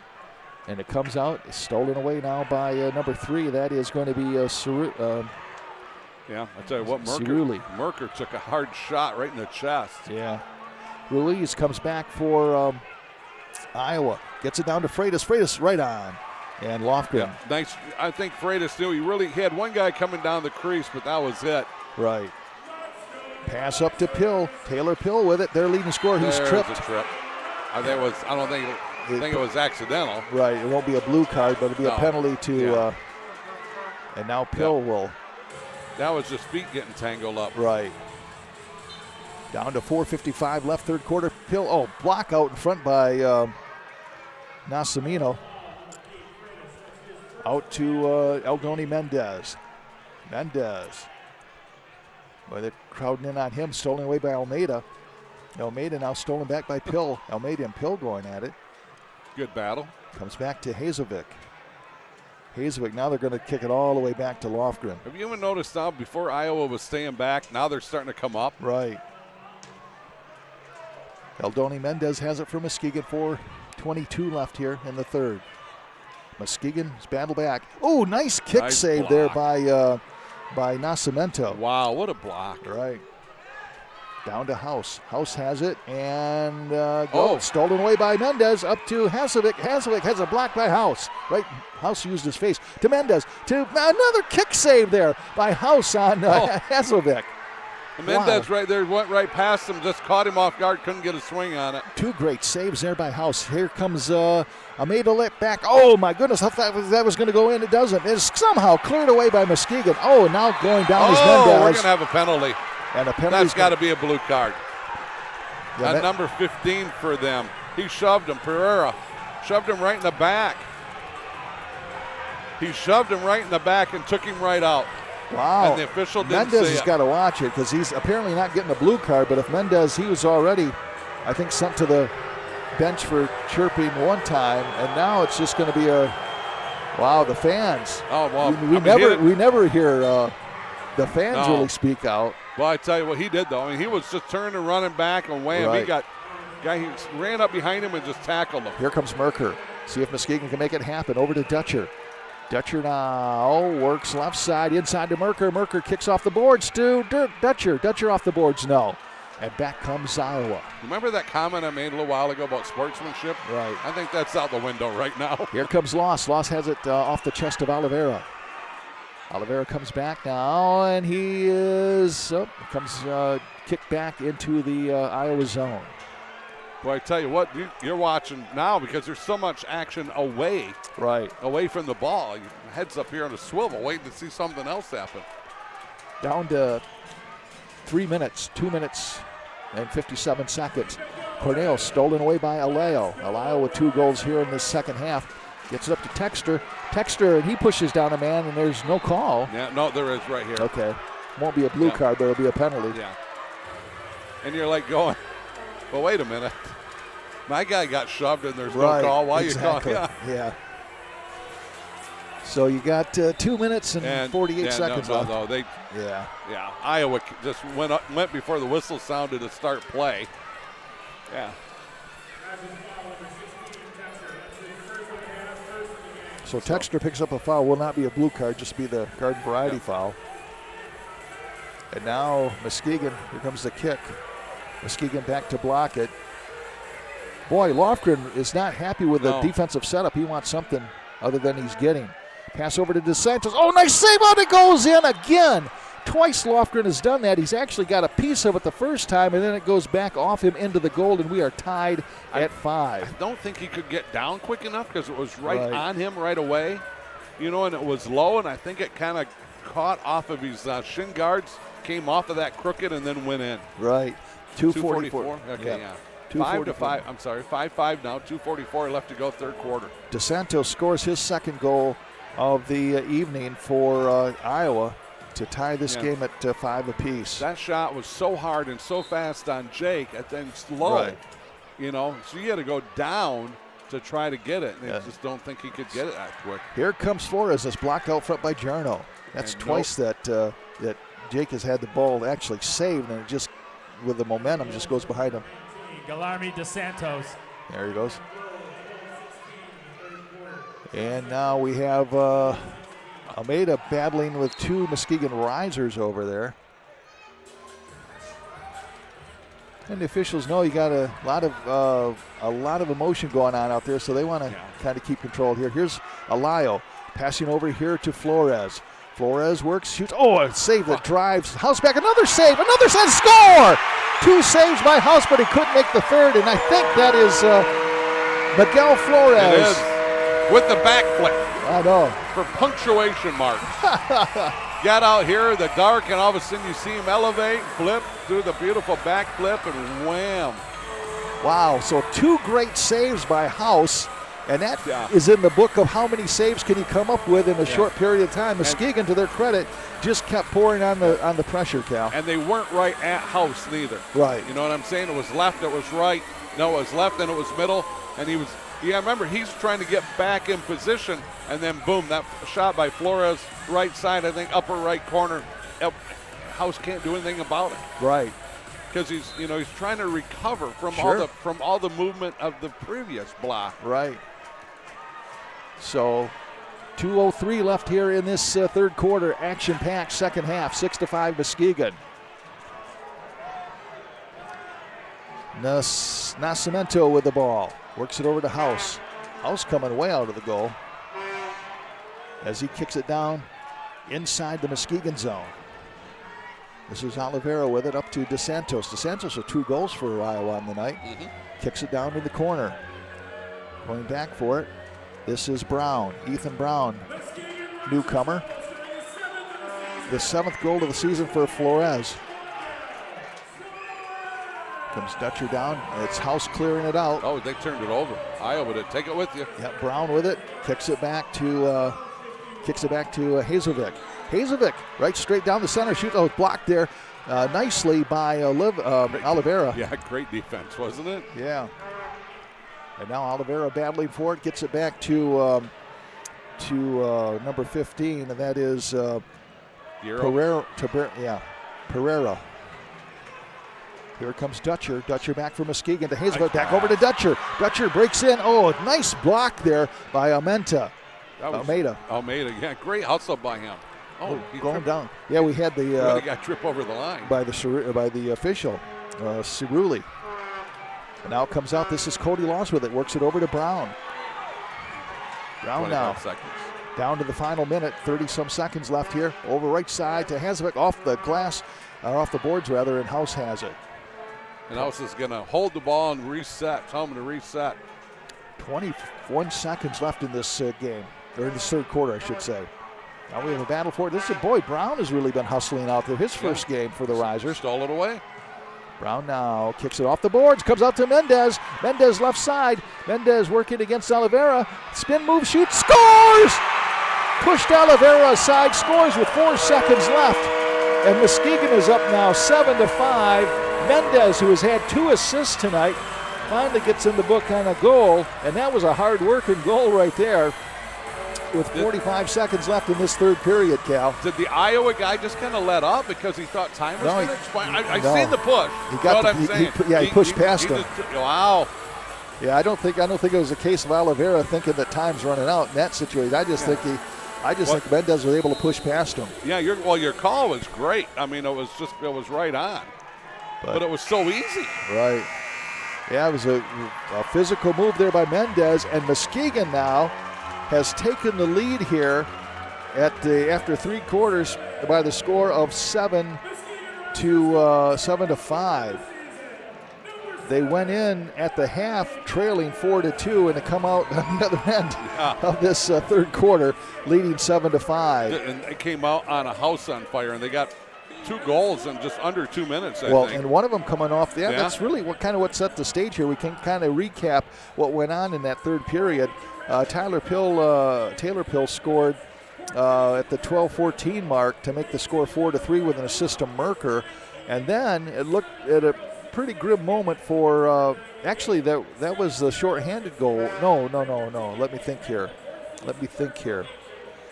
And it comes out, stolen away now by number 3. That is going to be yeah, I tell you what, Merker took a hard shot right in the chest. Yeah. Ruiz comes back for Iowa. Gets it down to Freitas. Freitas right on. And Lofgren. Yeah, nice. I think Freitas knew he had one guy coming down the crease, but that was it. Right. Pass up to Pill. Taylor Pill with it. Their leading scorer. He's tripped. A trip. I don't think it was accidental. Right. It won't be a blue card, but it'll be a penalty to. And now Pill will. That was just feet getting tangled up. Right. Down to 4:55 left, third quarter. Pill. Block out in front by Nasamino. Out to Eldoni Mendez. Boy, they're crowding in on him. Stolen away by Almeida. Almeida now stolen back by Pill. Almeida and Pill going at it. Good battle. Comes back to Hazovic. Hazovic, now they're going to kick it all the way back to Lofgren. Have you even noticed now, before Iowa was staying back, now they're starting to come up? Right. Eldoni Mendez has it for Muskegon. 4:22 left here in the third. Muskegon's battle back. Oh, nice kick save there by Nascimento. Wow, what a block. Right. Down to House. House has it, and stolen away by Mendez, up to Hazovic. Hazovic has a block by House. Right, House used his face. To Mendez, to another kick save there by House on Hazovic. Mendez right there went right past him, just caught him off guard, couldn't get a swing on it. Two great saves there by House. Here comes Almeida lit back. Oh, my goodness, I thought that was going to go in. It doesn't. It's somehow cleared away by Muskegon. Oh, now going down is Mendez. We're going to have a penalty. And a penalty. That's got to be a blue card. Yeah, number 15 for them. He shoved him. Pereira shoved him right in the back. He shoved him right in the back and took him right out. Wow. And the official didn't Mendez see has it. got to watch it because he's apparently not getting a blue card. But if Mendez, he was already, I think, sent to the bench for chirping one time, and now it's just going to be the fans. Oh, well, we never hear the fans really speak out. Well, I tell you what he did, though. I mean, he was just turning and running back, and wham, Right. he ran up behind him and just tackled him. Here comes Merker. See if Muskegon can make it happen. Over to Dutcher. Dutcher now works left side, inside to Merker. Merker kicks off the boards to Dutcher. Dutcher off the boards, no. And back comes Iowa. Remember that comment I made a little while ago about sportsmanship? Right. I think that's out the window right now. Here comes Loss. Loss has it off the chest of Oliveira. Oliveira comes back now, and he comes kicked back into the Iowa zone. Well, I tell you what, you're watching now because there's so much action away. Right. Away from the ball. Your head's up here on a swivel waiting to see something else happen. Down to 3 minutes, 2 minutes and 57 seconds. Cornell stolen away by Alayo. Alayo with 2 goals here in the second half. Gets it up to Texter. Texter, and he pushes down a man, and there's no call. Yeah, no, there is right here. Okay. Won't be a blue card, but it'll be a penalty. Yeah. And you're like going, well, wait a minute. My guy got shoved, and there's no call. Why exactly. you calling? Yeah. So you got 2 minutes and 48 seconds left. Yeah. Iowa just went before the whistle sounded to start play. Yeah. So Texter picks up a foul. Will not be a blue card, just be the garden variety foul. And now Muskegon, here comes the kick. Muskegon back to block it. Boy, Lofgren is not happy with the defensive setup. He wants something other than he's getting. Pass over to DeSantos. Oh, nice save on it. Goes in again. Twice Lofgren has done that. He's actually got a piece of it the first time, and then it goes back off him into the goal, and we are tied at 5. I don't think he could get down quick enough because it was right on him right away. And it was low, and I think it kind of caught off of his shin guards, came off of that crooked, and then went in. Right. 2:44. Okay, yeah. 5-5. I'm sorry, 5-5 now. 2:44 left to go, third quarter. DeSantos scores his second goal of the evening for Iowa to tie this game at 5 apiece. That shot was so hard and so fast on Jake, and then slow. Right. So you had to go down to try to get it. And I just don't think he could get it that quick. Here comes Flores. That's blocked out front by Jarno. That's twice that Jake has had the ball actually saved, and it just, with the momentum, just goes behind him. Guilherme DeSantos. There he goes. And now we have Almeida battling with 2 Muskegon risers over there. And the officials know you got a lot of emotion going on out there, so they want to kind of keep control here. Here's Alayo passing over here to Flores. Flores works, shoots. Oh, a save that drives House back. Another save, score! 2 saves by House, but he couldn't make the third, and I think that is Miguel Flores. It is, with the backflip. I know. For punctuation marks. Got out here in the dark, and all of a sudden you see him elevate, flip, do the beautiful backflip, and wham. Wow, so 2 great saves by House, And that is in the book of how many saves can you come up with in a short period of time. Muskegon, to their credit, just kept pouring on the pressure, Cal. And they weren't right at house neither. Right. You know what I'm saying? It was left, it was right. No, it was left and it was middle. And he was, remember, he's trying to get back in position. And then, boom, that shot by Flores, right side, I think, upper right corner. House can't do anything about it. Right. Because he's trying to recover from all the movement of the previous block. Right. So 2:03 left here in this third quarter. Action-packed second half, 6-5 Muskegon. Nascimento with the ball. Works it over to House. House coming way out of the goal as he kicks it down inside the Muskegon zone. This is Oliveira with it up to DeSantos. DeSantos with 2 goals for Iowa on the night. Kicks it down to the corner. Going back for it. This is Brown, Ethan Brown, newcomer. The 7th goal of the season for Flores. Comes Dutcher down. It's House clearing it out. Oh, they turned it over. Iowa did. Take it with you. Yeah, Brown with it. Kicks it back to Hazelvik. Hazelvik right straight down the center. Shoots. Oh, blocked there nicely by Oliveira. Yeah, great defense, wasn't it? Yeah. And now Oliveira battling for it. Gets it back to number 15, and that is Pereira. Pereira. Here comes Dutcher. Dutcher back for Muskegon to Hazelvik. Back over to Dutcher. Dutcher breaks in. Oh, nice block there by Almeida. Almeida, yeah, great hustle by him. Oh, going down. Yeah, we had the got trip over the line by the official, Cerulli. And now it comes out. This is Cody Laws with it. Works it over to Brown. Brown now. Seconds. Down to the final minute. 30-some seconds left here. Over right side to Hazelvik. Off the glass, off the boards rather, and House has it. And House is going to hold the ball and reset. Tell him to reset. 21 seconds left in this game. Or in the third quarter, I should say. Now we have a battle for it. This is Brown has really been hustling out there. His first game for the Risers. Stole it away. Brown now kicks it off the boards. Comes out to Mendez. Mendez left side. Mendez working against Oliveira. Spin move, shoots, scores! Pushed Oliveira aside, scores with 4 seconds left. And Muskegon is up now 7-5. Mendez, who has had 2 assists tonight, finally gets in the book on a goal. And that was a hard-working goal right there. With 45 seconds left in this third period, Cal. Did the Iowa guy just kind of let up because he thought time was going to expire? I seen the push. He pushed past him. Wow. Yeah, I don't think it was a case of Oliveira thinking that time's running out in that situation. I just think Mendez was able to push past him. Yeah, your call was great. I mean, it was right on. But it was so easy. Right. Yeah, it was a physical move there by Mendez, and Muskegon now has taken the lead here after 3 quarters by the score of 7-5. They went in at the half trailing 4-2, and to come out on the other end of this third quarter leading 7-5. And they came out on a house on fire, and they got 2 goals in just under 2 minutes, I think. And one of them coming off. That's really what set the stage here. We can kind of recap what went on in that third period. Taylor Pill scored at the 12-14 mark to make the score 4-3 with an assist to Merker. And then it looked at a pretty grim moment for, actually that was the shorthanded goal. No. Let me think here.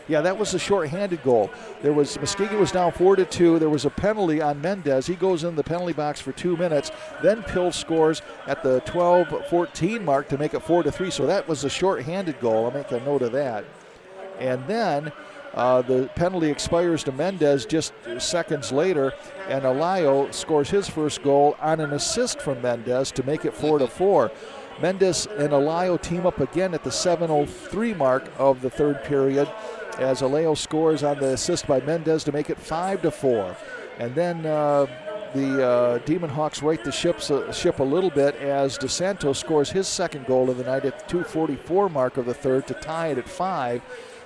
Yeah, that was the shorthanded goal. Muskegon was down 4-2. There was a penalty on Mendez. He goes in the penalty box for 2 minutes. Then Pill scores at the 12-14 mark to make it 4-3. So that was a shorthanded goal. I'll make a note of that. And then the penalty expires to Mendez just seconds later, and Alayo scores his first goal on an assist from Mendez to make it 4-4. Mendez and Alayo team up again at the 7:03 mark of the third period, as Alayo scores on the assist by Mendez to make it 5-4. And then the Demon Hawks right the ship a little bit as DeSantos scores his second goal of the night at the 2:44 mark of the third to tie it at 5.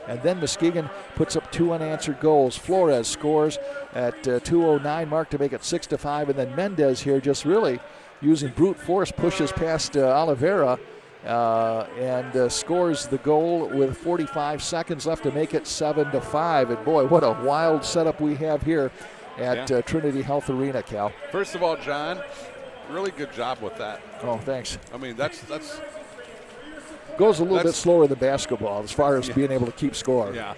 And then Muskegon puts up 2 unanswered goals. Flores scores at 2:09 mark to make it 6-5. And then Mendez here just really using brute force pushes past Oliveira and scores the goal with 45 seconds left to make it 7-5. And boy, what a wild setup we have here at Trinity Health Arena, Cal. First of all, John, really good job with that. Oh, thanks. I mean, that's goes a little bit slower than basketball as far as being able to keep score. Yeah.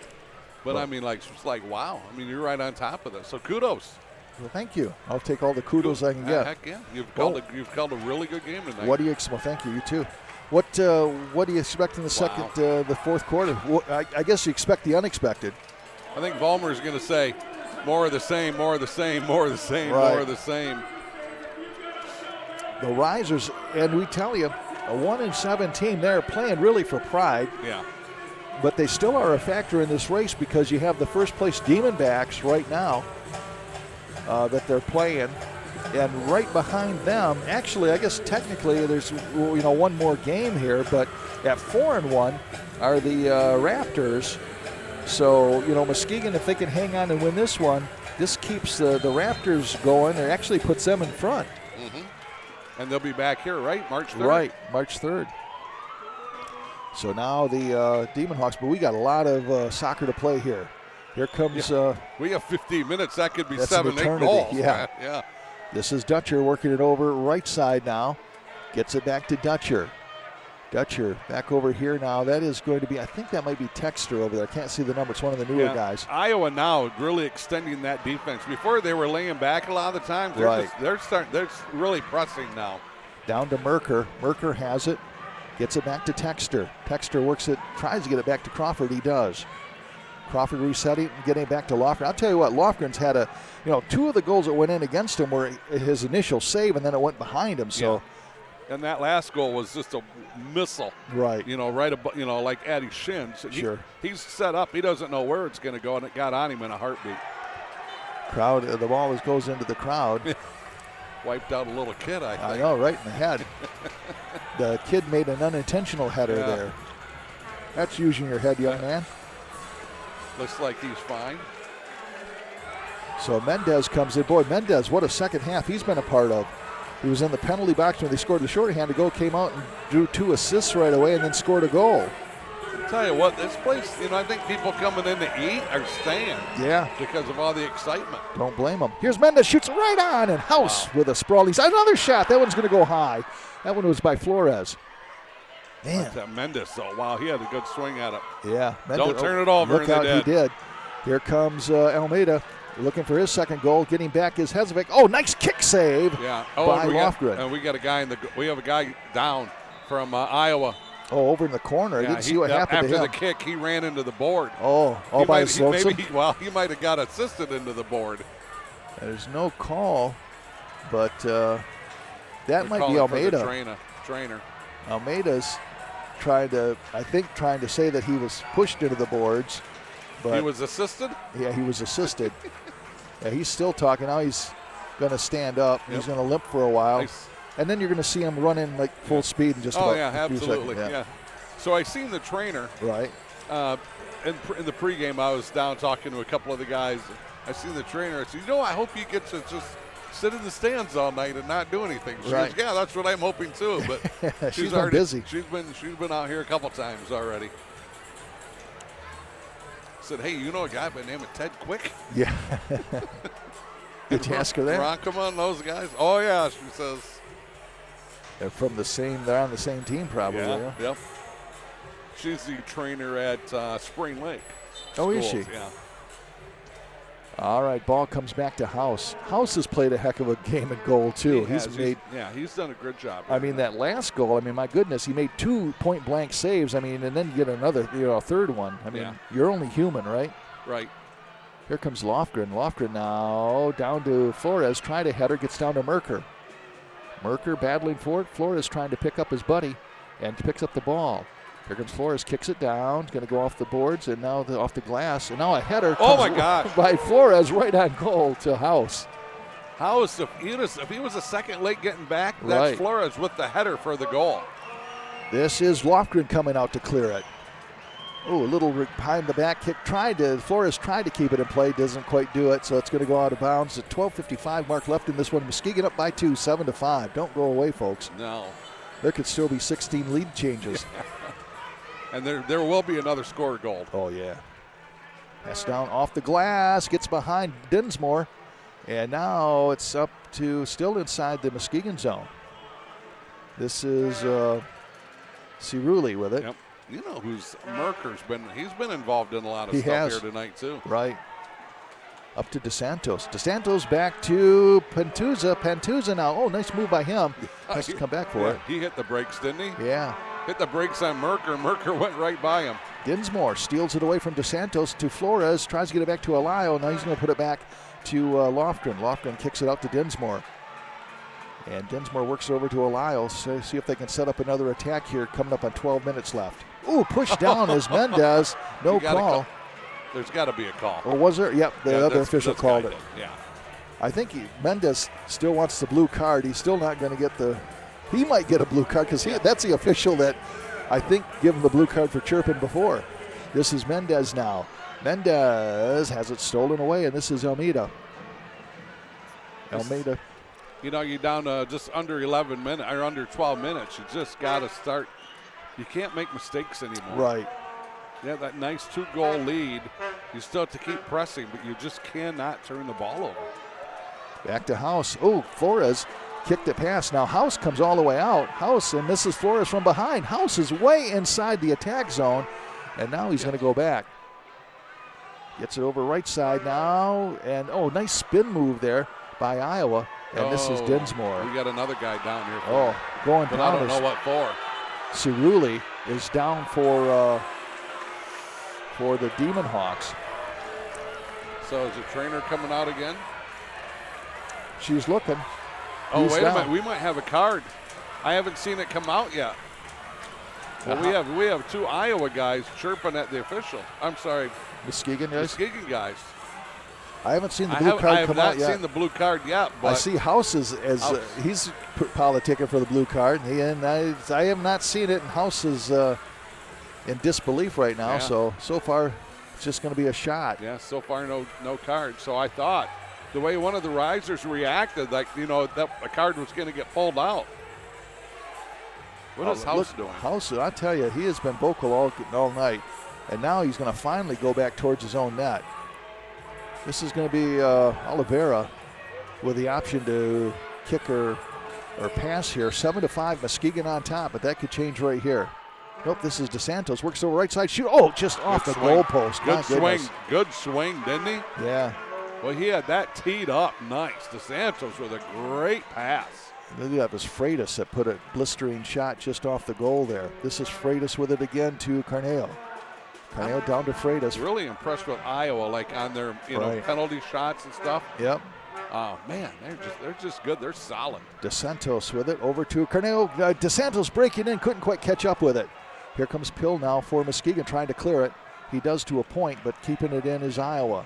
But I mean, like, it's like, wow. I mean, you're right on top of this. So kudos. Well, thank you. I'll take all the kudos I can get. Heck yeah. You've called a really good game tonight. What do you expect? Well, thank you. You too. What do you expect in the second, the fourth quarter? I guess you expect the unexpected. I think Vollmer's going to say, more of the same, more of the same, more of the same, more of the same. The Risers, and we tell you, a 1-7 team, they're playing really for pride. Yeah. But they still are a factor in this race because you have the first place Diamondbacks right now that they're playing. And right behind them, actually, I guess technically there's one more game here, but at 4-1 are the Raptors. So, Muskegon, if they can hang on and win this one, this keeps the Raptors going. It actually puts them in front. Mm-hmm. And they'll be back here, right? March 3rd? Right, March 3rd. So now the Demon Hawks, but we got a lot of soccer to play here. Here comes. We have 15 minutes. That could be that's 7-8 goals. Yeah. Yeah. This is Dutcher working it over right side now. Gets it back to Dutcher. Dutcher back over here now. That is going to be, I think that might be Texter over there. I can't see the number. It's one of the newer guys. Iowa now really extending that defense. Before they were laying back a lot of the times. They're really pressing now. Down to Merker. Merker has it. Gets it back to Texter. Texter works it, tries to get it back to Crawford. He does. Crawford resetting and getting it back to Lofgren. I'll tell you what, Lofgren's had two of the goals that went in against him were his initial save, and then it went behind him. So, and that last goal was just a missile. Right. Right above, like at his shins. Sure. He's set up. He doesn't know where it's going to go, and it got on him in a heartbeat. Crowd. The ball goes into the crowd. Wiped out a little kid, I think. I know, right in the head. The kid made an unintentional header there. That's using your head, young man. Looks like he's fine. So Mendez comes in. Boy, Mendez, what a second half he's been a part of. He was in the penalty box when they scored the shorthanded goal, came out and drew 2 assists right away and then scored a goal. I'll tell you what, this place, I think people coming in to eat are staying. Yeah. Because of all the excitement. Don't blame them. Here's Mendez, shoots right on, and House with a sprawling. Another shot. That one's going to go high. That one was by Flores. Man. That Mendes, though. Wow, he had a good swing at it. Yeah. Mendes, don't turn it over. Look out, he did. Here comes Almeida looking for his second goal, getting back his Hezevich. Oh, nice kick save by Lofgren. We have a guy down from Iowa. Oh, over in the corner. I didn't see what happened to him. After the kick, he ran into the board. Oh, all by his lonesome? He might have got assisted into the board. There's no call, but that might be Almeida. Trainer. Almeida's trying to say that he was pushed into the boards. But he was assisted? Yeah, he was assisted. Yeah, he's still talking. Now he's going to stand up. Yep. He's going to limp for a while. Nice. And then you're going to see him running like full speed in just about a few absolutely. seconds. Yeah. So I seen the trainer. Right. In the pregame, I was down talking to a couple of the guys. I seen the trainer. I said, I hope you get to just sit in the stands all night and not do anything. She goes, yeah, that's what I'm hoping too. But she's been busy. She's been out here a couple times already. Said, hey, you know a guy by the name of Ted Quick? Yeah. Did you ask her that? Ron, come on, those guys. Oh yeah, she says. They're from the same. They're on the same team, probably. Yeah. Yep. She's the trainer at Spring Lake. Oh, is she? Yeah. All right, ball comes back to House. House has played a heck of a game at goal too. He's done a good job. I mean, that last goal. My goodness, he made 2 point-blank saves. And then you get another, a third one. You're only human, right? Right. Here comes Lofgren. Lofgren now down to Flores. Trying to header, gets down to Merker. Merker battling for it. Flores trying to pick up his buddy and picks up the ball. Here comes Flores, kicks it down. It's going to go off the boards and now off the glass. And now a header comes by Flores right on goal to House. House, if he was a second late getting back, that's Flores with the header for the goal. This is Lofgren coming out to clear it. Oh, a little behind the back kick. Flores tried to keep it in play, doesn't quite do it, so it's going to go out of bounds. At 12:55 mark left in this one. Muskegon up by 2, 7-5. Don't go away, folks. No. there could still be 16 lead changes. And there will be another score goal. Oh, yeah. Pass down off the glass, gets behind Dinsmore, and now it's up to still inside the Muskegon zone. This is Cerulli with it. Yep. You know who's Merker's he's been involved in a lot of He stuff has. here tonight too. Right. Up to DeSantos. DeSantos back to Pantuza. Pantuza now. Oh, nice move by him. Has to come back for it. He hit the brakes, didn't he? Yeah. Hit the brakes on Merker. Merker went right by him. Dinsmore steals it away from DeSantos to Flores. Tries to get it back to Alayo. Now he's going to put it back to Lofgren. Lofgren kicks it out to Dinsmore. And Dinsmore works it over to Alayo. So see if they can set up another attack here coming up on 12 minutes left. Ooh, push down as Mendez. No call. There's got to be a call. Or was there? Yep, the other official called it. Yeah. I think Mendez still wants the blue card. He's still not going to get he might get a blue card because that's the official that I think gave him the blue card for chirping before. This is Mendez now. Mendez has it stolen away, and this is Almeida. Almeida. You know, you're down to just under 11 minutes or under 12 minutes. You just got to start. You can't make mistakes anymore. Right. Yeah, that nice 2-goal lead. You still have to keep pressing, but you just cannot turn the ball over. Back to House. Oh, Flores kicked it past. Now House comes all the way out. House and misses Flores from behind. House is way inside the attack zone, and now he's going to go back. Gets it over right side now, and nice spin move there by Iowa, and this is Dinsmore. We got another guy down here. Going but down. I don't know what for. Cerulli is down for the Demon Hawks. So is the trainer coming out again? She's looking. Oh, He's wait down. a minute. We might have a card. I haven't seen it come out yet. Well, we have 2 Iowa guys chirping at the official. I'm sorry. Muskegon guys? Muskegon guys. I haven't seen the blue card come out yet. I have not seen the blue card yet. But I see House he's politicking for the blue card. I have not seen it, and House is in disbelief right now. Yeah. So far, it's just going to be a shot. Yeah, so far no card. So I thought the way one of the risers reacted, that a card was going to get pulled out. What is House doing? House, I tell you, he has been vocal all night, and now he's going to finally go back towards his own net. This is going to be Oliveira with the option to kick or pass here. 7-5, Muskegon on top, but that could change right here. Nope, this is DeSantos. Works over right side. Shoot. Oh, just off the goalpost. Good swing. Good swing, didn't he? Yeah. Well, he had that teed up nice. DeSantos with a great pass. That was Freitas that put a blistering shot just off the goal there. This is Freitas with it again to Carneo. Carneo down to Freitas. Really impressed with Iowa, like on their penalty shots and stuff. Yep. Oh man, they're just good. They're solid. DeSantos with it over to Carneo. DeSantos breaking in, couldn't quite catch up with it. Here comes Pill now for Muskegon trying to clear it. He does to a point, but keeping it in is Iowa.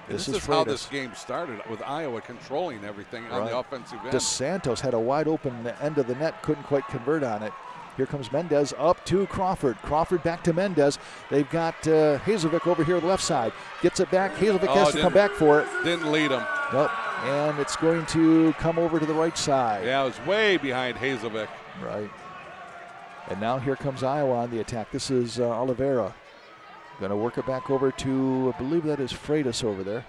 This is how this game started, with Iowa controlling everything on the offensive end. DeSantos had a wide open end of the net, couldn't quite convert on it. Here comes Mendez up to Crawford. Crawford back to Mendez. They've got Hazelvik over here on the left side. Gets it back. Hazelvik has to come back for it. Didn't lead him. Nope. And it's going to come over to the right side. Yeah, it was way behind Hazelvik. Right. And now here comes Iowa on the attack. This is Oliveira. Going to work it back over to, I believe that is Freitas over there.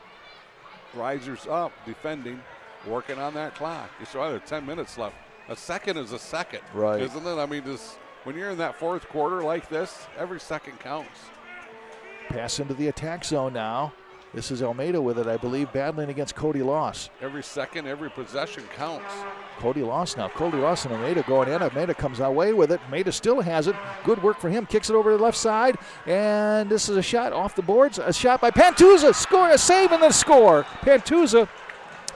Risers up, defending, working on that clock. You saw there 10 minutes left. A second is a second, right? Isn't it? I mean, when you're in that fourth quarter like this, every second counts. Pass into the attack zone now. This is Almeida with it, I believe, battling against Cody Loss. Every second, every possession counts. Cody Loss now. Cody Loss and Almeida going in. Almeida comes away with it. Almeida still has it. Good work for him. Kicks it over to the left side. And this is a shot off the boards. A shot by Pantuza. Score, a save and a score. Pantuza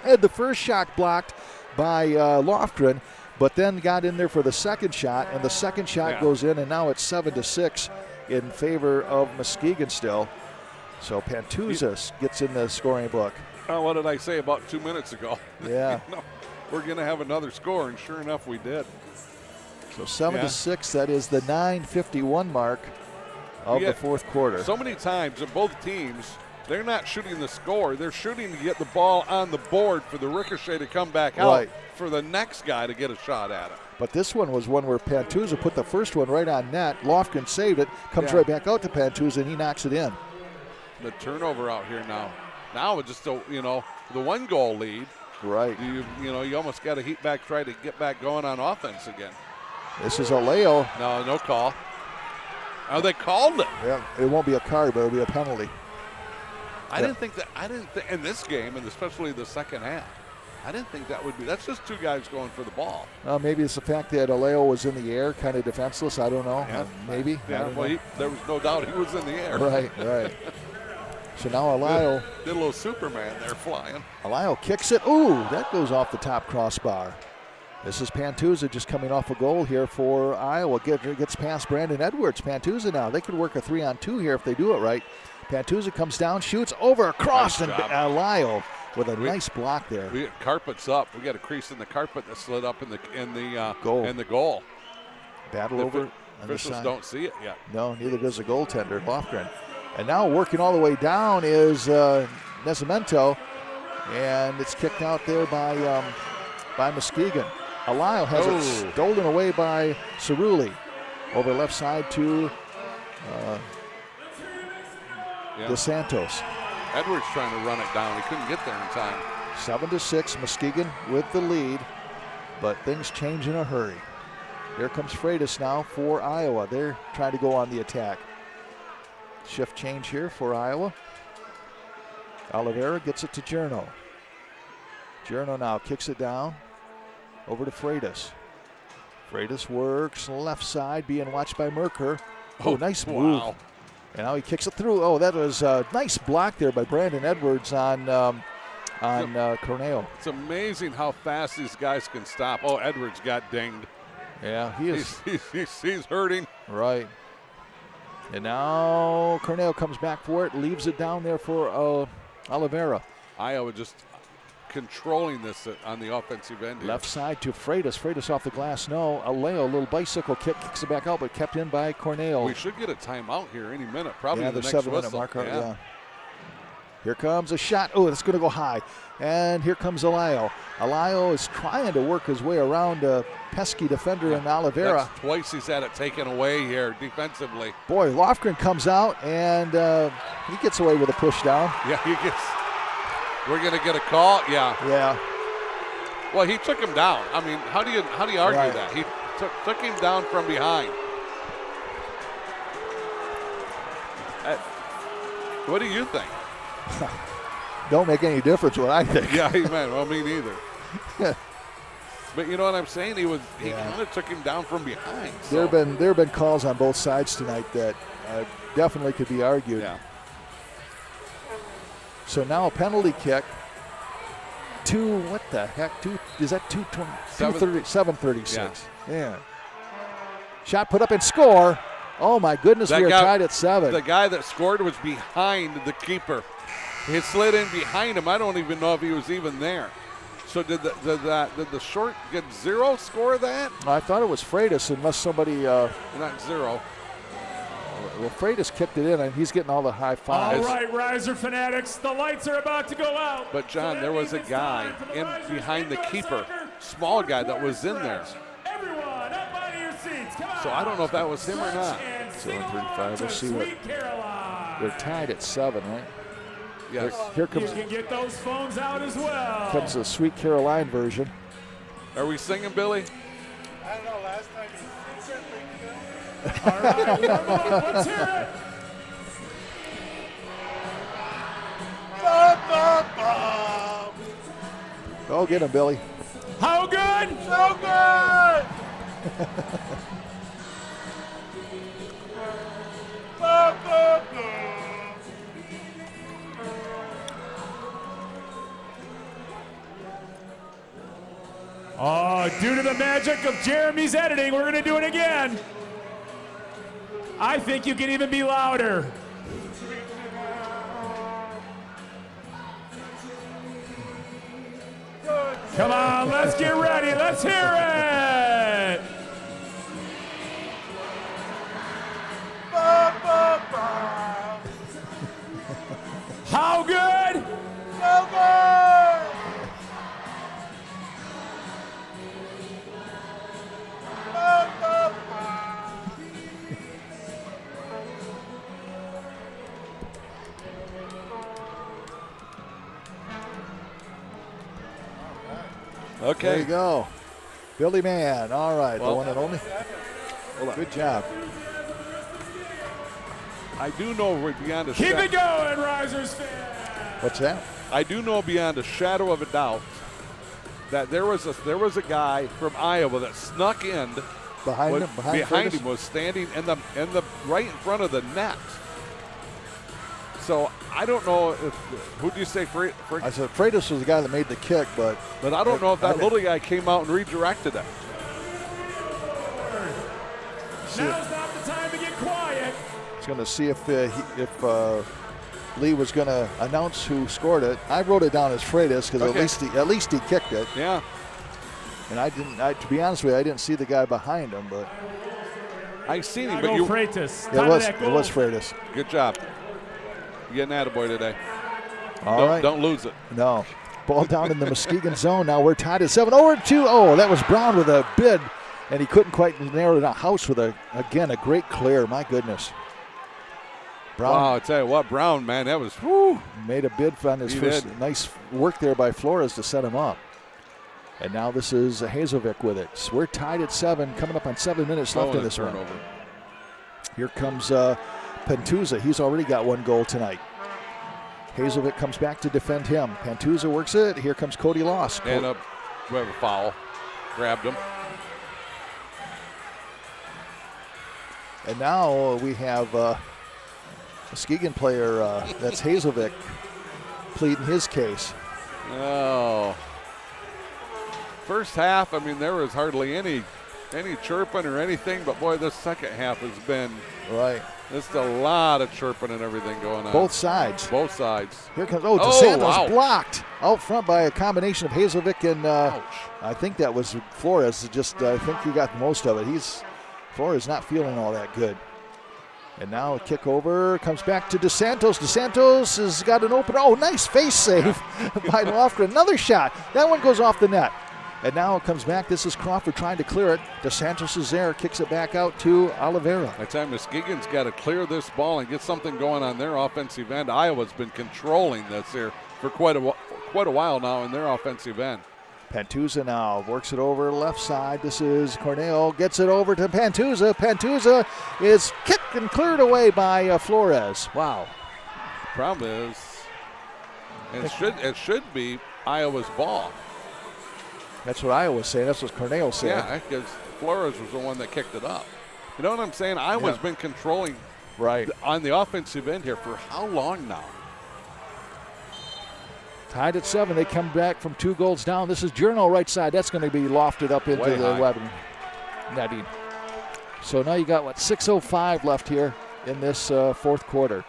had the first shot blocked by Lofgren, but then got in there for the second shot, and the second shot goes in, and now it's 7-6 in favor of Muskegon still. So Pantuza gets in the scoring book. What did I say about 2 minutes ago? Yeah. We're going to have another score, and sure enough, we did. So 7-6, that is the 9:51 mark of the fourth quarter. So many times in both teams, They're not shooting the score. They're shooting to get the ball on the board for the ricochet to come back out Right. for the next guy to get a shot at it. But this one was one where Pantuza put the first one right on net. Lofgren saved it, comes right back out to Pantuza, and he knocks it in. The turnover out here now. Now it's just the 1-goal lead. Right. You almost got to heat back, try to get back going on offense again. This is a Leo. No call. Oh, they called it. Yeah, it won't be a card, but it'll be a penalty. I didn't think in this game, and especially the second half, I didn't think that would be. That's just two guys going for the ball. Maybe it's the fact that Aleo was in the air, kind of defenseless. I don't know. Maybe. Yeah, there was no doubt he was in the air. Right. So now Aleo did a little Superman there flying. Aleo kicks it. Ooh, that goes off the top crossbar. This is Pantuza just coming off a goal here for Iowa. Gets past Brandon Edwards. Pantuza now. They could work a 3-on-2 here if they do it right. Pantuza comes down, shoots over across, nice and Aleo with a nice block there. We got carpets up. We got a crease in the carpet that slid up in the goal. Battle over on the officials side. don't see it yet. No, neither does the goaltender, Lofgren. And now working all the way down is Nascimento, and it's kicked out there by Muskegon. Aleo has it stolen away by Cerulli. Over left side to DeSantos. Edwards trying to run it down. He couldn't get there in time. 7-6, Muskegon with the lead, but things change in a hurry. Here comes Freitas now for Iowa. They're trying to go on the attack. Shift change here for Iowa. Oliveira gets it to Journo. Journo now kicks it down over to Freitas. Freitas works left side, being watched by Merker. Nice move. Wow. And now he kicks it through. Oh, that was a nice block there by Brandon Edwards on Cornell. It's amazing how fast these guys can stop. Oh, Edwards got dinged. Yeah, he is. He's hurting. Right. And now Cornell comes back for it, leaves it down there for Oliveira. Iowa just controlling this on the offensive end here. Left side to Freitas. Freitas off the glass. No, Aleo, a little bicycle kick, kicks it back out, but kept in by Cornell. We should get a timeout here any minute, probably yeah, the the next 7-minute whistle. marker. Yeah. Here comes a shot. Oh, it's going to go high. And here comes Aleo. Aleo is trying to work his way around a pesky defender in Oliveira. That's twice he's had it taken away here defensively. Boy, Lofgren comes out, and he gets away with a push down. Yeah, he gets. We're going to get a call. Yeah. Well, he took him down. I mean, how do you argue Right. that? He took him down from behind. What do you think? Don't make any difference what I think. Yeah, man. Well, me neither. But you know what I'm saying? He kind of took him down from behind. So. There have been calls on both sides tonight that definitely could be argued. Yeah. So now a penalty kick. What the heck? Is that 7:36? Yeah. Shot put up and score. Oh my goodness, we are tied at 7. The guy that scored was behind the keeper. He slid in behind him. I don't even know if he was even there. So did the short get 0 score that? I thought it was Freitas, unless somebody. Not 0. Well, Freitas kicked it in, and he's getting all the high fives. All right, Riser fanatics, the lights are about to go out. But John, there was a guy in behind the keeper, small guy that was in there. Everyone, up out of your seats. Come on. So I don't know if that was him or not. 7:35. We'll see what. We're tied at 7, right? Yes. Here comes. You can get those phones out as well. Comes the Sweet Caroline version. Are we singing, Billy? I don't know. Last time you sang pretty good. All right, warm up. Let's hear it. Go get him, Billy. How good? So good. Due to the magic of Jeremy's editing, we're going to do it again. I think you can even be louder. Come on, let's get ready. Let's hear it. Okay. There you go. Billy Mann. All right, Well, the one and only. Good job. I do know we're beyond a Keep shadow. it going, Risers fans. What's that? I do know beyond a shadow of a doubt that there was a guy from Iowa that snuck in Behind him was standing in the right in front of the net. So I don't know who do you say? I said Freitas was the guy that made the kick, but I don't know if that little guy came out and redirected it. Now's not the time to get quiet. He's going to see if Lee was going to announce who scored it. I wrote it down as Freitas because at least he kicked it. Yeah. And I didn't. To be honest with you, I didn't see the guy behind him, but I seen him. I But go you, Freitas. it was Freitas. good job. You're getting attaboy today. All right. Don't lose it. No. Ball down in the Muskegon zone. Now we're tied at 7. Over 2. Oh, that was Brown with a bid, and he couldn't quite narrow it down. House with a great clear. My goodness. Brown. Wow, I tell you what, Brown, man, that was whoo. Made a bid on his first. Nice work there by Flores to set him up. And now this is Hazovic with it. So we're tied at 7, coming up on 7 minutes left in this one. Here comes Pantuza. He's already got 1 goal tonight. Hazovic comes back to defend him. Pantuza works it. Here comes Cody Loss. And we have a foul. Grabbed him. And now we have a Muskegon player, that's Hazovic, pleading his case. Oh. First half, I mean, there was hardly any chirping or anything, but boy, this second half has been just a lot of chirping and everything going on. Both sides. Both sides. Here comes, DeSantos blocked out front by a combination of Hazovic and I think that was Flores. I think he got most of it. Flores not feeling all that good. And now a kick over, comes back to DeSantos. DeSantos has got an open, nice face save by Lofgren. Another shot. That one goes off the net. And now it comes back. This is Crawford trying to clear it. DeSantos is there, kicks it back out to Oliveira. That time Muskegon's got to clear this ball and get something going on their offensive end. Iowa's been controlling this here for quite a while now in their offensive end. Pantuza now works it over left side. This is Cornell, gets it over to Pantuza. Pantuza is kicked and cleared away by Flores. Wow. Problem is, it should be Iowa's ball. That's what Iowa's saying. That's what Cornell said. Yeah, because Flores was the one that kicked it up. You know what I'm saying? Iowa's been controlling on the offensive end here for how long now? Tied at 7. They come back from 2 goals down. This is Journo right side. That's going to be lofted up into the webbing netting. So now you got, 6:05 left here in this fourth quarter.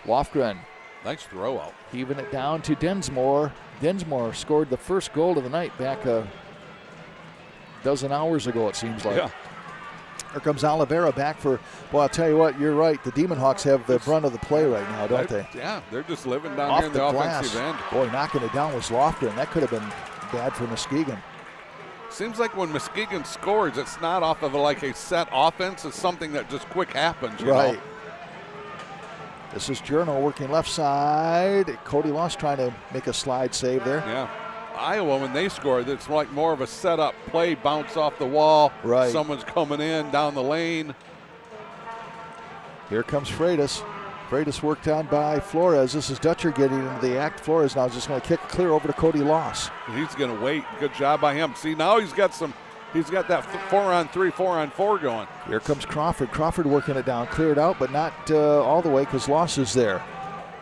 Lofgren. Nice throw out. Even it down to Densmore. Densmore scored the first goal of the night back a dozen hours ago, it seems like. Yeah. Here comes Oliveira back for, I'll tell you what, you're right. The Demon Hawks have the brunt of the play right now, don't they? Yeah, they're just living down Off here in the offensive end. Boy, knocking it down was Lofgren. That could have been bad for Muskegon. Seems like when Muskegon scores, it's not off of a set offense. It's something that just quick happens, you know? This is Journo working left side. Cody Loss trying to make a slide save there. Yeah. Iowa, when they score, it's like more of a setup play, bounce off the wall. Right. Someone's coming in down the lane. Here comes Freitas. Freitas worked on by Flores. This is Dutcher getting into the act. Flores now is just going to kick clear over to Cody Loss. He's going to wait. Good job by him. See, now he's got that 4-on-3, 4-on-4 going. Here comes Crawford. Crawford working it down. Cleared out, but not all the way because Loss is there.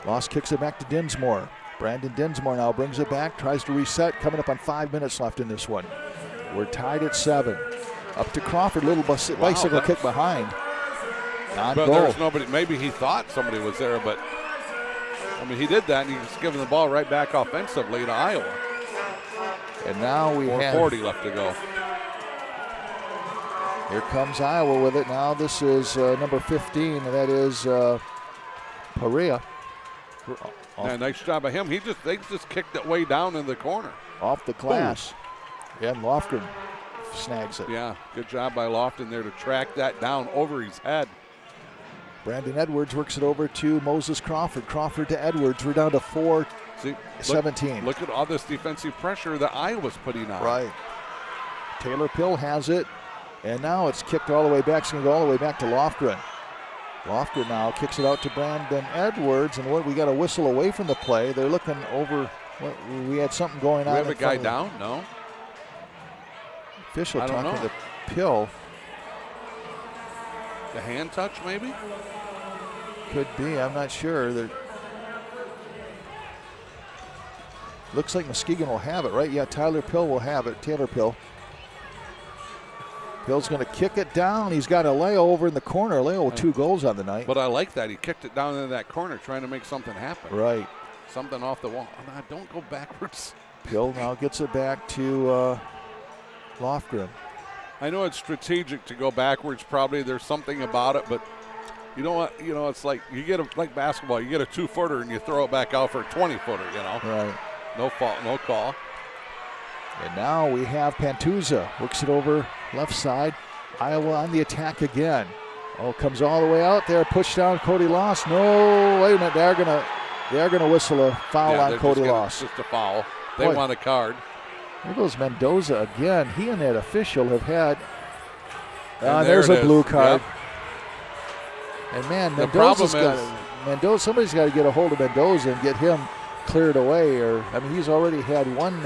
Loss kicks it back to Dinsmore. Brandon Dinsmore now brings it back, tries to reset. Coming up on 5 minutes left in this one. We're tied at 7. Up to Crawford, little bicycle kick behind. But there's nobody. Maybe he thought somebody was there, but I mean, he did that, and he's giving the ball right back offensively to Iowa. And now we have 40 left to go. Here comes Iowa with it. Now this is number 15, and that is Perea. Yeah, nice job by him. They just kicked it way down in the corner. Off the glass. Yeah, and Lofgren snags it. Yeah, good job by Lofton there to track that down over his head. Brandon Edwards works it over to Moses Crawford. Crawford to Edwards. We're down to 4 See, 17. Look at all this defensive pressure that Iowa's putting on. Right. Taylor Pill has it, and now it's kicked all the way back. It's going to go all the way back to Lofgren. Lofgren now kicks it out to Brandon Edwards, and we got a whistle away from the play. They're looking over. We had something going on. We have a guy down? No. Official talking to Pill. The hand touch, maybe? Could be. I'm not sure. Looks like Muskegon will have it, right? Yeah, Tyler Pill will have it. Taylor Pill. Pill's going to kick it down. He's got Aleo over in the corner. Aleo with 2 goals on the night. But I like that. He kicked it down into that corner trying to make something happen. Right. Something off the wall. Oh, no, don't go backwards. Pill now gets it back to Lofgren. I know it's strategic to go backwards. Probably there's something about it, but you know what? You know, it's like you get like basketball. You get a 2-footer and you throw it back out for a 20-footer. You know. Right. No fault, no call. And now we have Pantuza. Works it over left side. Iowa on the attack again. Oh, comes all the way out there. Pushed down Cody Loss. No, wait a minute. They're gonna whistle a foul on Cody Loss. Just a foul. They want a card. There goes Mendoza again. He and that official have had. There's a blue card. Yep. And man, somebody's got to get a hold of Mendoza and get him cleared away. He's already had one.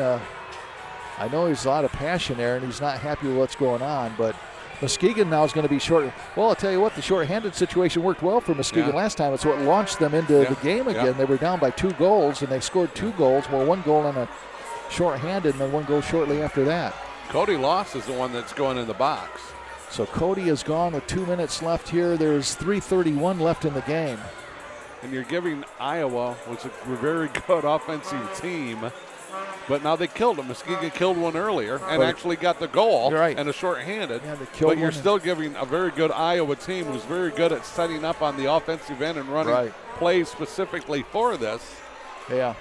I know there's a lot of passion there, and he's not happy with what's going on. But Muskegon now is going to be short. Well, I'll tell you what, the short-handed situation worked well for Muskegon last time. It's what launched them into the game again. They were down by 2 goals, and they scored 2 goals. Well, 1 goal on a short-handed, and then 1 goal shortly after that. Cody Loss is the one that's going in the box. So Cody is gone with 2 minutes left here. There's 3:31 left in the game. And you're giving Iowa, which is a very good offensive team, but now they killed him. Muskegon killed one earlier and actually got the goal and a short-handed. Yeah, they killed but you're still giving a very good Iowa team who's very good at setting up on the offensive end and running plays specifically for this. Yeah.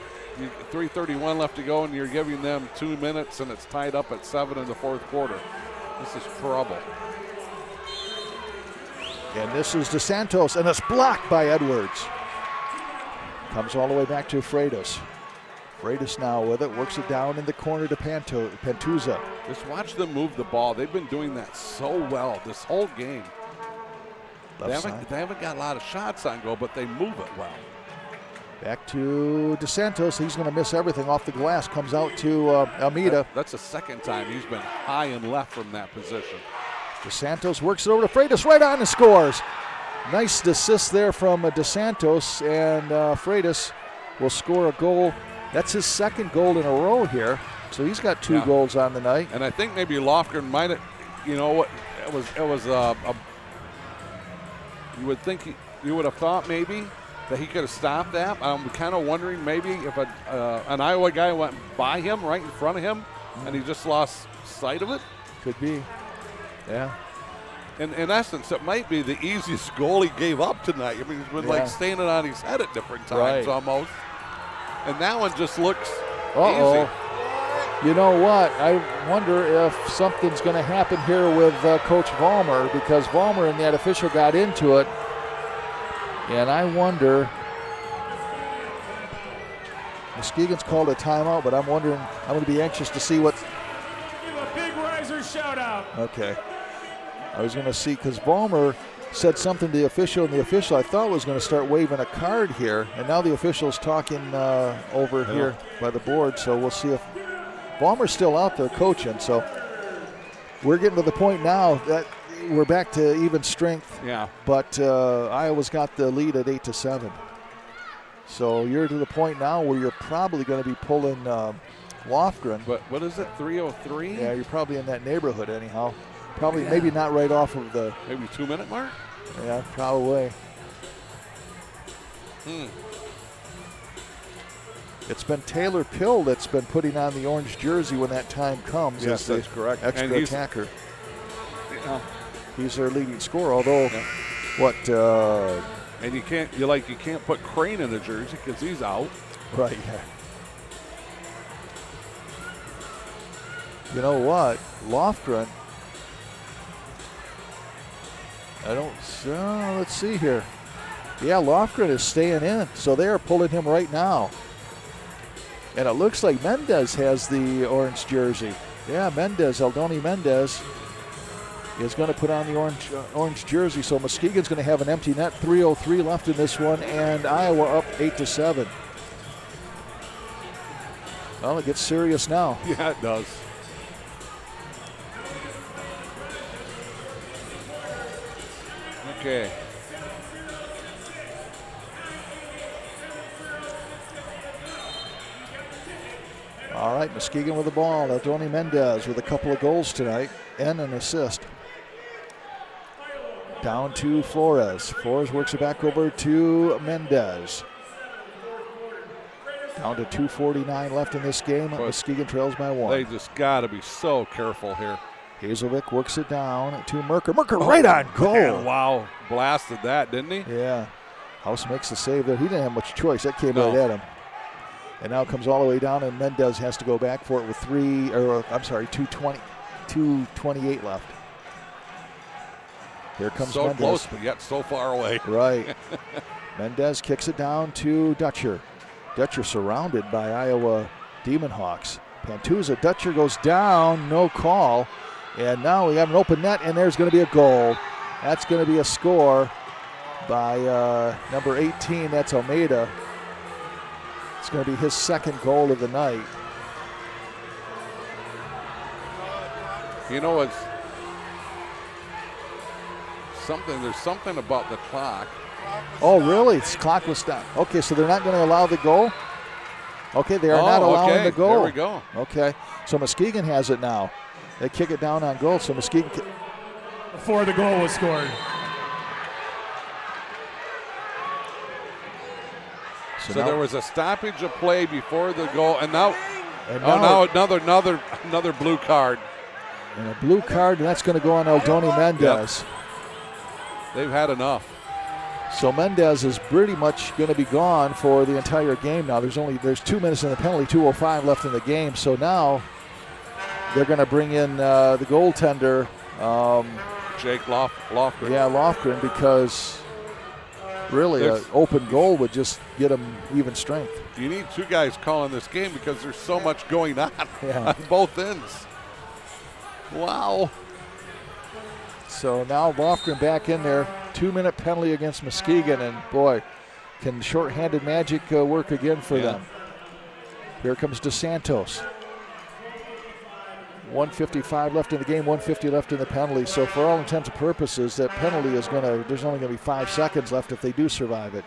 3:31 left to go, and you're giving them 2 minutes, and it's tied up at 7 in the 4th quarter. This is trouble. And this is DeSantos, and it's blocked by Edwards. Comes all the way back to Freitas. Freitas now with it, works it down in the corner to Pantuza. Just watch them move the ball. They've been doing that so well this whole game. They haven't got a lot of shots on goal, but they move it well. Back to DeSantos. He's going to miss everything off the glass. Comes out to Almeida. That's the second time he's been high and left from that position. DeSantos works it over to Freitas, right on and scores. Nice assist there from DeSantos, and Freitas will score a goal. That's his 2nd goal in a row here. So he's got 2 goals on the night. And I think maybe Lofgren might have, you know what, it was you would think you would have thought maybe that he could have stopped that. I'm kind of wondering maybe if an Iowa guy went by him right in front of him and he just lost sight of it. Could be. Yeah. In essence, it might be the easiest goal he gave up tonight. I mean, he's been like standing on his head at different times almost. And that one just looks easy. You know what? I wonder if something's going to happen here with Coach Vollmer, because Vollmer and that official got into it. And I wonder, Muskegon's called a timeout, but I'm wondering, I'm going to be anxious to see what's. Give a big riser shout out. Okay. I was going to see, because Vollmer said something to the official, and the official I thought was going to start waving a card here, and now the official's talking over here by the board, so we'll see if Vollmer's still out there coaching. So we're getting to the point now that we're back to even strength. Yeah. But Iowa's got the lead at 8-7. So you're to the point now where you're probably going to be pulling Lofgren. But what is it, 3:03? Yeah, you're probably in that neighborhood anyhow. Probably maybe not right off of the maybe 2-minute mark. Yeah, probably. It's been Taylor Pill that's been putting on the orange jersey when that time comes. Yes, that's correct. Extra attacker. He's their leading scorer. Although, and you can't put Crane in the jersey because he's out. Right. Yeah. You know what, Lofgren. Let's see here. Yeah, Lofgren is staying in, so they are pulling him right now. And it looks like Mendez has the orange jersey. Yeah, Eldoni Mendez is going to put on the orange jersey. So Muskegon's going to have an empty net. 3:03 left in this one, and Iowa up 8-7. Well, it gets serious now. Yeah, it does. Okay. All right, Muskegon with the ball. Eldoni Mendez with a couple of goals tonight and an assist. Down to Flores. Flores works it back over to Mendez. Down to 2:49 left in this game. Muskegon trails by 1. They just got to be so careful here. Hazelvik works it down to Merker. Merker right on goal. Man, wow, blasted that, didn't he? Yeah. House makes the save there. He didn't have much choice. That came right at him. And now it comes all the way down, and Mendez has to go back for it with 2:28 left. Here comes so Mendez. Close, but yet so far away. Right. Mendez kicks it down to Dutcher. Dutcher surrounded by Iowa Demon Hawks. Pantuza, Dutcher goes down, no call. And now we have an open net, and there's going to be a goal. That's going to be a score by number 18. That's Almeida. It's going to be his second goal of the night. You know, it's something. There's something about the clock. Oh, really? The clock was stopped. Okay, so they're not going to allow the goal? Okay, they are not allowing the goal. There we go. Okay, so Muskegon has it now. They kick it down on goal, so Muskegon... Before the goal was scored. So there was a stoppage of play before the goal, and now another blue card. And a blue card, and that's going to go on Eldoni Mendez. Yep. They've had enough. So Mendez is pretty much going to be gone for the entire game now. There's 2 minutes in the penalty, 2:05 left in the game. So now they're going to bring in the goaltender. Jake Lofgren. Yeah, Lofgren, because really an open goal would just get them even strength. You need two guys calling this game because there's so much going on on both ends. Wow. So now Lofgren back in there. 2-minute penalty against Muskegon, and boy, can shorthanded magic work again for them. Here comes DeSantos. 1:55 left in the game, 1:50 left in the penalty. So for all intents and purposes, that penalty is there's only going to be 5 seconds left if they do survive it.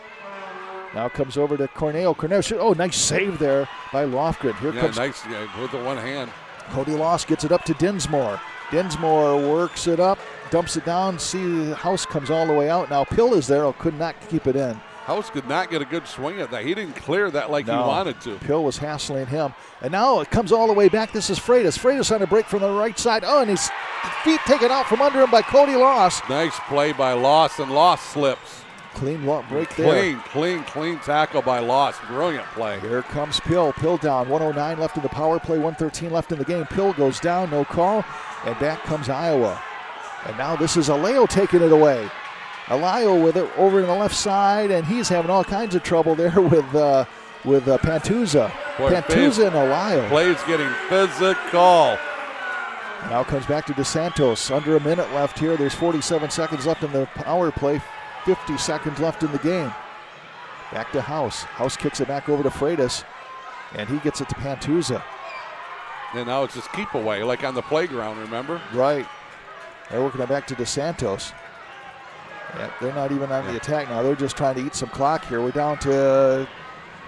Now comes over to Cornell. Oh, nice save there by Lofgren. Here comes nice with the one hand. Cody Loss gets it up to Dinsmore. Dinsmore works it up, dumps it down. See, the House comes all the way out. Now Pill is there, could not keep it in. House could not get a good swing at that. He didn't clear that like he wanted to. Pill was hassling him. And now it comes all the way back. This is Freitas. Freitas on a break from the right side. Oh, and his feet taken out from under him by Cody Loss. Nice play by Loss, and Loss slips. Clean break there. Clean tackle by Loss. Brilliant play. Here comes Pill. Pill down. 1:09 left in the power play. 1:13 left in the game. Pill goes down. No call. And back comes Iowa. And now this is Aleo taking it away. Aleo with it over in the left side, and he's having all kinds of trouble there with Pantuza. Pantuza and Aleo. Play's getting physical. Now comes back to DeSantos. Under a minute left here. There's 47 seconds left in the power play. 50 seconds left in the game. Back to House. House kicks it back over to Freitas, and he gets it to Pantuza. And now it's just keep away, like on the playground, remember? Right. They're working it back to DeSantos. Yeah, they're not even on the attack now. They're just trying to eat some clock here. We're down to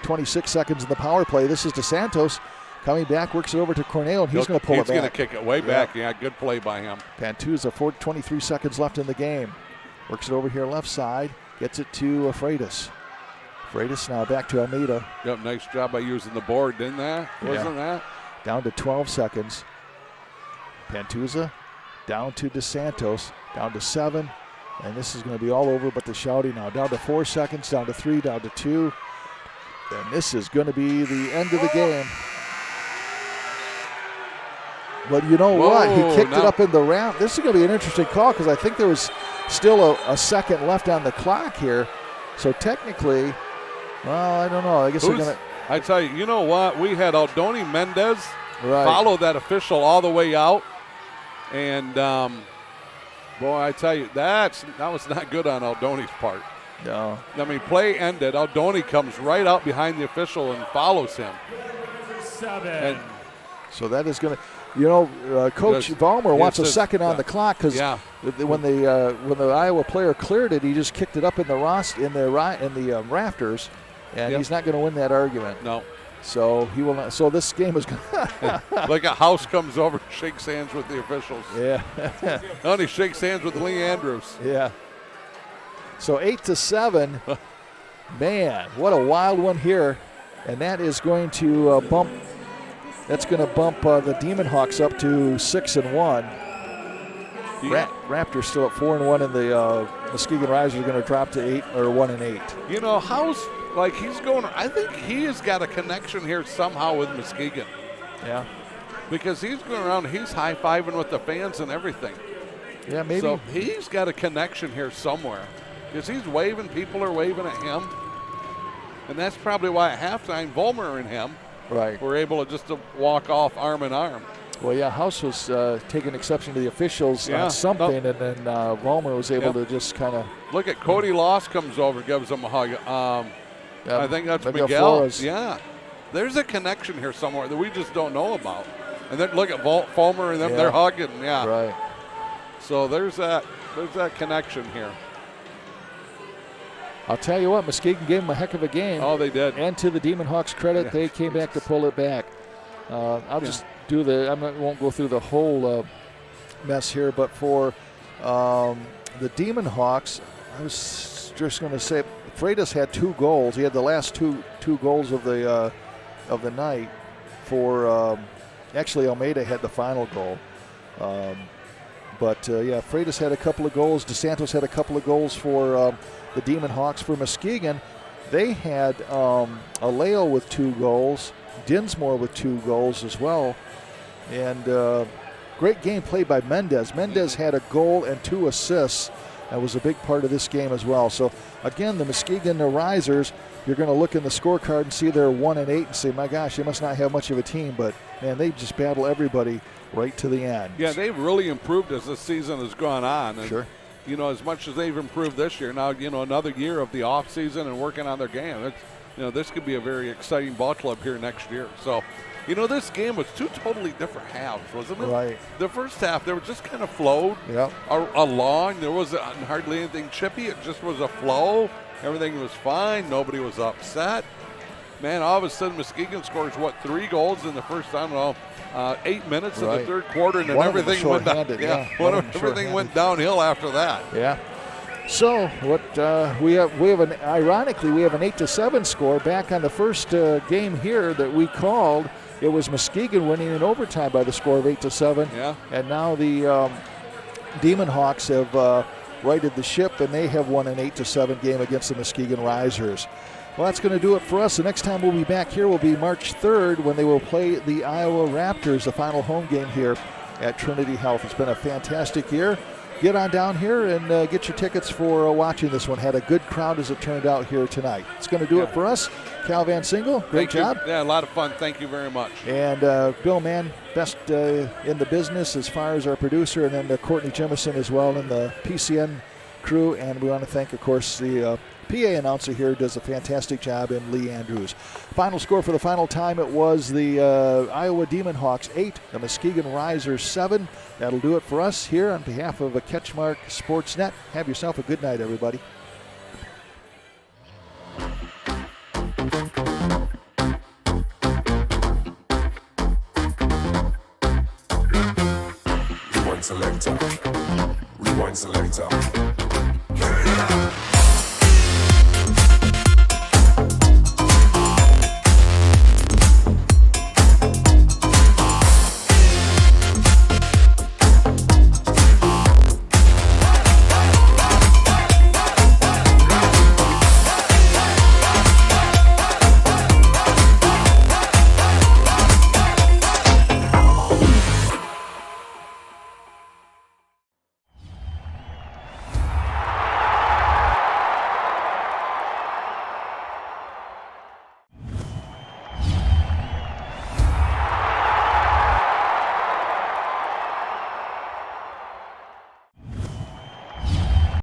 26 seconds in the power play. This is DeSantos coming back, works it over to Cornell, and he's going to pull it back. He's going to kick it way back. Yeah, good play by him. Pantuza, 23 seconds left in the game. Works it over here left side, gets it to Freitas. Freitas now back to Almeida. Yep, nice job by using the board, didn't that? Wasn't that? Down to 12 seconds. Pantuza down to DeSantos, down to 7. And this is going to be all over but the shouting now. Down to 4 seconds, down to 3, down to 2. And this is going to be the end of the game. But you know what? He kicked it up in the ramp. This is going to be an interesting call because I think there was still a second left on the clock here. So technically, well, I don't know. I guess they're going to. I tell you, you know what? We had Aldoni Mendez Right. follow that official all the way out. And, boy, I tell you, that was not good on Aldoni's part. No. I mean, play ended. Aldoni comes right out behind the official and follows him. 7. And So that is going to, Coach Yes. Vollmer wants a Yes, second on the clock because yeah. when the Iowa player cleared it, he just kicked it up in the rafters, and Yep. he's not going to win that argument. No. So he will not. So this game is going. Like a house comes over, shakes hands with the officials. Yeah. No, he shakes hands with Lee Andrews. Yeah. So 8-7. Man, what a wild one here, and that is going to bump. That's going to bump the Demon Hawks up to 6-1. Raptors still at 4-1, and the Muskegon Risers are going to drop to 1-8. You know, House, like he's going, I think he has got a connection here somehow with Muskegon. Yeah. Because he's going around, he's high-fiving with the fans and everything. Yeah, maybe. So he's got a connection here somewhere. Because he's waving, people are waving at him. And that's probably why at halftime, Vollmer and him were able to walk off arm in arm. Well, yeah, House was taking exception to the officials on something, and then Vollmer was able to just kind of. Look at Cody Loss comes over and gives him a hug. I think that's Miguel. Flores. Yeah. There's a connection here somewhere that we just don't know about. And then look at Vollmer and them, they're hugging. Yeah. Right. So there's that connection here. I'll tell you what, Muskegon gave them a heck of a game. Oh, they did. And to the Demon Hawks' credit, they came back to pull it back. I'll just do I won't go through the whole mess here, but for the Demon Hawks, I was just going to say, Freitas had 2 goals. He had the last two goals of the night. For actually, Almeida had the final goal. But Freitas had a couple of goals. DeSantos had a couple of goals for the Demon Hawks. For Muskegon, they had Aleo with 2 goals, Dinsmore with 2 goals as well. And great game played by Mendez. Mendez had a goal and 2 assists. That was a big part of this game as well. So, again, the Muskegon Risers, you're going to look in the scorecard and see they're 1-8 and say, my gosh, they must not have much of a team. But, man, they just battle everybody right to the end. Yeah, they've really improved as the season has gone on. And, sure. You know, as much as they've improved this year, now, another year of the offseason and working on their game. This could be a very exciting ball club here next year. So, this game was 2 totally different halves, wasn't it? Right. The first half, they were just kind of flowed along. There wasn't hardly anything chippy. It just was a flow. Everything was fine. Nobody was upset. Man, all of a sudden, Muskegon scores, 3 goals in the first, 8 minutes of the third quarter, and then everything went down. Everything went downhill after that. Yeah. So what we have ironically we have an 8-7 score back on the first game here that we called. It was Muskegon winning in overtime by the score of 8-7. Yeah. And now the Demon Hawks have righted the ship, and they have won an 8-7 game against the Muskegon Risers. Well, that's going to do it for us. The next time we'll be back here will be March 3rd when they will play the Iowa Raptors, the final home game here at Trinity Health. It's been a fantastic year. Get on down here and get your tickets for watching this one. Had a good crowd as it turned out here tonight. It's going to do it for us. Cal Van Single, great job. Yeah, a lot of fun. Thank you very much. And Bill Mann, best in the business as far as our producer, and then Courtney Jemison as well in the PCN crew. And we want to thank, of course, the PA announcer here does a fantastic job, in Lee Andrews. Final score for the final time, it was the Iowa Demon Hawks 8, the Muskegon Risers 7. That'll do it for us here on behalf of CatchMark SportsNet. Have yourself a good night, everybody. Rewind selector.